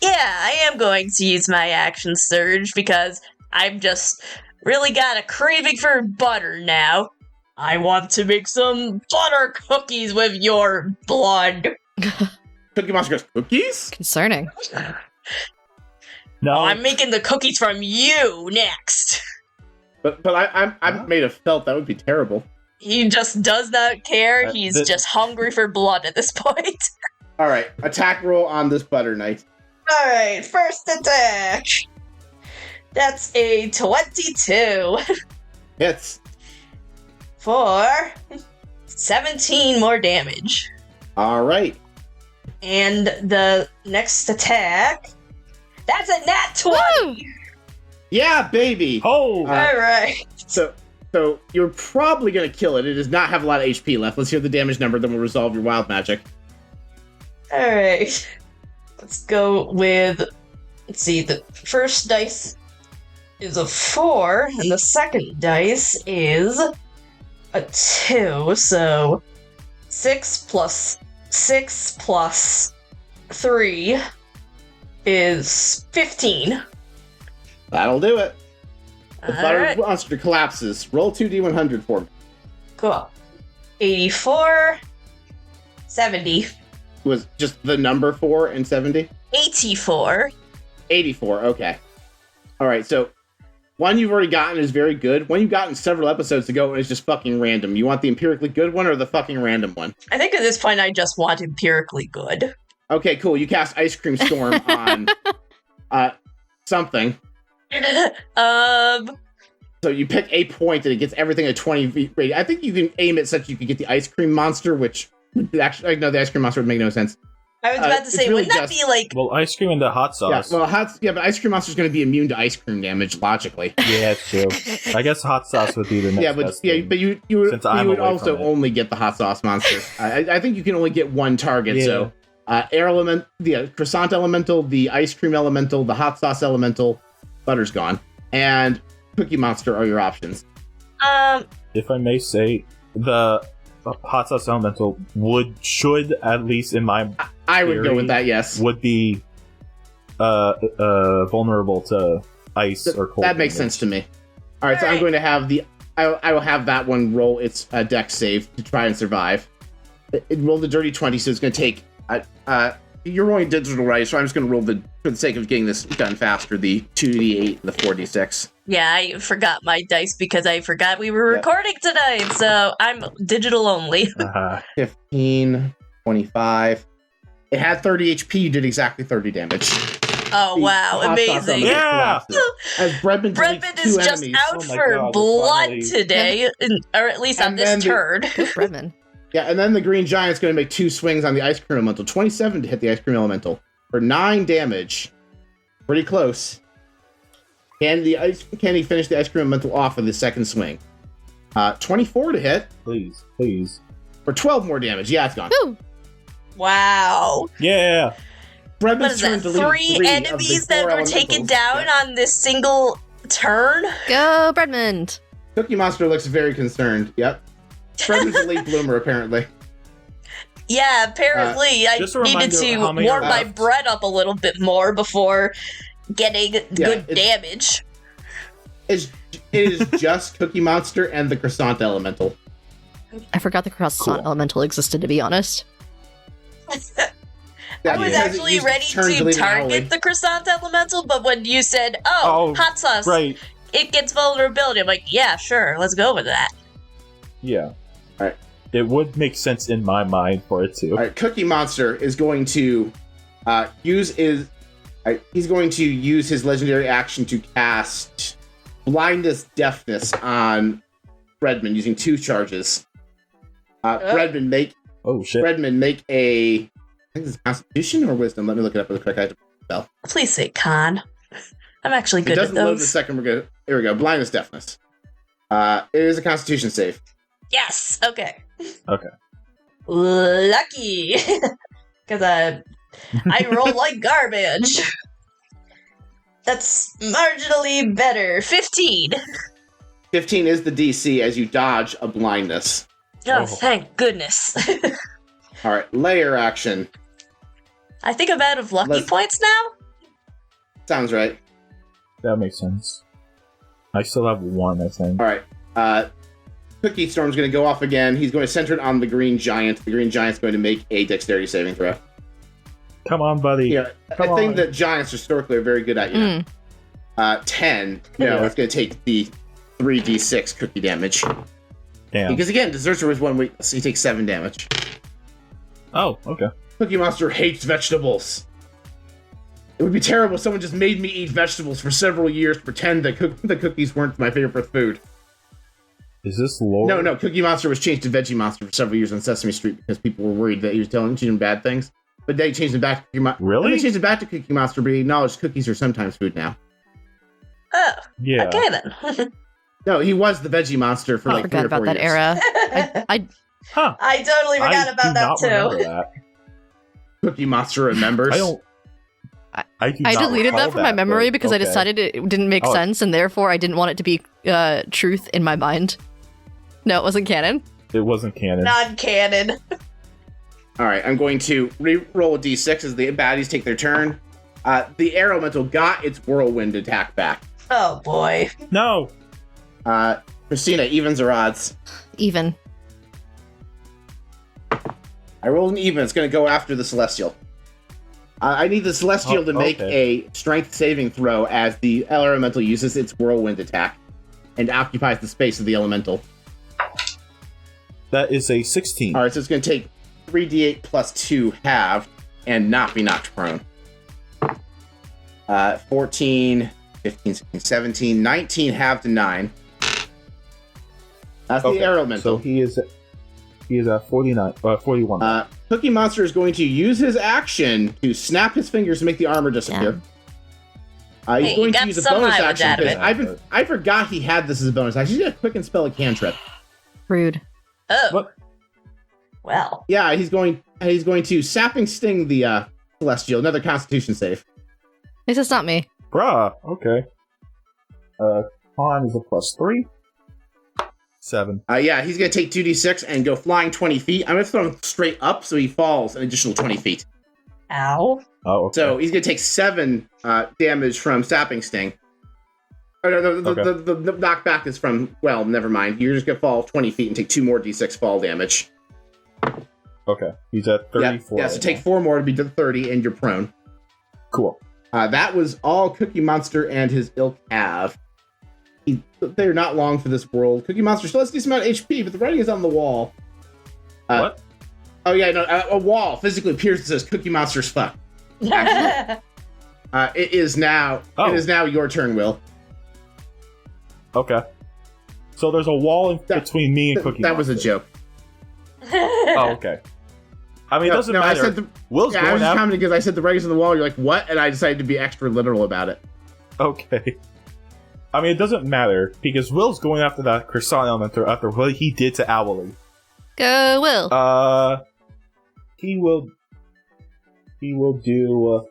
yeah, I am going to use my action surge because I've just really got a craving for butter now. I want to make some butter cookies with your blood. Cookie Monster goes, cookies? Concerning. No. I'm making the cookies from you next. But I'm made of felt. That would be terrible. He just does not care. He's just hungry for blood at this point. All right, attack roll on this butter knight. All right, first attack. That's a 22. Hits. For 17 more damage. All right. And the next attack, that's a nat 20. Woo! Yeah, baby. Oh. All right. So you're probably going to kill it. It does not have a lot of HP left. Let's hear the damage number, then we'll resolve your wild magic. All right. Let's go with, let's see, the first dice is a 4, and the second dice is a 2, so 6 plus 6 plus 3 is 15. That'll do it. The butter right. monster collapses. Roll 2d100 for me. Cool. 84, 70. Was just the number 4 and 70? 84. 84, okay. Alright, so one you've already gotten is very good. One you've gotten several episodes ago and is just fucking random. You want the empirically good one or the fucking random one? I think at this point I just want empirically good. Okay, cool. You cast Ice Cream Storm on something. So you pick a point and it gets everything at 20 feet radius. I think you can aim it such you can get the Ice Cream Monster, which actually, no, the Ice Cream Monster would make no sense. I was about to say, really wouldn't that be like... Well, ice cream and the hot sauce. Yeah, but Ice Cream Monster's going to be immune to ice cream damage, logically. Yeah, it's true. I guess hot sauce would be the next best thing, but you would also only get the hot sauce monster. I think you can only get one target, so... air element, the croissant elemental, the ice cream elemental, the hot sauce elemental, butter's gone, and Cookie Monster are your options. If I may say, the hot sauce elemental should at least in my I would go with that. Yes, would be vulnerable to ice or cold. That makes sense to me. All right, so I'm going to have I will have that one roll its dex save to try and survive. It rolled a dirty 20, so it's going to take. You're rolling digital, right? So I'm just going to roll for the sake of getting this done faster, the 2d8 and the 4d6. Yeah, I forgot my dice because I forgot we were recording tonight, so I'm digital only. 15, 25. It had 30 HP, you did exactly 30 damage. Oh, wow, amazing. Yeah! As Bredman is just out for blood today, or at least on this turn. Bredman. Yeah, and then the Green Giant's going to make 2 swings on the Ice Cream Elemental. 27 to hit the Ice Cream Elemental for 9 damage. Pretty close. Can he finish the Ice Cream Elemental off with the second swing? 24 to hit. Please. For 12 more damage. Yeah, it's gone. Woo. Wow. Yeah. What is that? 3 enemies that were taken down on this single turn? Go, Breadmond. Cookie Monster looks very concerned. Yep. Breadmond's a late bloomer, apparently. Yeah, apparently I needed to warm my bread up a little bit more before getting good damage. It is just Cookie Monster and the Croissant Elemental. I forgot the Croissant Elemental existed, to be honest. I was actually ready to target the Croissant Elemental, but when you said, hot sauce, right. It gets vulnerability, I'm like, yeah, sure, let's go with that. Yeah. Alright. It would make sense in my mind for it to. Alright, Cookie Monster is going to use his legendary action to cast Blindness Deafness on Breadmond using 2 charges. Breadmond make a, I think it's Constitution or Wisdom. Let me look it up really quick. I have to spell. Please say Con. I'm actually good at those. It doesn't load the second. Here we go. Blindness Deafness. It is a Constitution save. Yes. Okay. Okay. Lucky, because I roll like garbage. That's marginally better. 15. 15 is the DC as you dodge a blindness. Oh, thank goodness. All right, layer action. I think I'm out of lucky points now. Sounds right. That makes sense. I still have 1, I think. All right. Cookie Storm's going to go off again. He's going to center it on the Green Giant. The Green Giant's going to make a dexterity saving throw. Come on, buddy. Yeah, a thing that giants historically are very good at. 10. It's going to take the 3d6 cookie damage. Damn. Because again, Deserter was 1 week, so he takes 7 damage. Oh, okay. Cookie Monster hates vegetables. It would be terrible if someone just made me eat vegetables for several years to pretend that the cookies weren't my favorite food. Is this lore? No. Cookie Monster was changed to Veggie Monster for several years on Sesame Street because people were worried that he was teaching them bad things. But they changed it back to Cookie Monster. Really? They changed it back to Cookie Monster, but he acknowledged cookies are sometimes food now. Oh. Yeah. Okay then. No, he was the Veggie Monster for like 3 or 4 years. I forgot about that era. I totally forgot about that too. That. Cookie Monster remembers. I deleted that from my memory because I decided it didn't make sense, and therefore I didn't want it to be truth in my mind. No, it wasn't canon. It wasn't canon. Non-canon. All right, I'm going to re-roll a d6 as the baddies take their turn. The Air Elemental got its Whirlwind attack back. Oh boy. No. Christina, evens or odds? Even. I rolled an even. It's going to go after the Celestial. I need the Celestial to make a strength saving throw as the Elemental uses its Whirlwind attack and occupies the space of the Elemental. That is a 16. All right, so it's going to take 3d8 plus 2 halved and not be knocked prone. 14, 15, 16, 17, 19 halved to 9. That's the Air Elemental. So he is at 41. Cookie Monster is going to use his action to snap his fingers to make the armor disappear. He's going to use a bonus action. I forgot he had this as a bonus action. He's going to quick and spell a cantrip. Rude. Oh. What? Well. Yeah, he's going to Sapping Sting the Celestial. Another Constitution save. This is not me. Bruh. Okay. Con is a +3. 7. Yeah, he's going to take 2d6 and go flying 20 feet. I'm going to throw him straight up so he falls an additional 20 feet. Ow. Oh, okay. So he's going to take 7 damage from Sapping Sting. Oh, no, the knockback is from, well, never mind. You're just going to fall 20 feet and take 2 more d6 fall damage. Okay. He's at 34. Yeah, so take 4 more to be to 30 and you're prone. Cool. That was all Cookie Monster and his ilk have. They're not long for this world. Cookie Monster still has a decent amount of HP, but the writing is on the wall. What? Oh yeah, no, a wall physically appears that says Cookie Monster's fuck. Actually, it is now your turn, Will. Okay. So there's a wall between me and Cookie Monster. That was a joke. Oh, okay. I mean, it doesn't matter. I said Will's I going was just after... commenting because I said the writing's on the wall. You're like, what? And I decided to be extra literal about it. Okay. I mean, it doesn't matter, because Will's going after that Croissant Elemental after what he did to Owly. Go, Will. He will do, do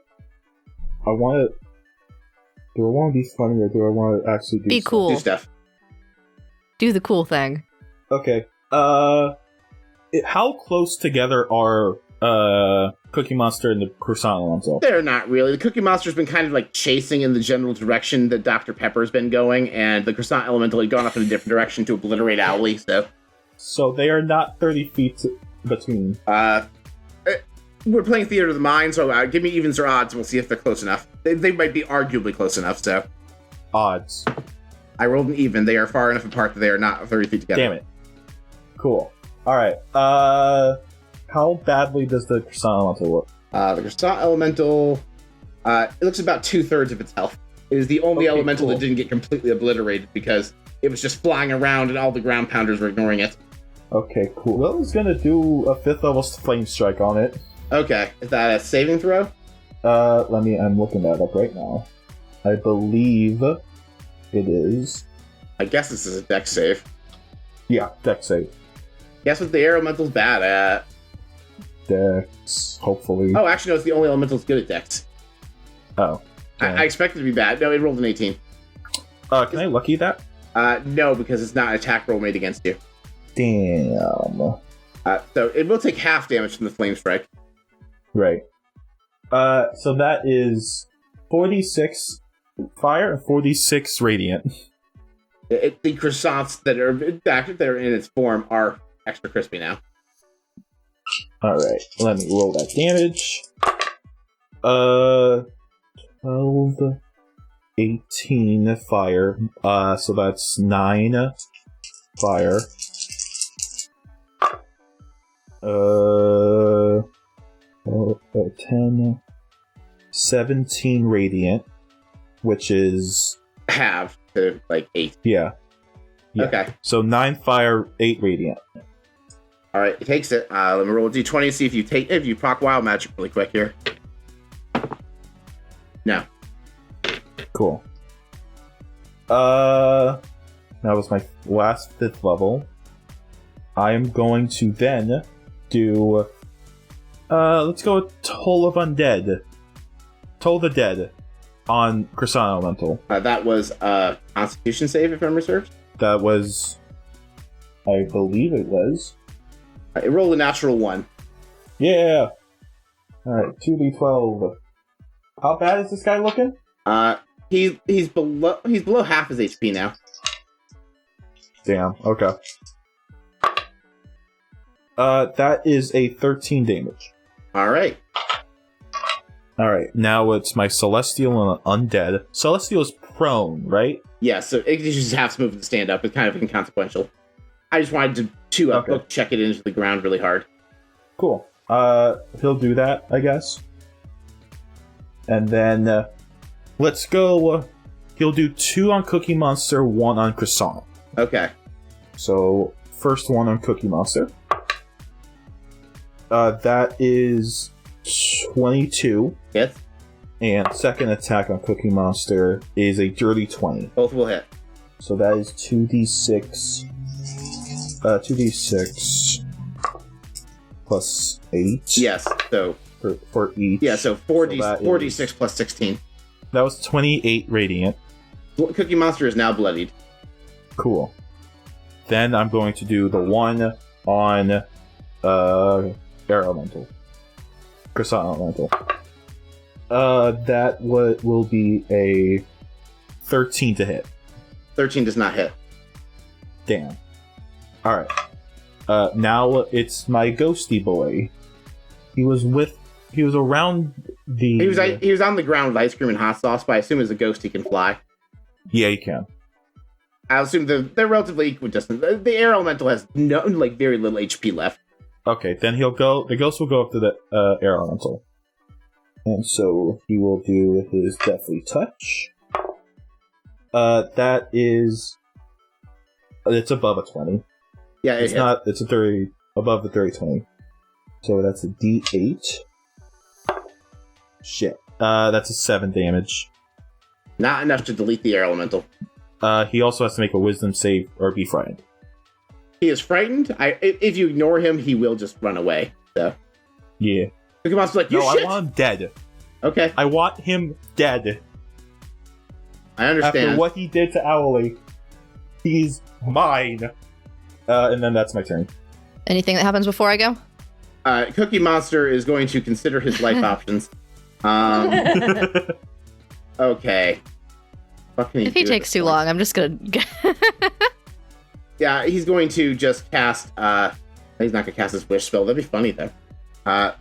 I want to be funny, or do I want to actually do Be stuff? cool. Do stuff. Do the cool thing. Okay. How close together are Cookie Monster and the Croissant Elemental? They're not really. The Cookie Monster's been kind of like chasing in the general direction that Dr. Pepper's been going, and the Croissant Elemental had gone off in a different direction to obliterate Owly, so... So they are not 30 feet between. We're playing Theater of the Mind, so give me evens or odds, and we'll see if they're close enough. They might be arguably close enough, so... Odds. I rolled an even. They are far enough apart that they are not 30 feet together. Damn it. Cool. Alright, how badly does the Croissant Elemental look? The Croissant Elemental, it looks about 2/3 of its health. It is the only elemental that didn't get completely obliterated because it was just flying around and all the ground pounders were ignoring it. Okay, cool. Well, I was gonna do a 5th level Flame Strike on it. Okay, is that a saving throw? I'm looking that up right now. I believe it is. I guess this is a dex save. Yeah, dex save. Guess what the air elemental's bad at? Dex, hopefully. Oh, actually, no, it's the only elemental that's good at dex. Oh. I expected it to be bad. No, it rolled an 18. Can I lucky that? No, because it's not an attack roll made against you. Damn. So it will take half damage from the Flame Strike. Right. So that is 46 fire and 46 radiant. The croissants that are in its form are extra crispy now. Alright, let me roll that damage. 12, 18 fire. So that's 9 fire. 10, 17 radiant, which is half to like 8. Yeah. Okay. So 9 fire, 8 radiant. All right, it takes it. Let me roll a d20 and see if you proc wild magic really quick here. No. Cool. That was my last 5th level. I am going to then do. Let's go with Toll of Undead. Toll the Dead on Croissant Elemental. That was a Constitution save, if memory serves. That was. I believe it was. It rolled a natural 1. Yeah! Alright, 2d12. How bad is this guy looking? He's below half his HP now. Damn, okay. That is a 13 damage. Alright. Alright, now it's my Celestial and Undead. Celestial is prone, right? Yeah, so it just has to move to stand up. It's kind of inconsequential. I just wanted to book check it into the ground really hard. Cool. He'll do that, I guess. And then, let's go, he'll do 2 on Cookie Monster, 1 on Croissant. Okay. So, first one on Cookie Monster. That is 22. Yes. And second attack on Cookie Monster is a dirty 20. Both will hit. So that is 2d6. 2d6 plus 8. Yes, so for each. Yeah, so 4d6 plus 16. That was 28 radiant. Cookie Monster is now bloodied. Cool. Then I'm going to do the one on Air Elemental. Croissant Elemental. That will be a 13 to hit. 13 does not hit. Damn. Alright. Now it's my ghosty boy. He was around the... He was on the ground with ice cream and hot sauce, but I assume as a ghost he can fly. Yeah, he can. I assume they're relatively equidistant. The air elemental has very little HP left. Okay, then the ghost will go up to the air elemental. And so he will do his Deathly Touch. That is... It's above a 20. Yeah, it's a 30, above the 30-20. So that's a D8. Shit. That's a 7 damage. Not enough to delete the air elemental. He also has to make a wisdom save or be frightened. He is frightened. If you ignore him, he will just run away. So yeah. Cookie Monster's like, you shit. I want him dead. Okay. I want him dead. I understand. After what he did to Owly, he's mine. And then that's my turn. Anything that happens before I go? Cookie Monster is going to consider his life options. Okay. If he takes too long, I'm just gonna. Yeah, he's going to just cast. He's not gonna cast his wish spell. That'd be funny though. Yeah,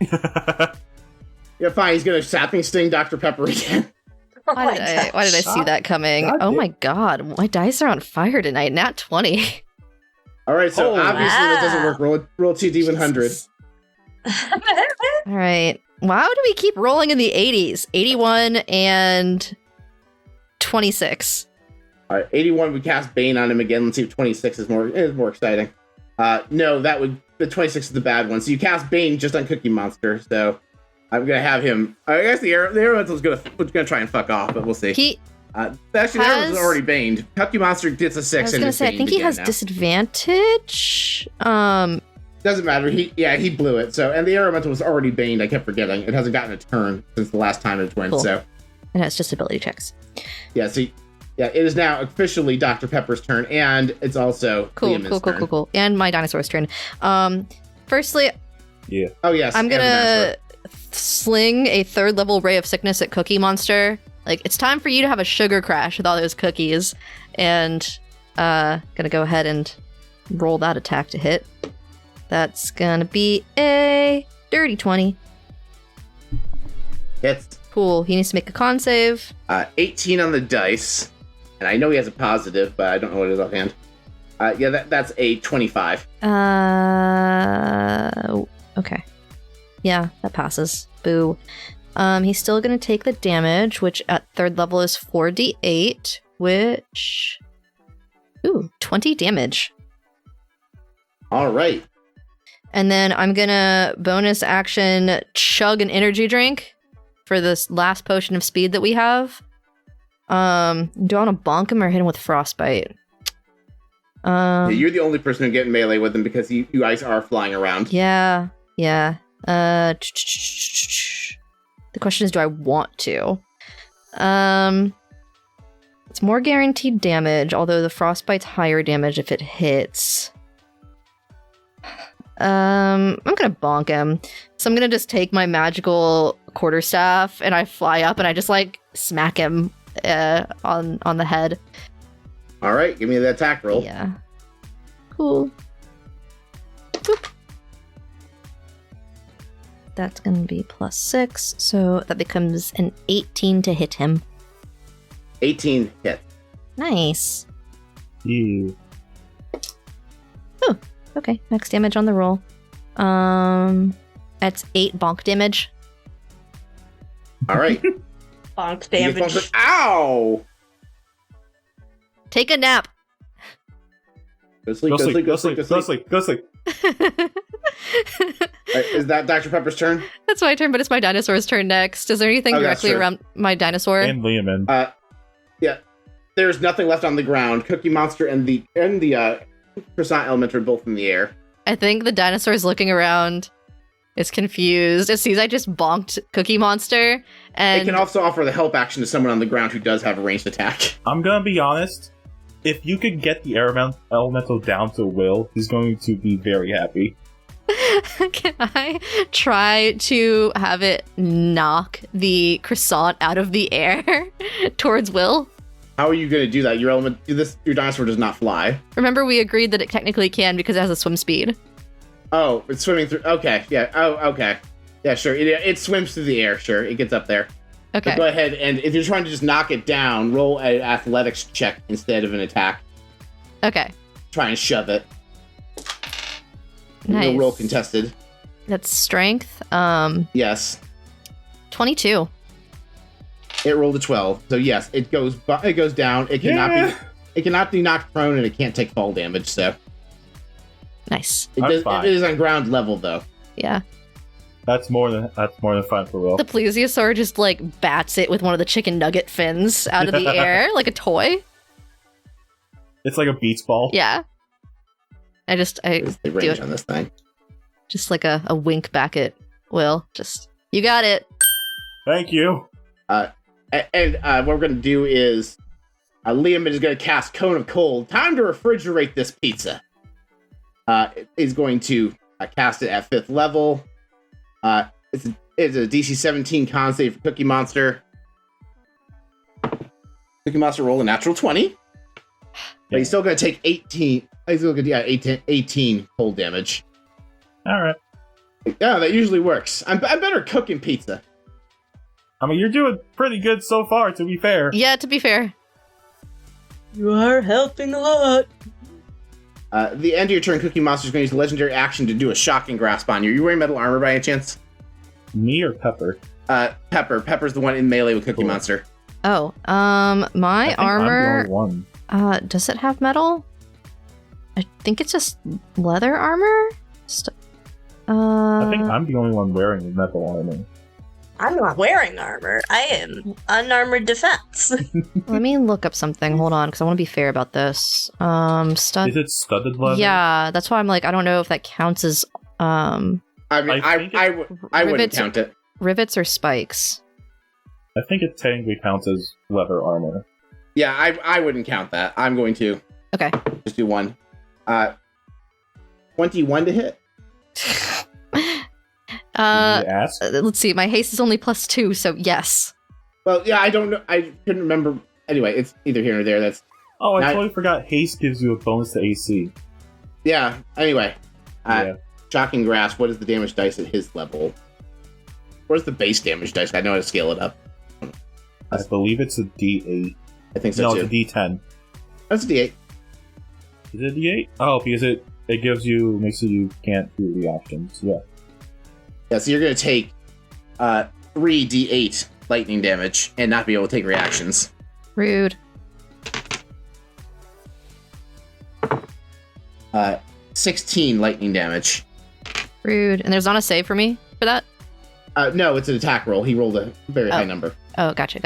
fine. He's gonna sapping sting Dr. Pepper again. Why did I see that coming? Oh my god, my dice are on fire tonight. Nat 20. All right, so obviously that doesn't work. Roll 2d100. All right. Wow, do we keep rolling in the 80s? 81 and 26. All right, 81. We cast Bane on him again. Let's see if 26 is more exciting. No, the 26 is the bad one. So you cast Bane just on Cookie Monster. So I'm gonna have him. I guess the air elemental's gonna try and fuck off, but we'll see. Actually, the air elemental's already baned. Cookie Monster gets a 6. I was gonna say, I think he has disadvantage. Doesn't matter. He blew it. So, and the air elemental was already baned. I kept forgetting. It hasn't gotten a turn since the last time it went. Cool. So, and it's just ability checks. Yeah. See, it is now officially Dr. Pepper's turn, and it's also Liam's turn. Cool. And my dinosaur's turn. Firstly, yeah. Oh yes. I'm gonna sling a 3rd level ray of sickness at Cookie Monster. Like, it's time for you to have a sugar crash with all those cookies, and gonna go ahead and roll that attack to hit. That's gonna be a dirty 20. Hits. Cool. He needs to make a con save. 18 on the dice, and I know he has a positive, but I don't know what it is offhand. That's a 25. Okay. Yeah, that passes. Boo. He's still gonna take the damage, which at 3rd level is 4d8, which... Ooh, 20 damage. All right. And then I'm gonna bonus action chug an energy drink for this last potion of speed that we have. Do I want to bonk him or hit him with frostbite? Yeah, you're the only person who get in melee with him because you guys are flying around. Yeah. The question is, do I want to? It's more guaranteed damage, although the frostbite's higher damage if it hits. I'm gonna bonk him. So I'm gonna just take my magical quarterstaff and I fly up and I just like smack him on the head. All right, give me the attack roll. Yeah. Cool. Boop. That's gonna be +6, so that becomes an 18 to hit him. 18 hit. Nice. Yeah. Oh, okay. Max damage on the roll. That's 8 bonk damage. All right. Bonk damage. Ow! Take a nap. Go sleep. Is that Dr. Pepper's turn? That's my turn, but it's my dinosaur's turn next. Is there anything directly around my dinosaur? And Liam. Yeah. There's nothing left on the ground. Cookie Monster and the Croissant Element are both in the air. I think the dinosaur's looking around. It's confused. It sees I just bonked Cookie Monster, and it can also offer the help action to someone on the ground who does have a ranged attack. I'm gonna be honest. If you could get the air elemental down to Will, he's going to be very happy. Can I try to have it knock the croissant out of the air towards Will? How are you going to do that? Your dinosaur does not fly. Remember, we agreed that it technically can because it has a swim speed. Oh, it's swimming through. Okay, yeah. Oh, okay. Yeah, sure. It swims through the air. Sure, it gets up there. Okay. So go ahead, and if you're trying to just knock it down, roll an athletics check instead of an attack. Okay. Try and shove it. Nice. No roll contested. That's strength. Yes. 22. It rolled a 12. So yes, it goes down. It cannot be knocked prone, and it can't take fall damage. So nice. it is on ground level though. Yeah. That's more than fine for Will. The plesiosaur just like bats it with one of the chicken nugget fins out of the air like a toy. It's like a beats ball. Yeah. I the do range it. on this thing. Just like a wink back at Will. Just, you got it. Thank you. And what we're going to do is Liam is going to cast Cone of Cold. Time to refrigerate this pizza. He's going to cast it at 5th level. It's a DC 17 con save for Cookie Monster. Cookie Monster roll a natural 20. But he's still going to take 18. He's still going to 18 cold damage. All right. Yeah, that usually works. I'm better cooking pizza. I mean, you're doing pretty good so far, to be fair. Yeah, to be fair. You are helping a lot. The end of your turn, Cookie Monster is going to use a legendary action to do a shocking grasp on you. Are you wearing metal armor by any chance? Me or Pepper? Pepper. Pepper's the one in melee with Cookie Monster. Oh, my armor. I'm the only one. Does it have metal? I think it's just leather armor. I think I'm the only one wearing metal armor. I'm not wearing armor. I am unarmored defense. Let me look up something. Hold on, because I want to be fair about this. Is it studded leather? Yeah, that's why I'm like, I don't know if that counts as I mean, I wouldn't count it. Rivets or spikes. I think it technically counts as leather armor. Yeah, I wouldn't count that. I'm going to. Okay. Just do one. 21 to hit. Let's see. My haste is only +2, so yes. Well, yeah, I don't know. I couldn't remember. Anyway, it's either here or there. That's. Oh, I totally forgot. Haste gives you a bonus to AC. Yeah. Anyway, Shocking Grasp. What is the damage dice at his level? Where's the base damage dice? I know how to scale it up. I believe it's a D8. I think so no, too. No, it's a D10. That's a D8. Is it a D8? Oh, because it makes it you can't do reactions. Yeah. Yeah, so you're going to take 3 D8 lightning damage and not be able to take reactions. Rude. 16 lightning damage. Rude. And there's not a save for me for that? No, it's an attack roll. He rolled a very high number. Oh, gotcha.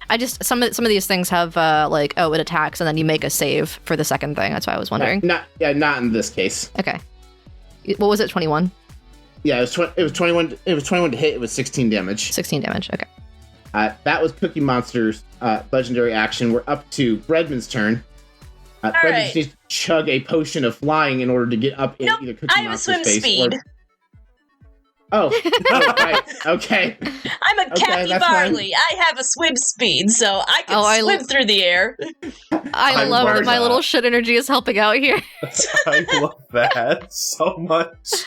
I just some of these things have it attacks and then you make a save for the second thing. That's why I was wondering. Not in this case. Okay. What was it? 21. Yeah, it was 21. It was 21 to hit. It was 16 damage. 16 damage. Okay. That was Cookie Monster's legendary action. We're up to Breadman's turn. Breadman just needs to chug a potion of flying in order to get up in either Cookie Monster's face. Speed. Oh, right. Okay. I'm a Kathy Barley. I have a swim speed, so I can swim through the air. I love that my little shit energy is helping out here. I love that so much.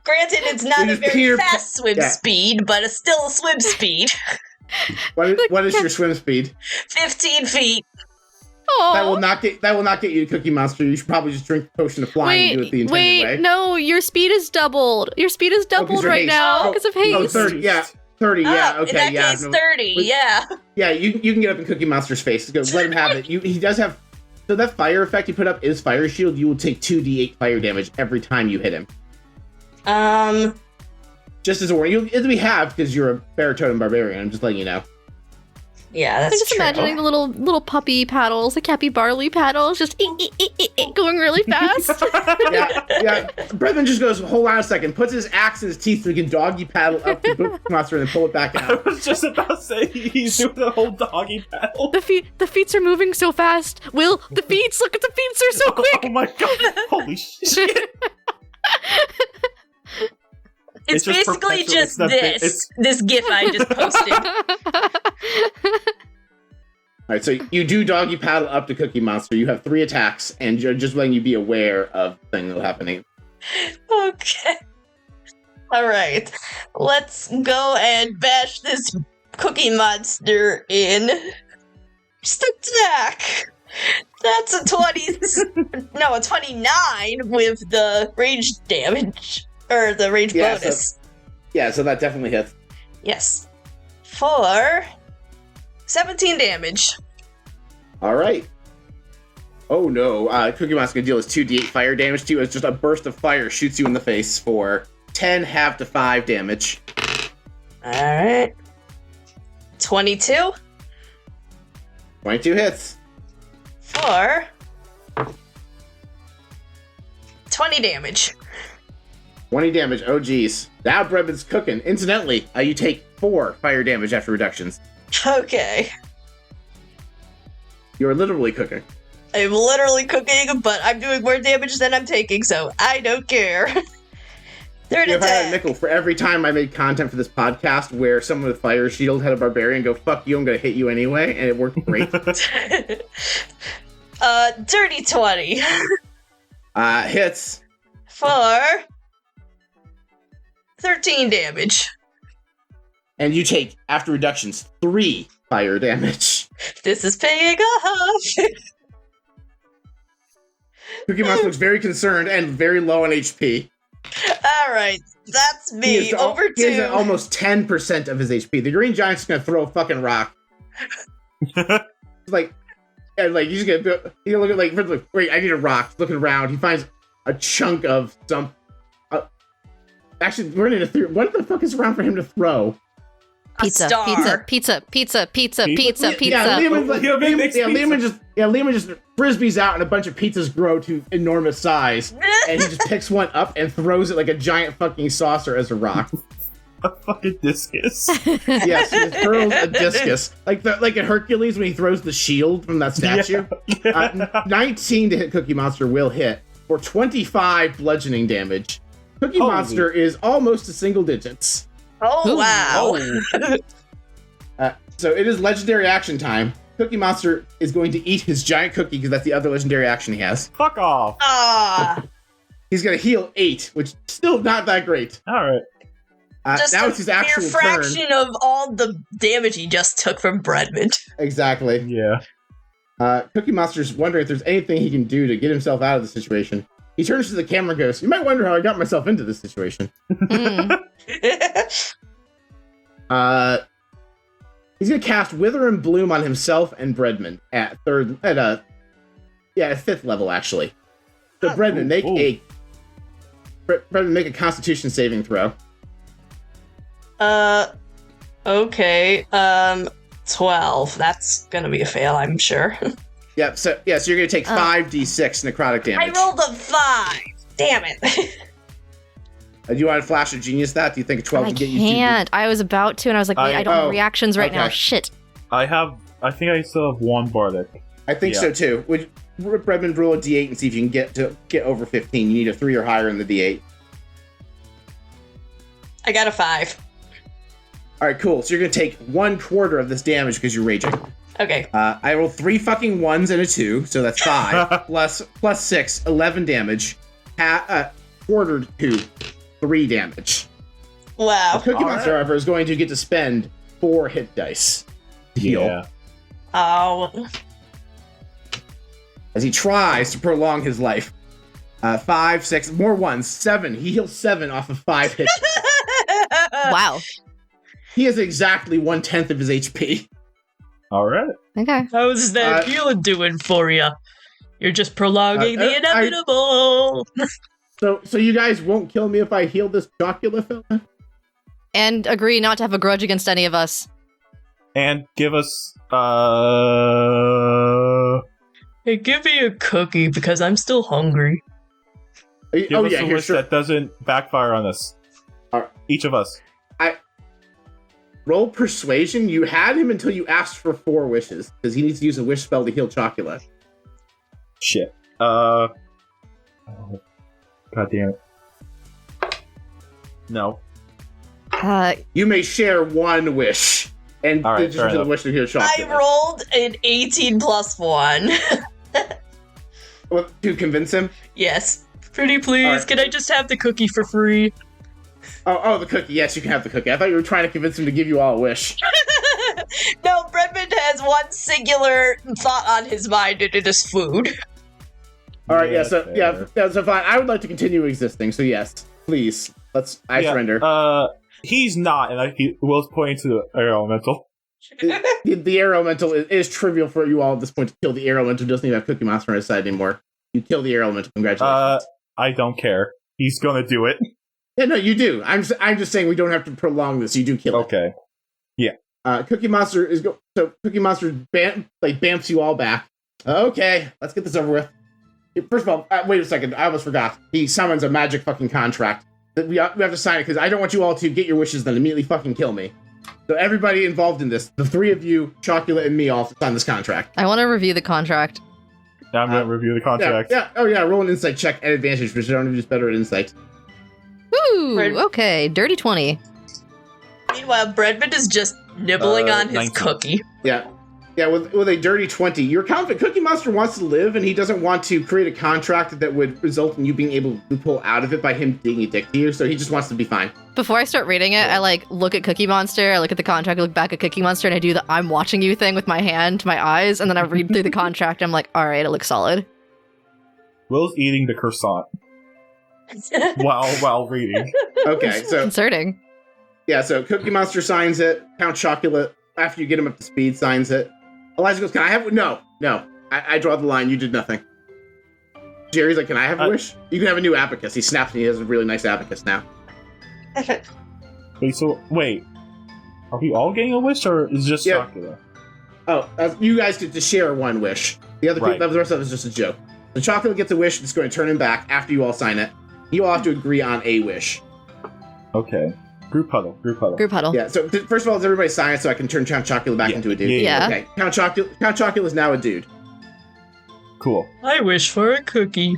Granted, it's not a very fast swim speed, but it's still a swim speed. What is your swim speed? 15 feet. Aww. That will not get you to Cookie Monster. You should probably just drink the potion of flying and do it the intended way. No, your speed is doubled. Your speed is doubled right now because of haste. Oh, 30, yeah. 30, yeah, okay, in that case, 30, yeah. Yeah, you can get up in Cookie Monster's face. Go, let him have it. He does have... So that fire effect you put up is Fire Shield. You will take 2d8 fire damage every time you hit him. Just as a warning. It'll be halved because you're a Baratotem Barbarian. I'm just letting you know. Yeah, that's I'm just imagining the little puppy paddles, the Cappy Barley paddles, just going really fast. yeah. Breadman just goes, hold on a second, puts his axe in his teeth so he can doggy paddle up to the monster and then pull it back out. I was just about to say he's doing the whole doggy paddle. The feet are moving so fast. Will, the feet, look at the feet, they're so quick. Oh my god, holy shit. It's basically just this GIF I just posted. Alright, so you do doggy paddle up to Cookie Monster. You have 3 attacks, and you're just letting you be aware of the thing that's happening. Okay. Alright. Let's go and bash this Cookie Monster in. Just attack! That's a 29 with the range damage. Or the range bonus. So that definitely hits. Yes. For 17 damage. Alright. Oh no, Cookie Monster gonna deal his 2d8 fire damage to you as just a burst of fire shoots you in the face for 10 half to 5 damage. Alright. 22. 22 hits. For 20 damage. 20 damage, oh geez. Now Bredman's cooking. Incidentally, you take 4 fire damage after reductions. Okay. You're literally cooking. I'm literally cooking, but I'm doing more damage than I'm taking, so I don't care. Third If I had a attack. nickel for every time I made content for this podcast where someone with fire shield had a barbarian go, fuck you, I'm gonna hit you anyway, and it worked great. Dirty 20. Hits. For 13 damage. And you take, after reductions, 3 fire damage. This is paying off. Cookie Monster looks very concerned and very low on HP. Alright, that's me. Over He has 2. almost 10% of his HP. The Green Giant's gonna throw a fucking rock. Like, and like he's gonna look at like, wait, I need a rock. Looking around, he finds a chunk of some. Actually, we're gonna throw. What the fuck is around for him to throw? Pizza. star. Pizza. Yeah, Lehman just frisbees out, and a bunch of pizzas grow to enormous size, and he just picks one up and throws it like a giant fucking saucer as a rock. A fucking discus. Yes, he hurls a discus like in Hercules when he throws the shield from that statue. Yeah. 19 to hit Cookie Monster will hit for 25 bludgeoning damage. Cookie Holy. Monster is almost to single digits. Oh, wow. So it is legendary action time. Cookie Monster is going to eat his giant cookie because that's the other legendary action he has. Fuck off. He's going to heal 8, which is still not that great. Alright. Just now a it's his mere actual fraction turn. of all the damage he just took from Bredman. Exactly. Yeah. Cookie Monster's wondering if there's anything he can do to get himself out of the situation. He turns to the camera and goes, "You might wonder how I got myself into this situation." He's gonna cast Wither and Bloom on himself and Bredman at 5th level actually. So Bredman, make a Constitution saving throw. Okay. 12. That's gonna be a fail, I'm sure. Yep. So you're gonna take 5d6 necrotic damage. I rolled a 5. Damn it. Do you want to flash of genius that? Do you think a 12 I can get you? can't. I was about to, and I was like, wait, I don't have reactions right now. okay. Shit. I think I still have 1 Bardic. I think so too. Would Bredman roll a d8 and see if you can get over 15? You need a 3 or higher in the d8. I got a 5. All right, cool. So you're gonna take 1/4 of this damage because you're raging. Okay. I rolled 3 fucking 1s and a 2, so that's 5 plus 6, 11 damage. Quartered to 3 damage. Wow. Cookie Monster, however, is going to get to spend 4 hit dice to heal. Yeah. Oh. As he tries to prolong his life. 5, 6, more 1s, 7. He heals 7 off of 5 hits. Wow. He has exactly 1/10 of his HP. Alright. Okay. How's that healing doing for you? You're just prolonging the inevitable. So you guys won't kill me if I heal this Chocula fella? And agree not to have a grudge against any of us. And give us, Hey, give me a cookie because I'm still hungry. give us a wish that doesn't backfire on us. Each of us. Roll persuasion. You had him until you asked for 4 wishes, because he needs to use a wish spell to heal Chocula. Shit. God damn it. No. You may share 1 wish, and right, just do the wish to heal Chocula. I rolled an 18 plus 1. Well, to convince him? Yes. Pretty please, Alright. can I just have the cookie for free? Oh, the cookie. Yes, you can have the cookie. I thought you were trying to convince him to give you all a wish. No, Bredman has one singular thought on his mind, and it is food. All right, so fine. I would like to continue existing, so yes, please. I surrender. He's not, and Will's pointing to the air elemental. The air elemental is trivial for you all at this point to kill. The air elemental doesn't even have Cookie Monster on his side anymore. You kill the air elemental. Congratulations. I don't care. He's gonna do it. Yeah, no, you do. I'm just saying we don't have to prolong this. You do kill it. Okay. Yeah. Cookie Monster so Cookie Monster bamps you all back. Okay, let's get this over with. First of all, wait a second. I almost forgot. He summons a magic fucking contract that we have to sign it because I don't want you all to get your wishes then immediately fucking kill me. So everybody involved in this, the three of you, Chocolate and me, all sign this contract. I want to review the contract. I'm gonna review the contract. Yeah. Oh yeah. Roll an insight check at advantage, which I don't know who's better at insight. Ooh. Okay. Dirty 20. Meanwhile, Breadman is just nibbling on his 19. cookie. Yeah. Yeah, with a dirty 20, you're confident Cookie Monster wants to live, and he doesn't want to create a contract that would result in you being able to pull out of it by him being a dick to you, so he just wants to be fine. Before I start reading it, I look at Cookie Monster, I look at the contract, I look back at Cookie Monster, and I do the I'm watching you thing with my hand to my eyes, and then I read through the contract, and I'm like, alright, it looks solid. Will's eating the croissant while reading. Okay, so... Concerning. Yeah, so Cookie Monster signs it, Count Chocolate, after you get him up to speed, signs it. Elijah goes, can I have... No. I draw the line, you did nothing. Jerry's like, can I have a wish? You can have a new abacus. He snaps and he has a really nice abacus now. Wait. Are we all getting a wish, or is it just Chocolate? Oh, you guys get to share one wish. The other people, the rest of it is just a joke. The Chocolate gets a wish, it's going to turn him back after you all sign it. You all have to agree on a wish. Okay. Group huddle. Yeah, so first of all, does everybody sign it so I can turn Count Chocolate back into a dude? Yeah. Okay, Count Chocolate is now a dude. Cool. I wish for a cookie.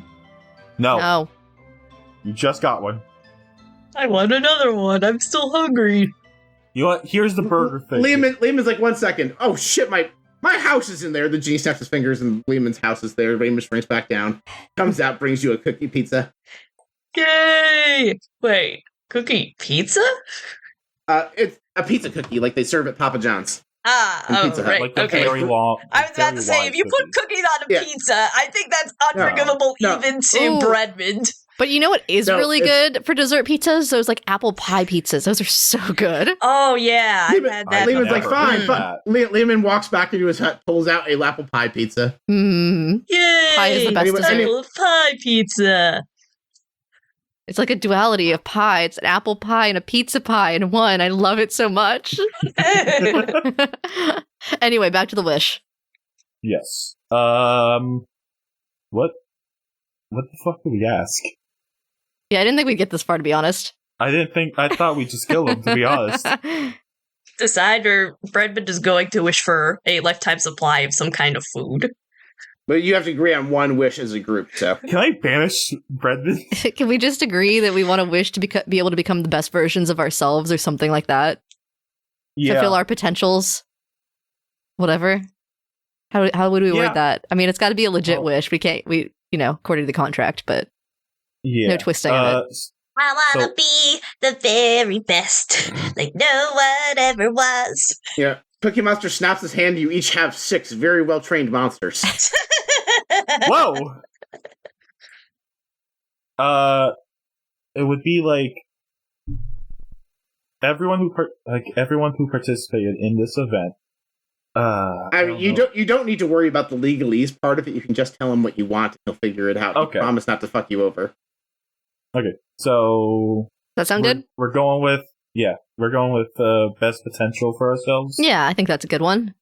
No. You just got one. I want another one. I'm still hungry. You know what? Here's the burger thing. Lehman's like, 1 second. Oh shit, my house is in there. The genie snaps his fingers and Lehman's house is there. Lehman springs back down. Comes out, brings you a cookie pizza. Yay! Wait. Cookie pizza? It's a pizza cookie, like they serve at Papa John's. Right. Like the okay. very long. I was about to say, if you put cookies on a pizza, I think that's unforgivable even to Breadman. But you know what is really good for dessert pizzas? Those like apple pie pizzas. Those are so good. Oh yeah, I've had that. Lehman's like, fine. Lehman walks back into his hut, pulls out a apple pie pizza. Yay! Pie is the best dessert. Apple pie pizza. It's like a duality of pie. It's an apple pie and a pizza pie in one. I love it so much. Anyway, back to the wish. Yes. What the fuck did we ask? Yeah, I didn't think we'd get this far, to be honest. I thought we'd just kill him, to be honest. Decide or Breadman is going to wish for a lifetime supply of some kind of food. But you have to agree on one wish as a group, so. Can I banish Breadman? Can we just agree that we want to wish to be able to become the best versions of ourselves or something like that? Yeah. Fulfill our potentials? Whatever. How would we word that? I mean, it's got to be a legit wish. We can't, according to the contract, but no twisting of it. I want to be the very best, like no one ever was. Yeah. Cookie Monster snaps his hand. You each have 6 very well-trained monsters. Whoa! It would be like everyone who participated in this event. I mean, you don't need to worry about the legalese part of it. You can just tell him what you want, and he'll figure it out. Okay. I promise not to fuck you over. Okay, so that sound good? We're going with best potential for ourselves. Yeah, I think that's a good one.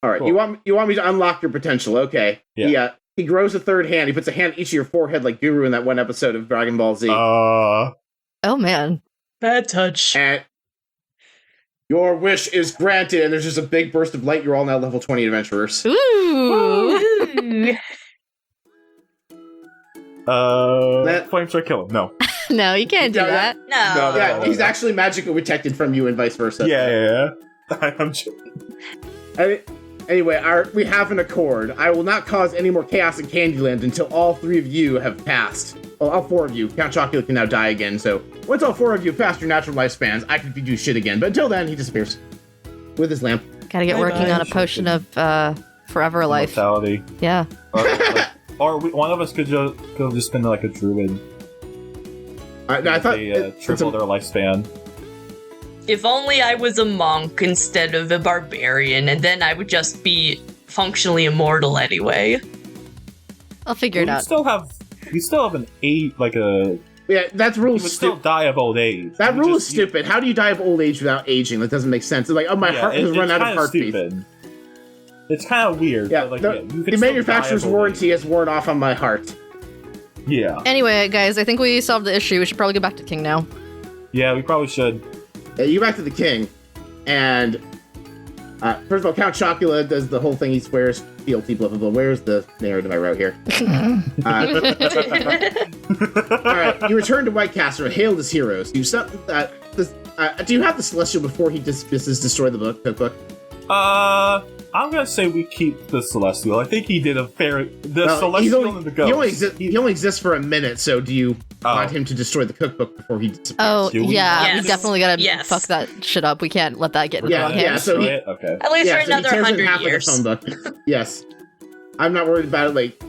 All right, cool. You want me to unlock your potential? Okay. Yeah. He grows a third hand. He puts a hand each of your forehead like Guru in that one episode of Dragon Ball Z. Oh man. Bad touch. And your wish is granted, and there's just a big burst of light. You're all now level 20 adventurers. Ooh. Flamesword kill him. No. No, you can't do that. No. Yeah, he's actually magically protected from you and vice versa. Yeah. I'm joking. Anyway, we have an accord. I will not cause any more chaos in Candyland until all 3 of you have passed. Well, all 4 of you. Count Chocolate can now die again, so once all 4 of you have passed your natural lifespans, I can do shit again. But until then, he disappears. With his lamp. Gotta get working on a potion of forever life. Mortality. Yeah. Or one of us could just spend like a druid. I thought they triple their lifespan. If only I was a monk instead of a barbarian, and then I would just be functionally immortal anyway. I'll figure it out. You still have an Yeah, that's rule. You would still die of old age. That rule is stupid. How do you die of old age without aging? That doesn't make sense. It's like, my heart has run out of heartbeat. It's kind of weird. Yeah, but the manufacturer's warranty has worn off on my heart. Yeah. Anyway, guys, I think we solved the issue. We should probably go back to King now. Yeah, we probably should. You go back to the King, and first of all, Count Chocula does the whole thing. He swears fealty, blah blah blah. Where's the narrative I wrote here? All right, you return to White Castle, hailed as heroes. Do you have the Celestial before he destroy the cookbook? I'm gonna say we keep the Celestial. I think he did Celestial and the Ghost. He only exists for a minute, so do you want him to destroy the cookbook before he disappears? Oh, yeah, we definitely gotta fuck that shit up. We can't let that get in the wrong hands. Yeah, so at least for another 100 years. Like a phone book. Yes. I'm not worried about it. Like,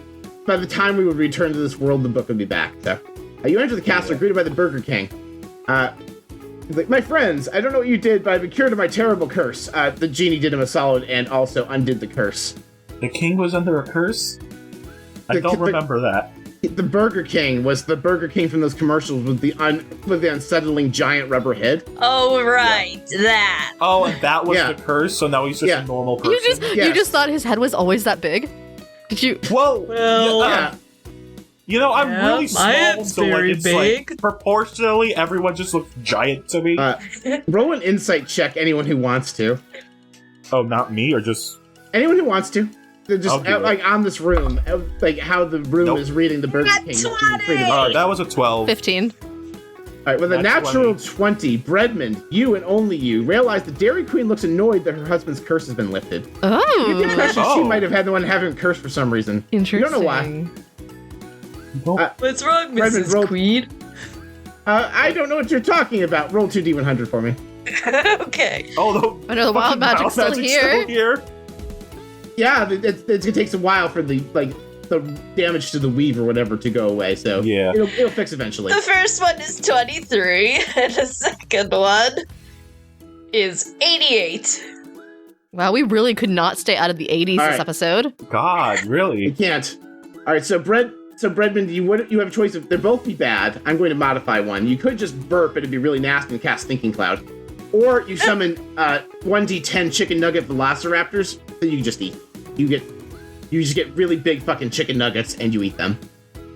by the time we would return to this world, the book would be back. So, you enter the castle, greeted by the Burger King. He's like, my friends, I don't know what you did, but I've been cured of my terrible curse. The genie did him a solid and also undid the curse. The king was under a curse? I don't remember that. The Burger King was the Burger King from those commercials with the unsettling giant rubber head. Oh, right, that. Oh, and that was the curse, so now he's just a normal person? You just thought his head was always that big? Did you? Whoa! Well, You know, I'm really small, so it's big. Like, proportionally, everyone just looks giant to me. Roll an insight check, anyone who wants to. Oh, not me, or just... Anyone who wants to. Just, on this room, like, how the room is reading the Burger King. That was a 12. 15. Alright, with a natural 20, Breadman, you and only you, realize the Dairy Queen looks annoyed that her husband's curse has been lifted. Oh! You get the impression she might have had the one having cursed for some reason. Interesting. You don't know why. What's wrong, Mrs. Queen? I don't know what you're talking about. Roll 2d100 for me. Okay. Oh, the wild magic's still here. Yeah, it's gonna take some while for the damage to the weave or whatever to go away. So yeah, it'll fix eventually. The first one is 23, and the second one is 88. Wow, we really could not stay out of the 80s this episode. God, really? You can't. All right, so Breadman, you have a choice of, they'll both be bad. I'm going to modify one. You could just burp, it'd be really nasty and cast Thinking Cloud. Or you summon 1d10 chicken nugget velociraptors that you can just eat. You just get really big fucking chicken nuggets and you eat them.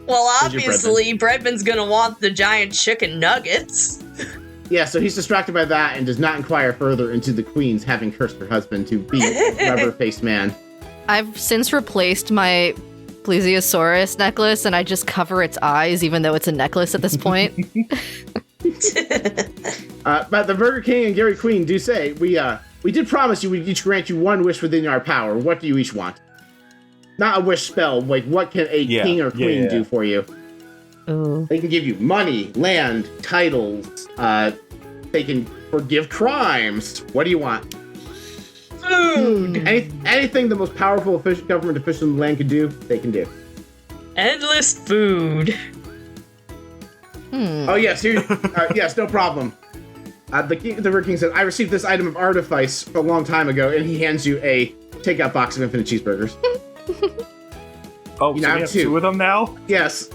Well, obviously, Breadman's gonna want the giant chicken nuggets. Yeah, so he's distracted by that and does not inquire further into the queen's having cursed her husband to be a rubber-faced man. I've since replaced my Plesiosaurus necklace and I just cover its eyes even though it's a necklace at this point. But the Burger King and Dairy Queen do say, we did promise you we'd each grant you one wish within our power. What do you each want? Not a wish spell, like what can a king or queen do for you? Ooh. They can give you money, land, titles, they can forgive crimes. What do you want? Food! Anything the most powerful government official in the land can do, they can do. Endless food. Oh yes, yes, no problem. The Burger King says, I received this item of artifice a long time ago, and he hands you a takeout box of infinite cheeseburgers. Oh, so we have two of them now? Yes.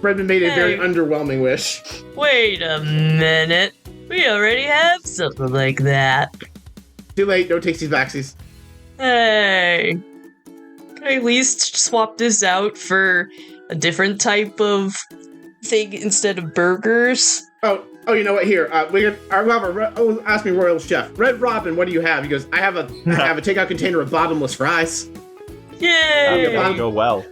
Breadman made a very underwhelming wish. Wait a minute. We already have something like that. Too late, no takesies backsies. Hey. Can I at least swap this out for a different type of thing instead of burgers? Oh, you know what? Here, ask me Royal Chef. Red Robin, what do you have? He goes, I have a takeout container of bottomless fries. Yay! That'll go well.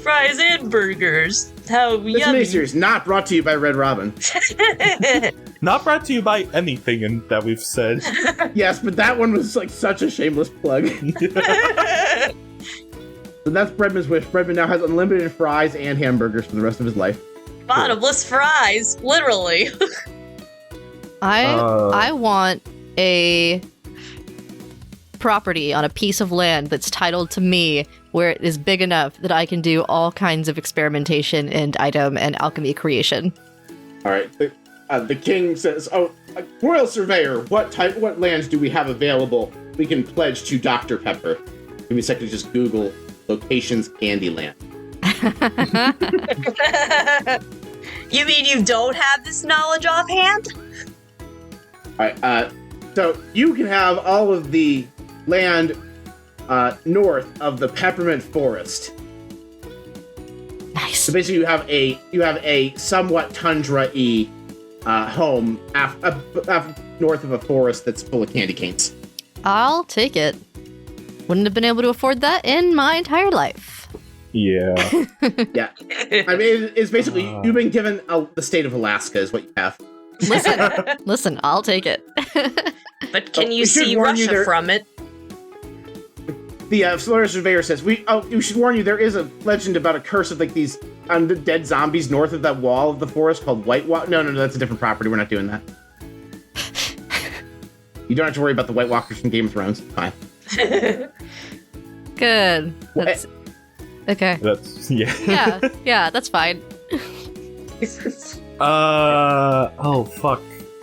Fries and burgers. How yummy. This miniseries not brought to you by Red Robin. Not brought to you by anything that we've said. Yes, but that one was like such a shameless plug. So that's Breadman's wish. Breadman now has unlimited fries and hamburgers for the rest of his life. Bottomless fries, literally. I want a property on a piece of land that's titled to me where it is big enough that I can do all kinds of experimentation and item and alchemy creation. All right. the king says, "Oh, Royal Surveyor, what lands do we have available? We can pledge to Dr. Pepper." Give me a second to just Google locations Candyland. You mean you don't have this knowledge offhand? All right. So you can have all of the land north of the Peppermint Forest. Nice. So basically, you have a somewhat tundra-y home north of a forest that's full of candy canes. I'll take it. Wouldn't have been able to afford that in my entire life. Yeah. Yeah. I mean, it's basically you've been given the state of Alaska is what you have. Listen, I'll take it. But can you see Russia from it? The Florida Surveyor says, we should warn you, there is a legend about a curse of like these undead zombies north of that wall of the forest called White Walk. No, that's a different property. We're not doing that. You don't have to worry about the White Walkers from Game of Thrones. It's fine. Good. That's okay. Yeah, that's fine. Oh fuck.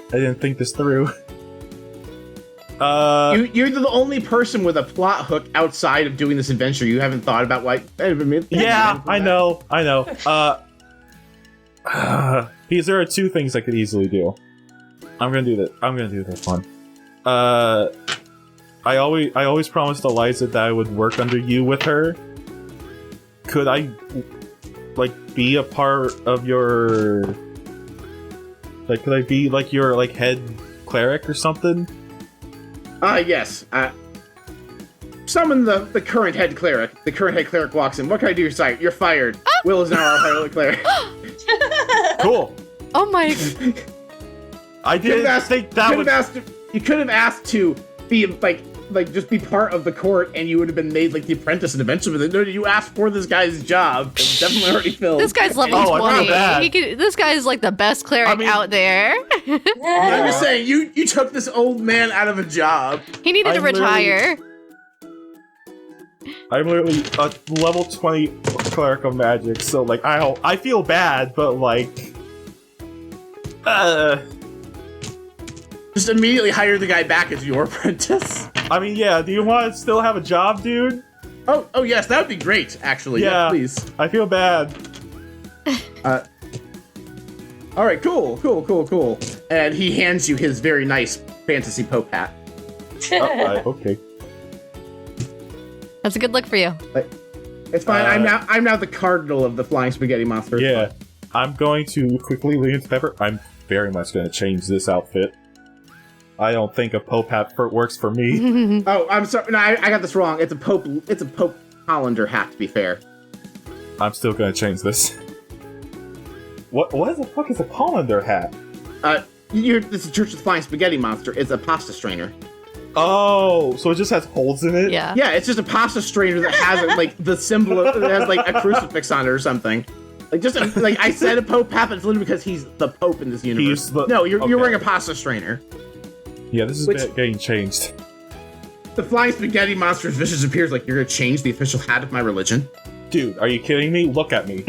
I didn't think this through. You're the only person with a plot hook outside of doing this adventure. You haven't thought about why. Yeah, I know. There are two things I could easily do. I'm gonna do this one. I always promised Eliza that I would work under you with her. Could I, be a part of your, could I be, your, head cleric or something? Yes. Summon the current head cleric. The current head cleric walks in. What can I do your site? You're fired. Will is now our head cleric. Cool. Oh my... I didn't think that would... You could have asked to be, just be part of the court, and you would have been made, the apprentice and eventually... No, you asked for this guy's job. It was definitely already filled. This guy's level 20. This guy's, the best cleric out there. I'm just saying, you took this old man out of a job. He needed to retire. I'm literally a level 20 cleric of magic, so, I feel bad, but, Just immediately hire the guy back as your apprentice. I mean, yeah, do you want to still have a job, dude? Oh yes, that would be great, actually. Yeah, please. I feel bad. Alright, cool. And he hands you his very nice fantasy Pope hat. Okay. That's a good look for you. It's fine, I'm now the cardinal of the Flying Spaghetti Monster. Yeah. I'm going to quickly lean into Pepper. I'm very much going to change this outfit. I don't think a Pope hat works for me. Oh, I'm sorry. No, I got this wrong. It's a Pope Hollander hat, to be fair. I'm still gonna change this. What the fuck is a colander hat? This is Church of the Flying Spaghetti Monster. It's a pasta strainer. Oh, so it just has holes in it? Yeah. Yeah, it's just a pasta strainer that has the symbol of, it has a crucifix on it or something. I said a Pope hat, but it's literally because he's the Pope in this universe. You're wearing a pasta strainer. Yeah, this is getting changed. The Flying Spaghetti Monster's vicious appears like you're gonna change the official hat of my religion. Dude, are you kidding me? Look at me.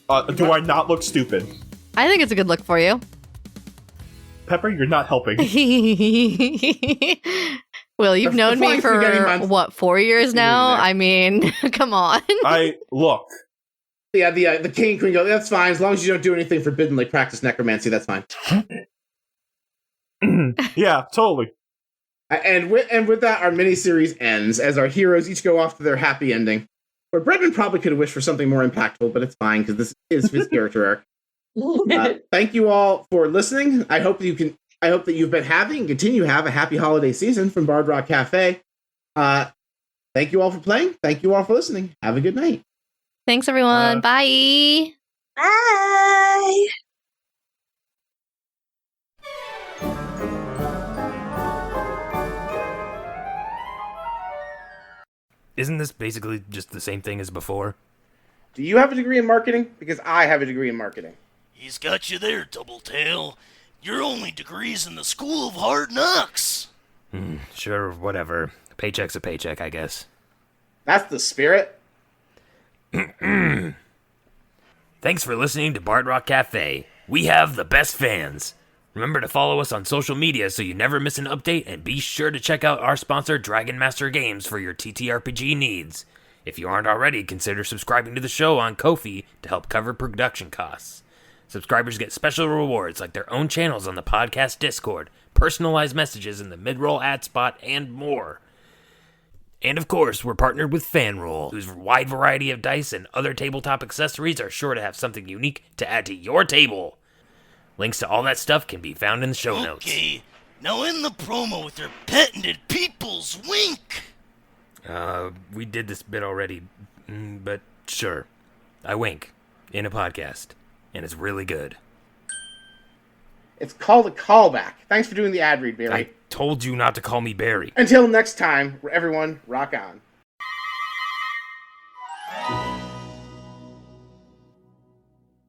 Do I not look stupid? I think it's a good look for you. Pepper, you're not helping. Will, you've known me for, 4 years now? I mean, come on. Look. Yeah, the king and queen go, that's fine, as long as you don't do anything forbidden, like practice necromancy, that's fine. Yeah, totally. And with that, our miniseries ends, as our heroes each go off to their happy ending. Where Bregman probably could have wished for something more impactful, but it's fine, because this is his character arc. Thank you all for listening. I hope that you've been having and continue to have a happy holiday season from Bard Rock Cafe. Thank you all for playing. Thank you all for listening. Have a good night. Thanks, everyone. Bye. Bye. Isn't this basically just the same thing as before? Do you have a degree in marketing? Because I have a degree in marketing. He's got you there, Doubletail. Your only degree's in the School of Hard Knocks. Sure, whatever. Paycheck's a paycheck, I guess. That's the spirit. Thanks for listening to Bard Rock Cafe. We have the best fans. Remember to follow us on social media so you never miss an update, and be sure to check out our sponsor, Dragon Master Games, for your TTRPG needs. If you aren't already, consider subscribing to the show on Ko-fi to help cover production costs. Subscribers get special rewards like their own channels on the podcast Discord, personalized messages in the mid-roll ad spot, and more. And of course, we're partnered with FanRoll, whose wide variety of dice and other tabletop accessories are sure to have something unique to add to your table. Links to all that stuff can be found in the show notes. Okay, now in the promo with their patented people's wink. We did this bit already, but sure. I wink in a podcast, and it's really good. It's called a callback. Thanks for doing the ad read, Barry. I told you not to call me Barry. Until next time, everyone, rock on.